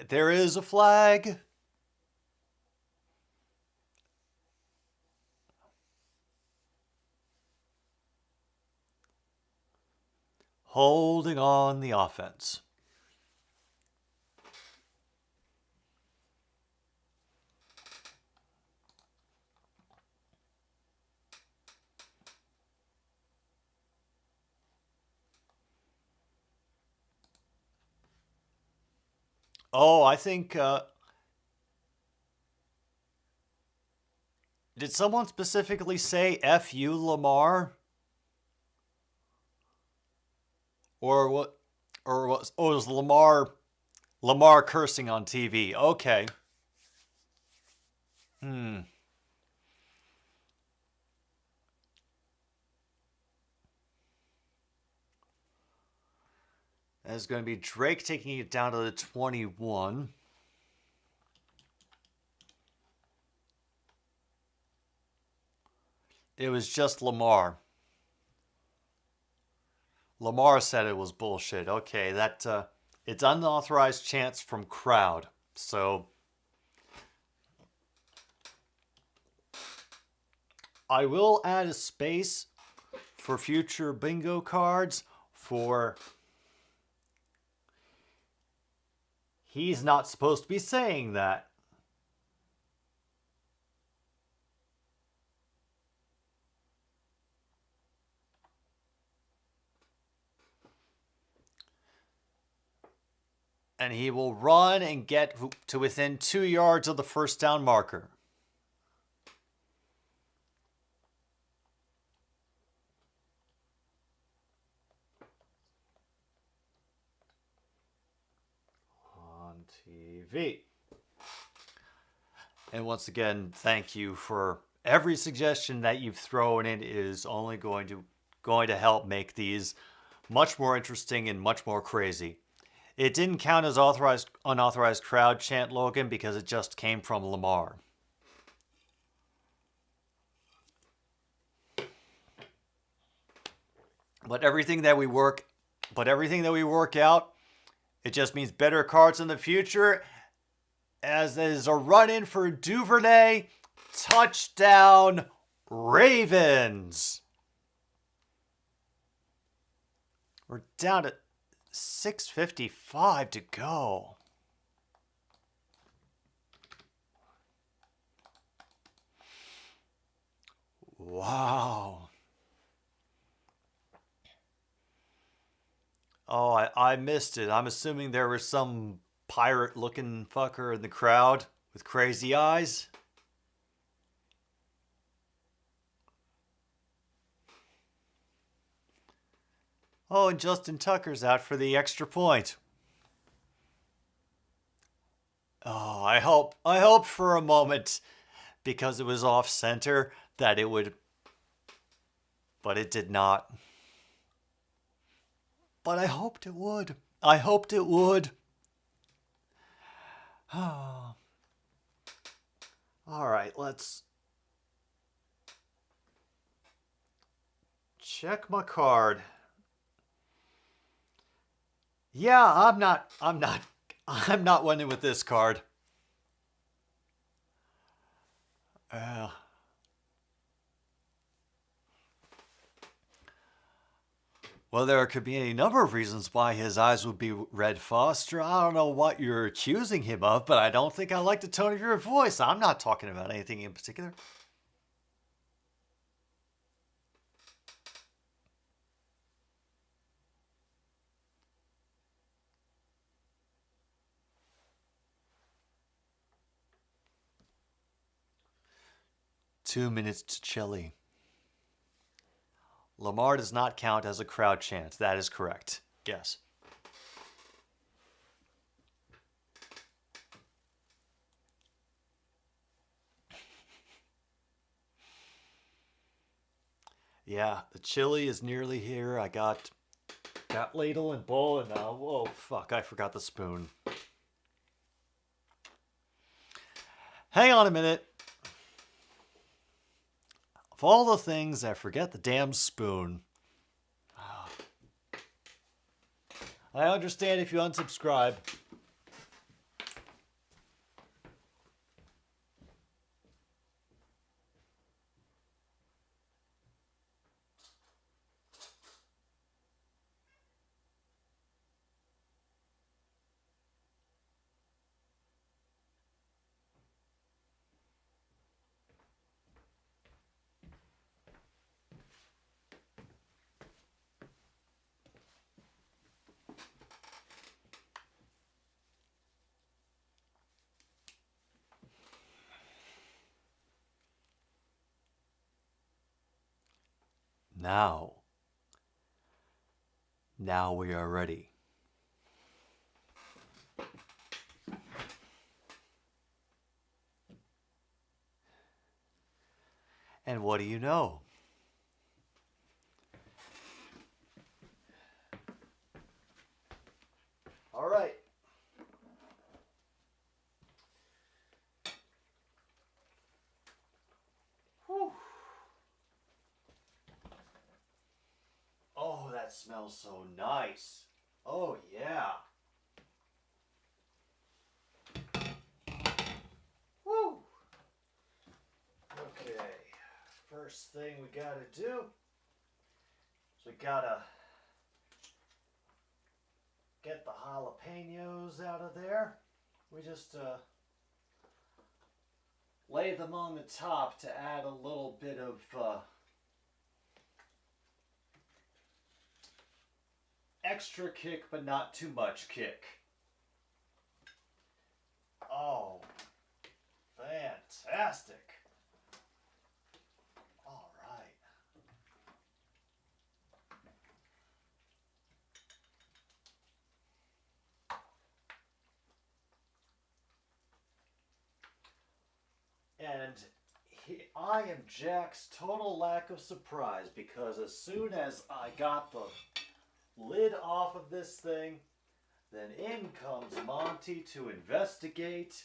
There is a flag. Holding on the offense. Oh, I think... did someone specifically say F you, Lamar? Or or was Lamar cursing on TV? Okay. That's going to be Drake taking it down to the 21. It was just Lamar. Lamar said it was bullshit. Okay, that it's unauthorized chants from crowd. So I will add a space for future bingo cards for he's not supposed to be saying that. And he will run and get to within 2 yards of the first down marker. On TV. And once again, thank you for every suggestion that you've thrown in. Is only going to help make these much more interesting and much more crazy. It didn't count as unauthorized crowd chant, Logan, because it just came from Lamar. But everything that we work out, it just means better cards in the future. As there's a run-in for Duvernay, touchdown Ravens. We're down to 6:55 to go. Wow. Oh, I missed it. I'm assuming there was some pirate-looking fucker in the crowd with crazy eyes. Oh, and Justin Tucker's out for the extra point. Oh, I hope for a moment, because it was off center, that it would, but it did not. But I hoped it would. I hoped it would. Oh. All right, let's check my card. Yeah, I'm not winning with this card. Well, there could be any number of reasons why his eyes would be red, Foster. I don't know what you're accusing him of, but I don't think I like the tone of your voice. I'm not talking about anything in particular. "2 minutes to chili." Lamar does not count as a crowd chant. That is correct. Yes. Yeah, the chili is nearly here. I got ladle and bowl, and now, whoa, fuck, I forgot the spoon. Hang on a minute. Of all the things, I forget the damn spoon. I understand if you unsubscribe. Now we are ready. And what do you know? All right. Whew. Oh, that smells so nice. Oh, yeah. Woo! Okay. First thing we gotta do is we gotta get the jalapenos out of there. We just lay them on the top to add a little bit of extra kick, but not too much kick. Oh, fantastic. All right. And I am Jack's total lack of surprise, because as soon as I got the lid off of this thing, then in comes Monty to investigate.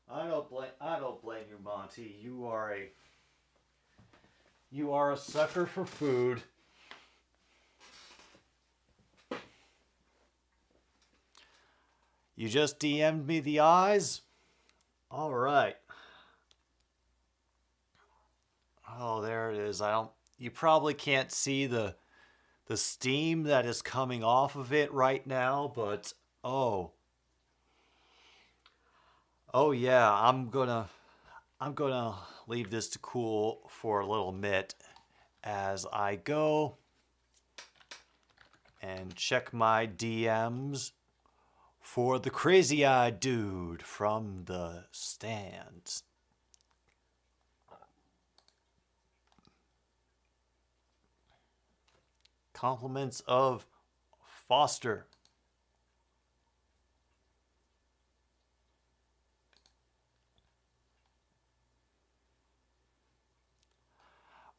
I don't blame you, Monty. You are a sucker for food. You just DM'd me the eyes? All right. Oh, there it is. You probably can't see the steam that is coming off of it right now, but oh yeah, I'm gonna leave this to cool for a little bit as I go and check my DMs for the crazy-eyed dude from the stands. Compliments of Foster.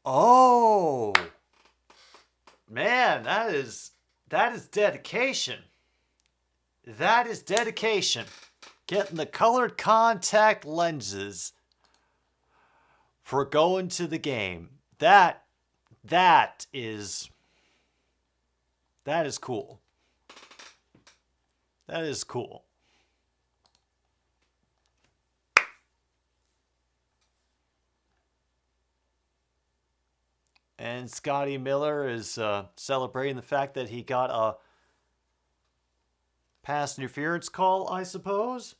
Oh, man, that is dedication. That is dedication. Getting the colored contact lenses for going to the game. That is cool. That is cool. And Scotty Miller is celebrating the fact that he got a pass interference call, I suppose.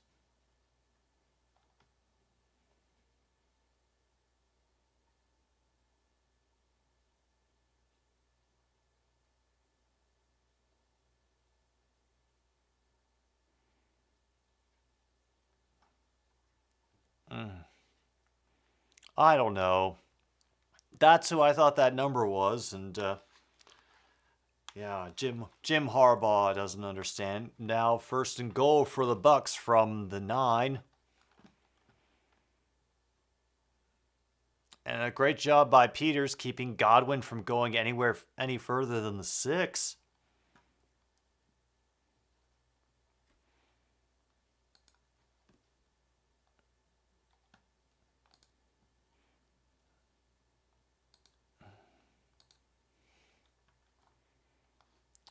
I don't know. That's who I thought that number was, and yeah, Jim Harbaugh doesn't understand. Now 1st and goal for the Bucks from the 9. And a great job by Peters keeping Godwin from going any further than the 6.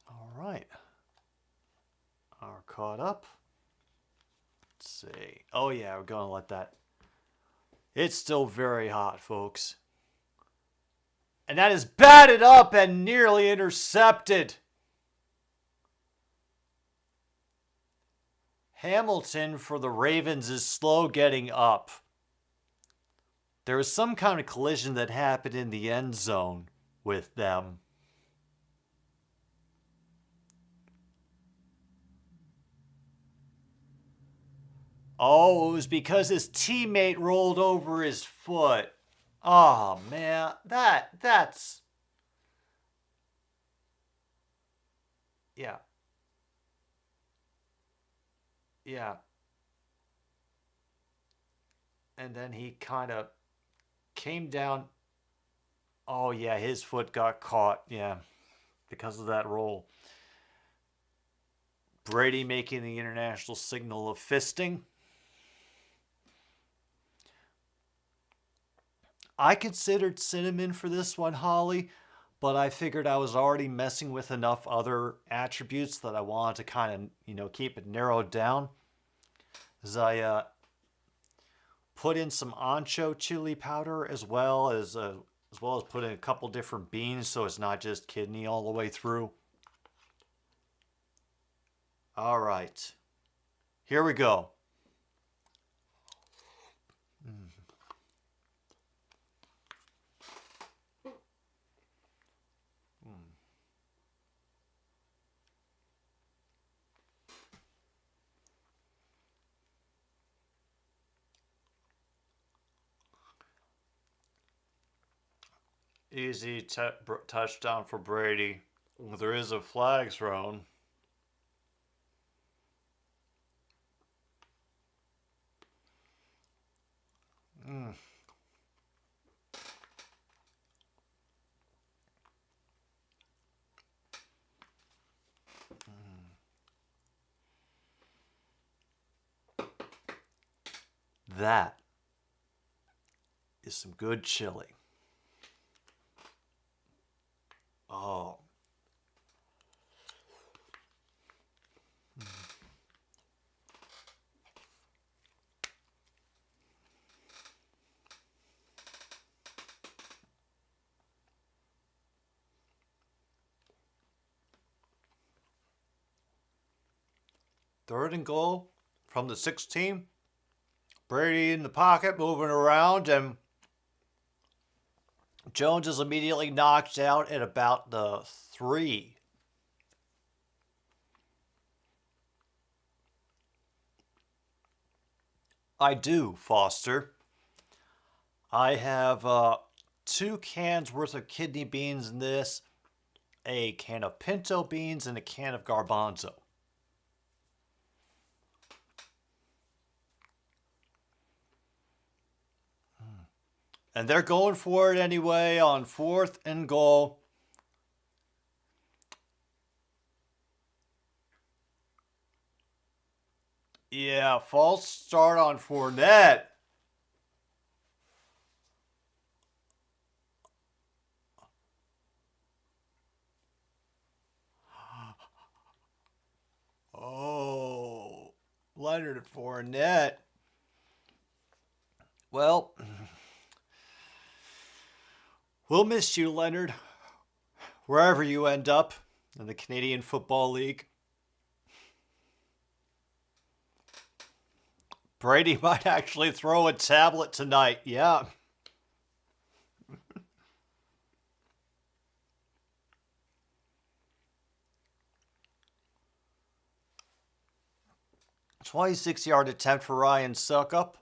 All right. Are caught up. Let's see. Oh yeah, we're going to let that. It's still very hot, folks. And that is batted up and nearly intercepted. Hamilton for the Ravens is slow getting up. There was some kind of collision that happened in the end zone with them. Oh, it was because his teammate rolled over his foot. Oh, man. That's... Yeah. Yeah. and then he kind of came down. Oh, yeah, his foot got caught. Yeah, because of that roll. Brady making the international signal of fisting. I considered cinnamon for this one, Holly, but I figured I was already messing with enough other attributes that I wanted to kind of, keep it narrowed down. As I put in some ancho chili powder as well as put in a couple different beans, so it's not just kidney all the way through. All right, here we go. Easy touchdown for Brady. There is a flag thrown. That is some good chili. Oh. Third and goal from the 16. Brady in the pocket, moving around, and Jones is immediately knocked out at about the 3. I do, Foster. I have 2 cans worth of kidney beans in this, a can of pinto beans, and a can of garbanzo. And they're going for it anyway on 4th and goal. Yeah, false start on Fournette. Oh, Leonard Fournette. Well, we'll miss you, Leonard, wherever you end up in the Canadian Football League. Brady might actually throw a tablet tonight. Yeah. A 26-yard attempt for Ryan Suckup.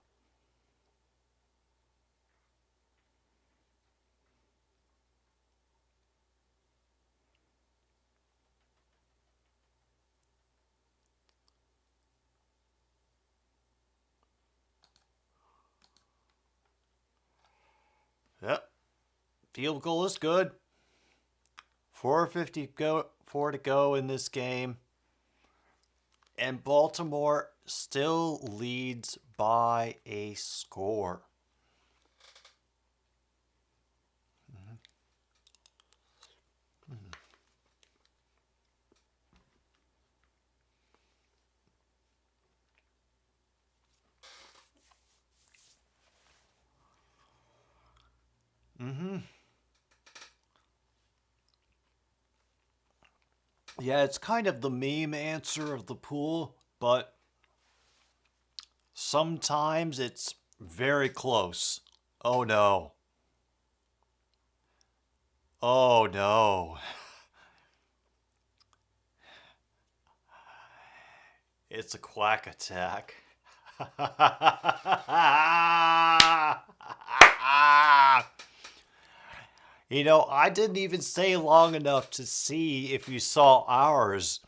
Yep. Field goal is good. 4:54 to go in this game. And Baltimore still leads by a score. Yeah, it's kind of the meme answer of the pool, but sometimes it's very close. Oh no. Oh no. It's a quack attack. I didn't even stay long enough to see if you saw ours.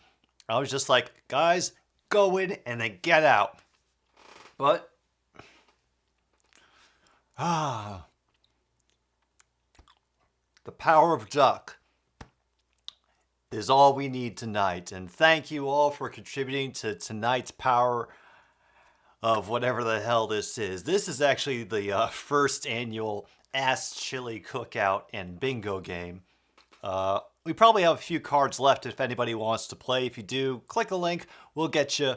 I was just like, guys, go in and then get out. But Ah, the power of duck is all we need tonight. And thank you all for contributing to tonight's power of whatever the hell this is. This is actually the first annual Ass Chili Cookout and Bingo game. We probably have a few cards left if anybody wants to play. If you do, click a link. We'll get you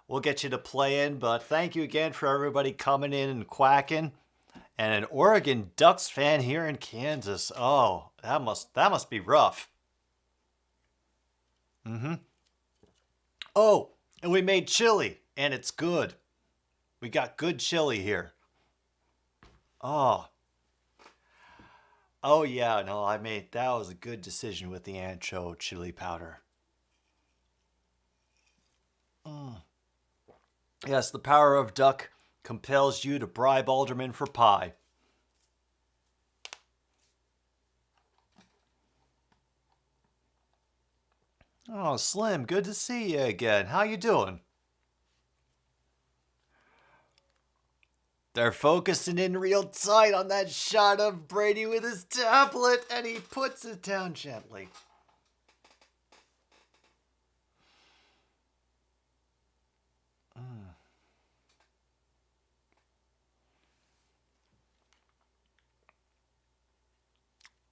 to play in. But thank you again for everybody coming in and quacking. And an Oregon Ducks fan here in Kansas. Oh, that must be rough. Oh, and we made chili, and it's good. We got good chili here. Oh. Oh yeah, no, that was a good decision with the ancho chili powder. Yes, the power of duck compels you to bribe aldermen for pie. Oh, Slim, good to see you again. How you doing? They're focusing in real tight on that shot of Brady with his tablet, and he puts it down gently.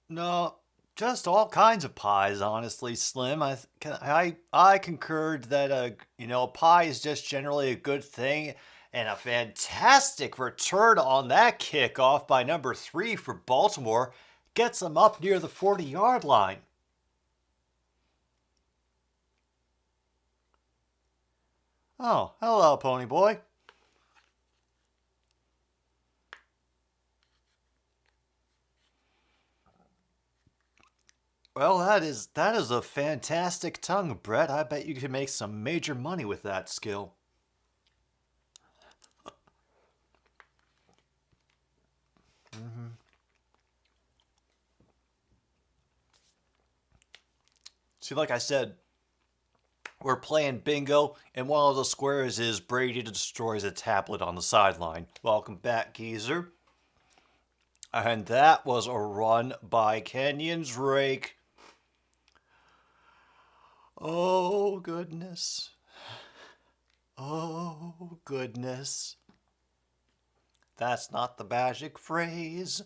No, just all kinds of pies, honestly, Slim. I concurred that pie is just generally a good thing, and a fantastic return on that kickoff by number 3 for Baltimore gets them up near the 40-yard line. Oh, hello, Pony Boy. Well, that is a fantastic tongue, Brett. I bet you could make some major money with that skill. See, like I said, we're playing bingo, and one of the squares is Brady destroys a tablet on the sideline. Welcome back, geezer. And that was a run by Kenyon's Rake. Oh, goodness. Oh, goodness. That's not the magic phrase.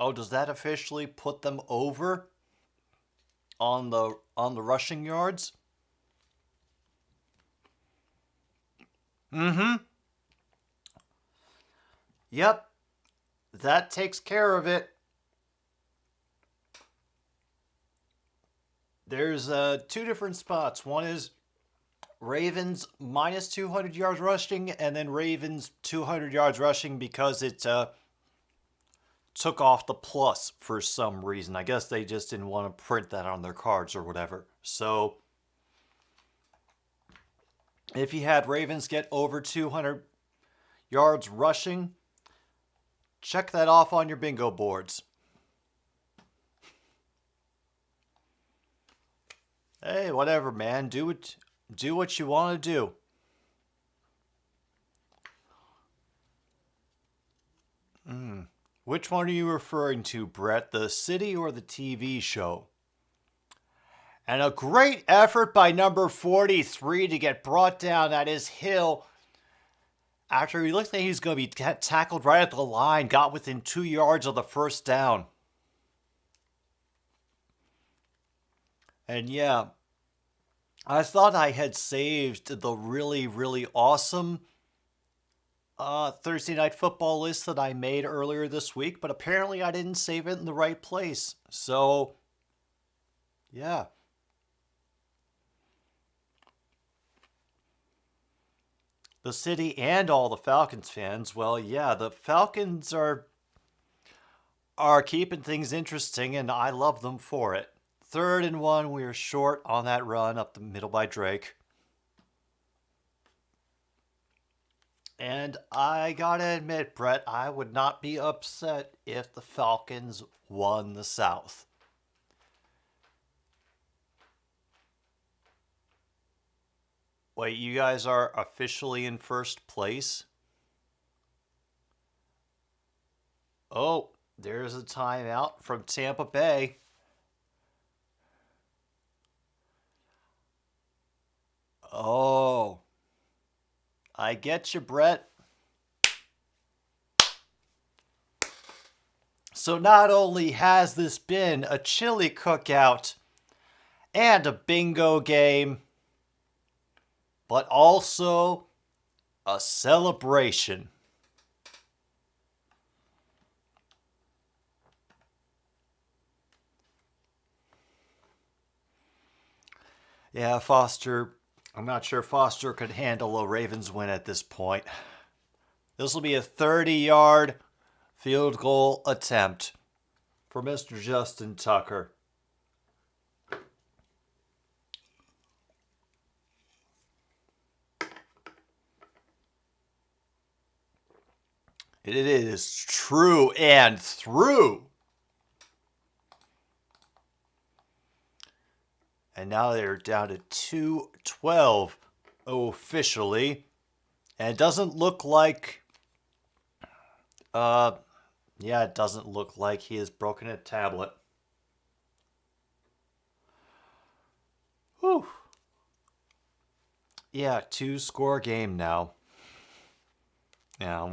Oh, does that officially put them over on the rushing yards? Yep. That takes care of it. There's 2 different spots. One is Ravens minus 200 yards rushing, and then Ravens 200 yards rushing because it took off the plus for some reason. I guess they just didn't want to print that on their cards or whatever. So if you had Ravens get over 200 yards rushing, check that off on your bingo boards. Hey, whatever, man. Do what you want to do. Which one are you referring to, Brett? The city or the TV show? And a great effort by number 43 to get brought down at his hill after he looked like he was going to be tackled right at the line, got within 2 yards of the first down. And yeah, I thought I had saved the really, really awesome Thursday Night Football list that I made earlier this week, but apparently I didn't save it in the right place. So, yeah. The city and all the Falcons fans, well, yeah, the Falcons are keeping things interesting, and I love them for it. 3rd and 1, we are short on that run up the middle by Drake. And I gotta admit, Brett, I would not be upset if the Falcons won the South. Wait, you guys are officially in first place? Oh, there's a timeout from Tampa Bay. Oh, I get you, Brett. So not only has this been a chili cookout and a bingo game, but also a celebration. Yeah, Foster, I'm not sure Foster could handle a Ravens win at this point. This will be a 30-yard field goal attempt for Mr. Justin Tucker. It is true and through. And now they're down to 2-12 officially. And it doesn't look like... it doesn't look like he has broken a tablet. Whew. Yeah, 2-score game now. Yeah,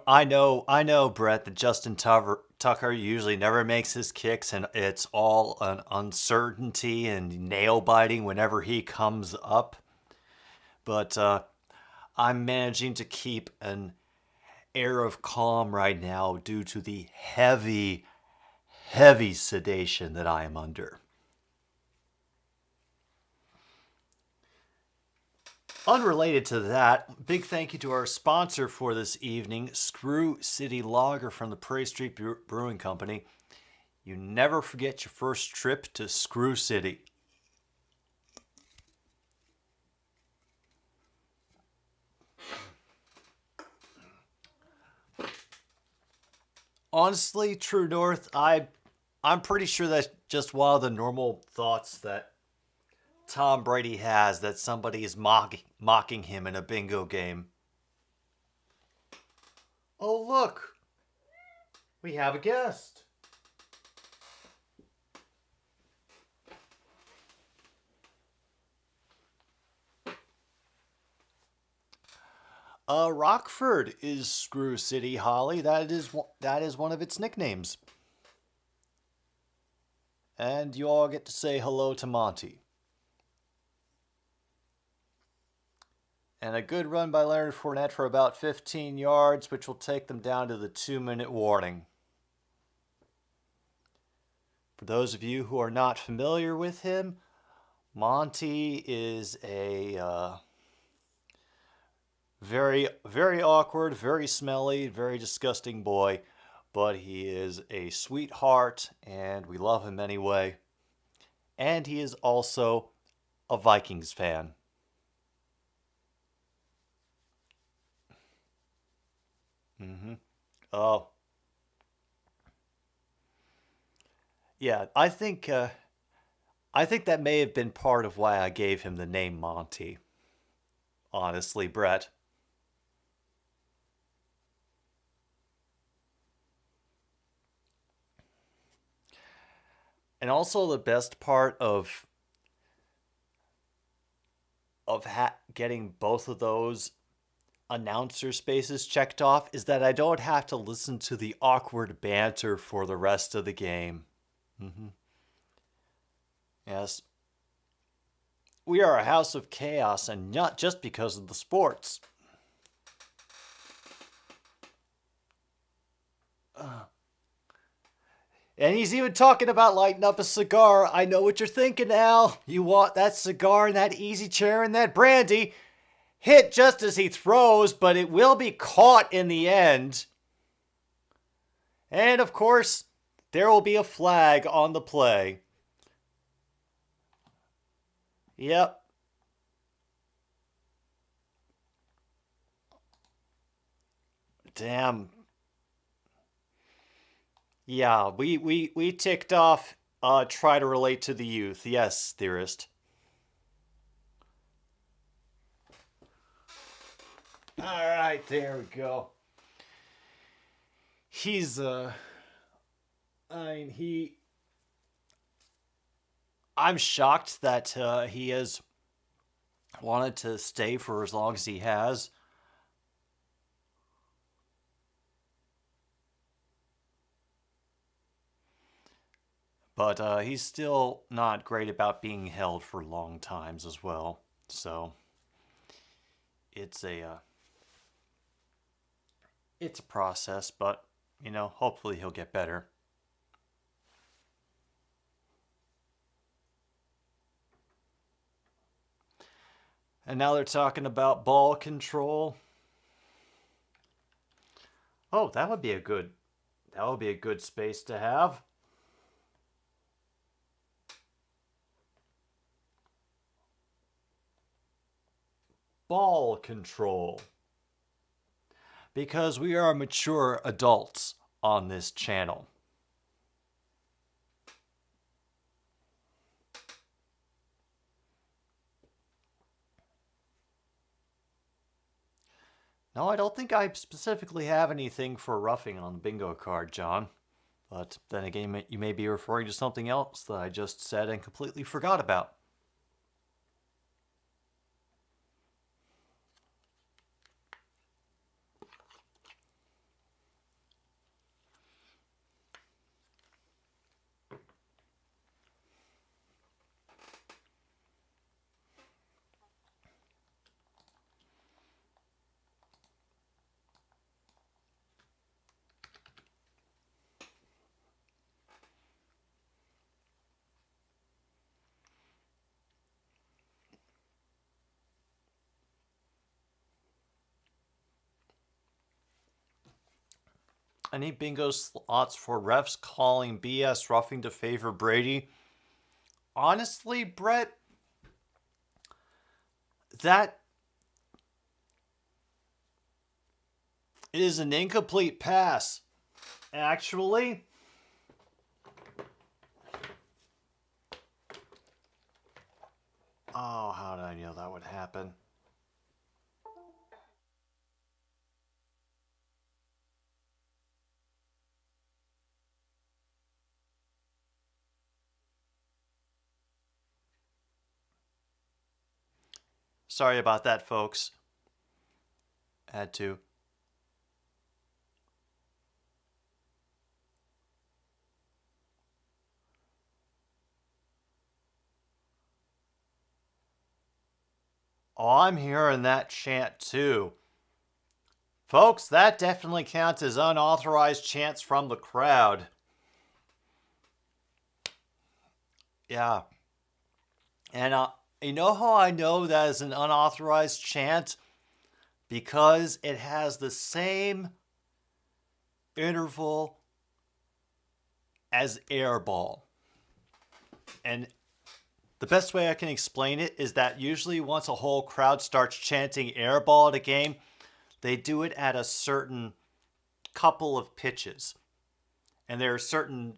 I know, Brett, that Justin Tucker usually never makes his kicks, and it's all an uncertainty and nail biting whenever he comes up. But I'm managing to keep an air of calm right now due to the heavy, heavy sedation that I am under. Unrelated to that, big thank you to our sponsor for this evening, Screw City Lager from the Prairie Street Brewing Company. You never forget your first trip to Screw City. Honestly, True North, I'm pretty sure that's just one of the normal thoughts that Tom Brady has, that somebody is mocking him in a bingo game. Oh, look. We have a guest. Rockford is Screw City, Holly. That is one of its nicknames. And you all get to say hello to Monty. And a good run by Leonard Fournette for about 15 yards, which will take them down to the 2-minute warning. For those of you who are not familiar with him, Monty is a very, very awkward, very smelly, very disgusting boy, but he is a sweetheart, and we love him anyway. And he is also a Vikings fan. Oh. Yeah, I think that may have been part of why I gave him the name Monty. Honestly, Brett. And also the best part of getting both of those announcer spaces checked off is that I don't have to listen to the awkward banter for the rest of the game. Yes. We are a house of chaos, and not just because of the sports. And he's even talking about lighting up a cigar. I know what you're thinking, Al. You want that cigar and that easy chair and that brandy. Hit just as he throws, but it will be caught in the end. And of course, there will be a flag on the play. Yep. Damn. Yeah, we ticked off try to relate to the youth. Yes, ThIIrd. right, there we go. I'm shocked that he has wanted to stay for as long as he has. But he's still not great about being held for long times as well. So it's a process, but hopefully he'll get better. And now they're talking about ball control. Oh, that would be a good space to have. Ball control. Because we are mature adults on this channel. No, I don't think I specifically have anything for roughing on the bingo card, John. But then again, you may be referring to something else that I just said and completely forgot about. Any bingo slots for refs calling BS roughing to favor Brady? Honestly, Brett, that is an incomplete pass. Actually, oh, how did I know that would happen? Sorry about that, folks. Had to. Oh, I'm hearing that chant too. Folks, that definitely counts as unauthorized chants from the crowd. Yeah. And you know how I know that is an unauthorized chant? Because it has the same interval as airball. And the best way I can explain it is that usually once a whole crowd starts chanting airball at a game, they do it at a certain couple of pitches. And they're a certain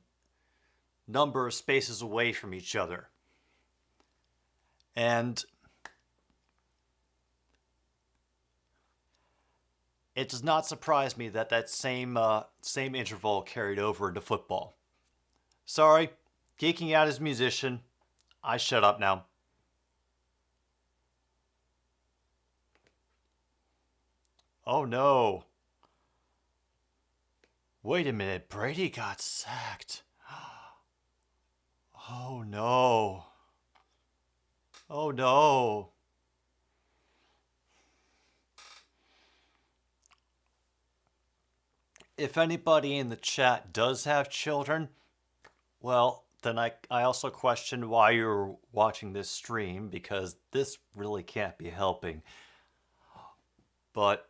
number of spaces away from each other. And it does not surprise me that that same interval carried over into football. Sorry, geeking out as a musician. I shut up now. Oh no. Wait a minute, Brady got sacked. Oh no. Oh no. If anybody in the chat does have children, well, then I also question why you're watching this stream, because this really can't be helping. But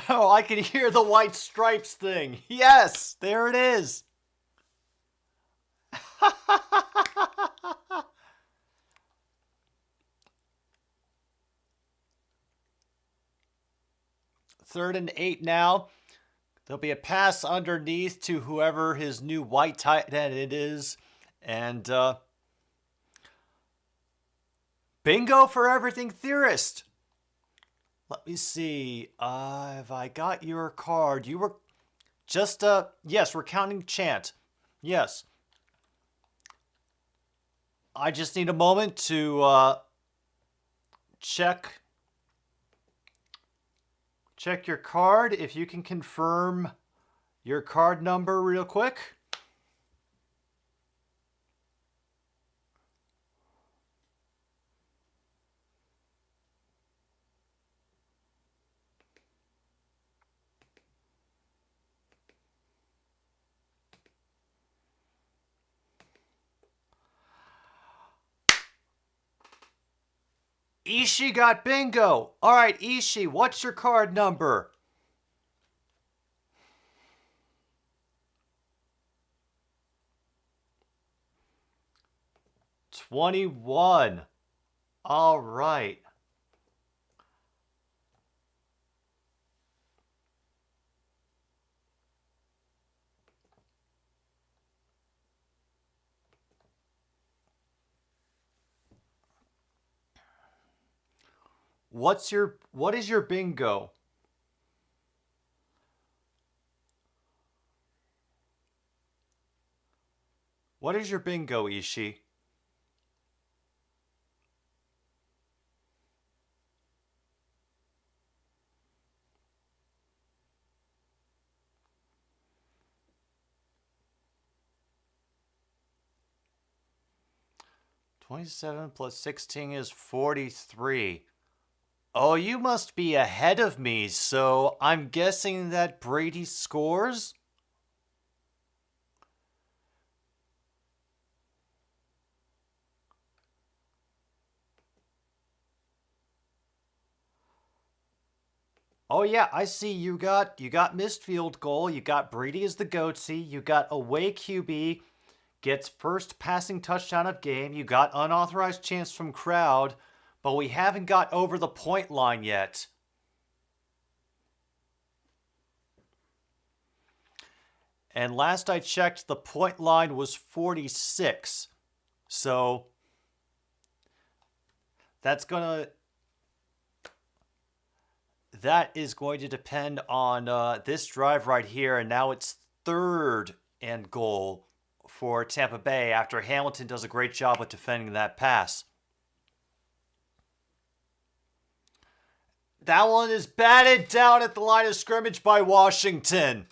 oh, I can hear the white stripes thing. Yes, there it is. Third and 8 now. There'll be a pass underneath to whoever his new white tight end it is. And Bingo for everything theorist. Let me see. Have I got your card? You were just, yes, we're counting chant. Yes. I just need a moment to, check your card. If you can confirm your card number real quick. Ishii got bingo. All right, Ishii, what's your card number? $21. All right. What is your bingo? What is your bingo, Ishii? $27 plus 16 is 43. Oh, you must be ahead of me, so I'm guessing that Brady scores? Oh yeah, I see you got missed field goal, you got Brady as the goatsy, you got away QB, gets first passing touchdown of game, you got unauthorized chance from crowd, but we haven't got over the point line yet. And last I checked, the point line was 46. So that is going to depend on this drive right here. And now it's 3rd and goal for Tampa Bay after Hamilton does a great job with defending that pass. That one is batted down at the line of scrimmage by Washington.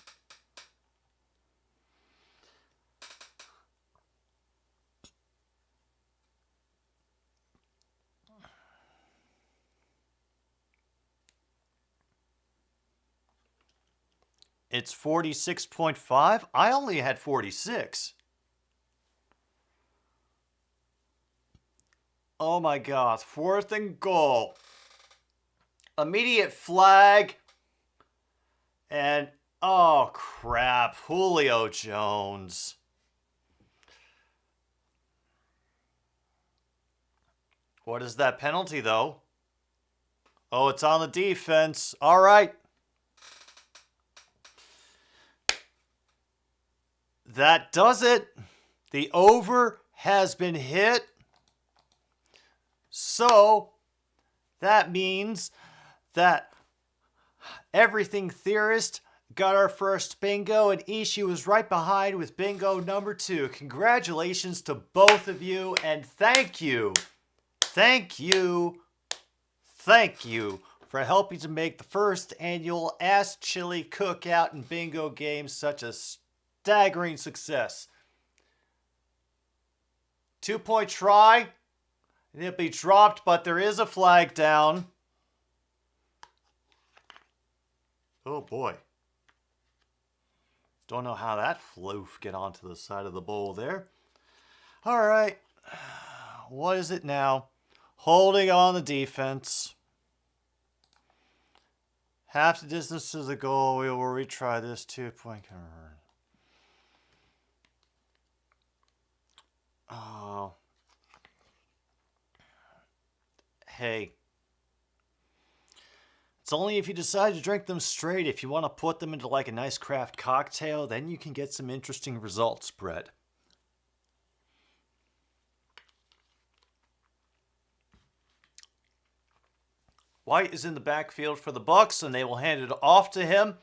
It's 46.5. I only had 46. Oh my God. 4th and goal. Immediate flag. And, oh crap, Julio Jones. What is that penalty, though? Oh, it's on the defense. All right. That does it. The over has been hit. So, that means that Everything Theorist got our first bingo, and Ishii was right behind with bingo number 2. Congratulations to both of you, and thank you for helping to make the first annual Ass Chili Cookout and Bingo game such a staggering success. 2-point try. It'll be dropped, but there is a flag down. Oh boy. Don't know how that floof get onto the side of the bowl there. All right. What is it now? Holding on the defense. Half the distance to the goal. We will retry this 2-point conversion. Oh. Hey. It's only if you decide to drink them straight. If you want to put them into like a nice craft cocktail, then you can get some interesting results, Brett. White is in the backfield for the Bucks, and they will hand it off to him,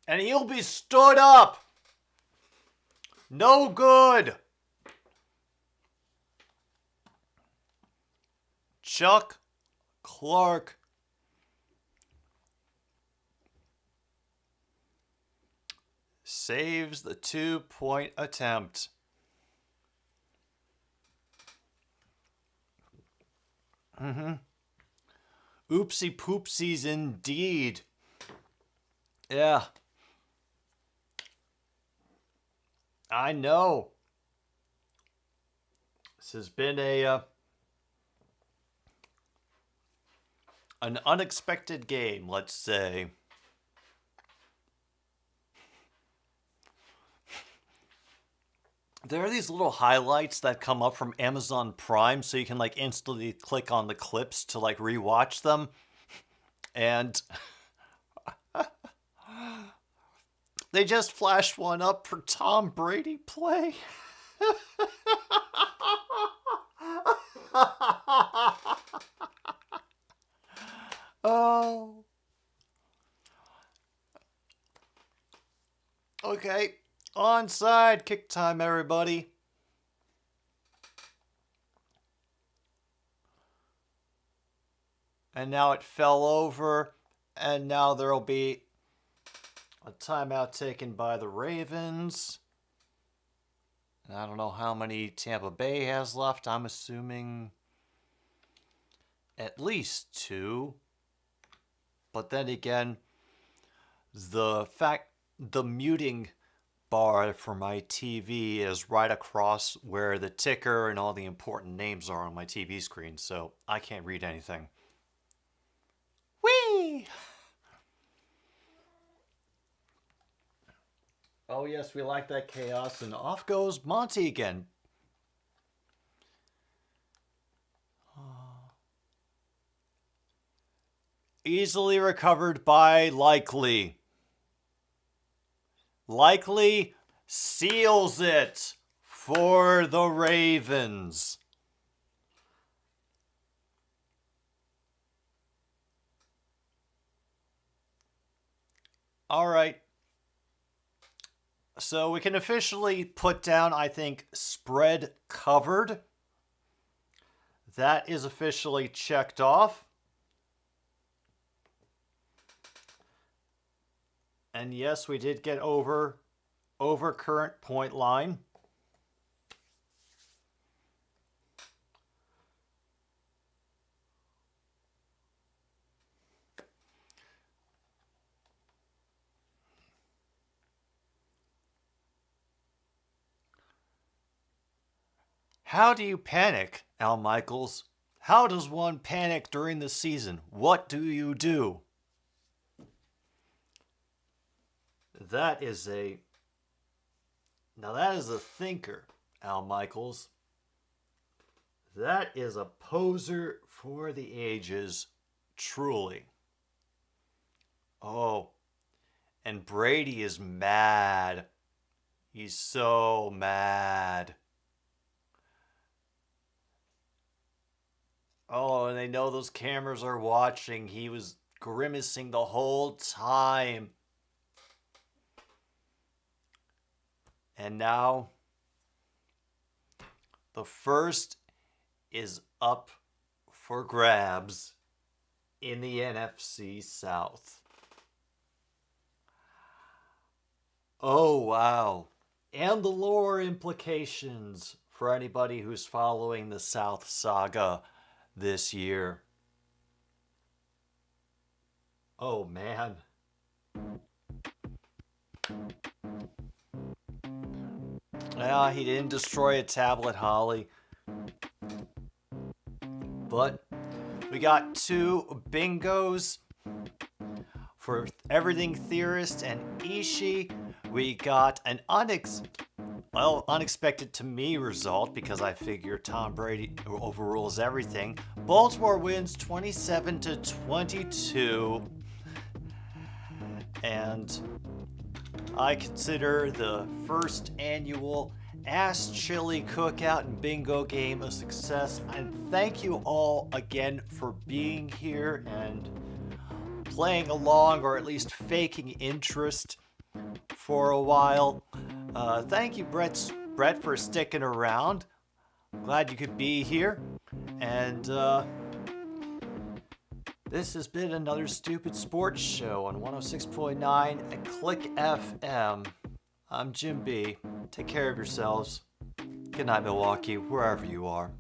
and he'll be stood up. No good. Chuck Clark saves the 2-point attempt. Oopsie poopsies indeed. Yeah. I know. This has been an unexpected game, let's say. There are these little highlights that come up from Amazon Prime, so you can like instantly click on the clips to like rewatch them. And they just flashed one up for Tom Brady play. Oh. Okay. Onside, kick time, everybody. And now it fell over, and now there'll be a timeout taken by the Ravens. And I don't know how many Tampa Bay has left. I'm assuming at least 2. But then again, the muting bar for my TV is right across where the ticker and all the important names are on my TV screen, so I can't read anything. Whee! Oh yes, we like that chaos, and off goes Monty again. Easily recovered by Likely. Likely seals it for the Ravens. All right. So we can officially put down, I think, spread covered. That is officially checked off. And yes, we did get over current point line. How do you panic, Al Michaels? How does one panic during the season? What do you do? That is a thinker, Al Michaels. That is a poser for the ages, truly. Oh, and Brady is mad. He's so mad. Oh, and they know those cameras are watching. He was grimacing the whole time. And now, the first is up for grabs in the NFC South. Oh, wow. And the lore implications for anybody who's following the South saga this year. Oh, man. Yeah, he didn't destroy a tablet, Holly. But we got 2 bingos for everything ThIIIrd and Ishii. We got an unexpected to me result because I figure Tom Brady overrules everything. Baltimore wins 27-22. And I consider the first annual Ass Chili Cookout and Bingo game a success. And thank you all again for being here and playing along or at least faking interest for a while. Thank you, Brett, for sticking around. Glad you could be here. And this has been another Stupid Sports Show on 106.9 at Click FM. I'm Jim B. Take care of yourselves. Good night, Milwaukee, wherever you are.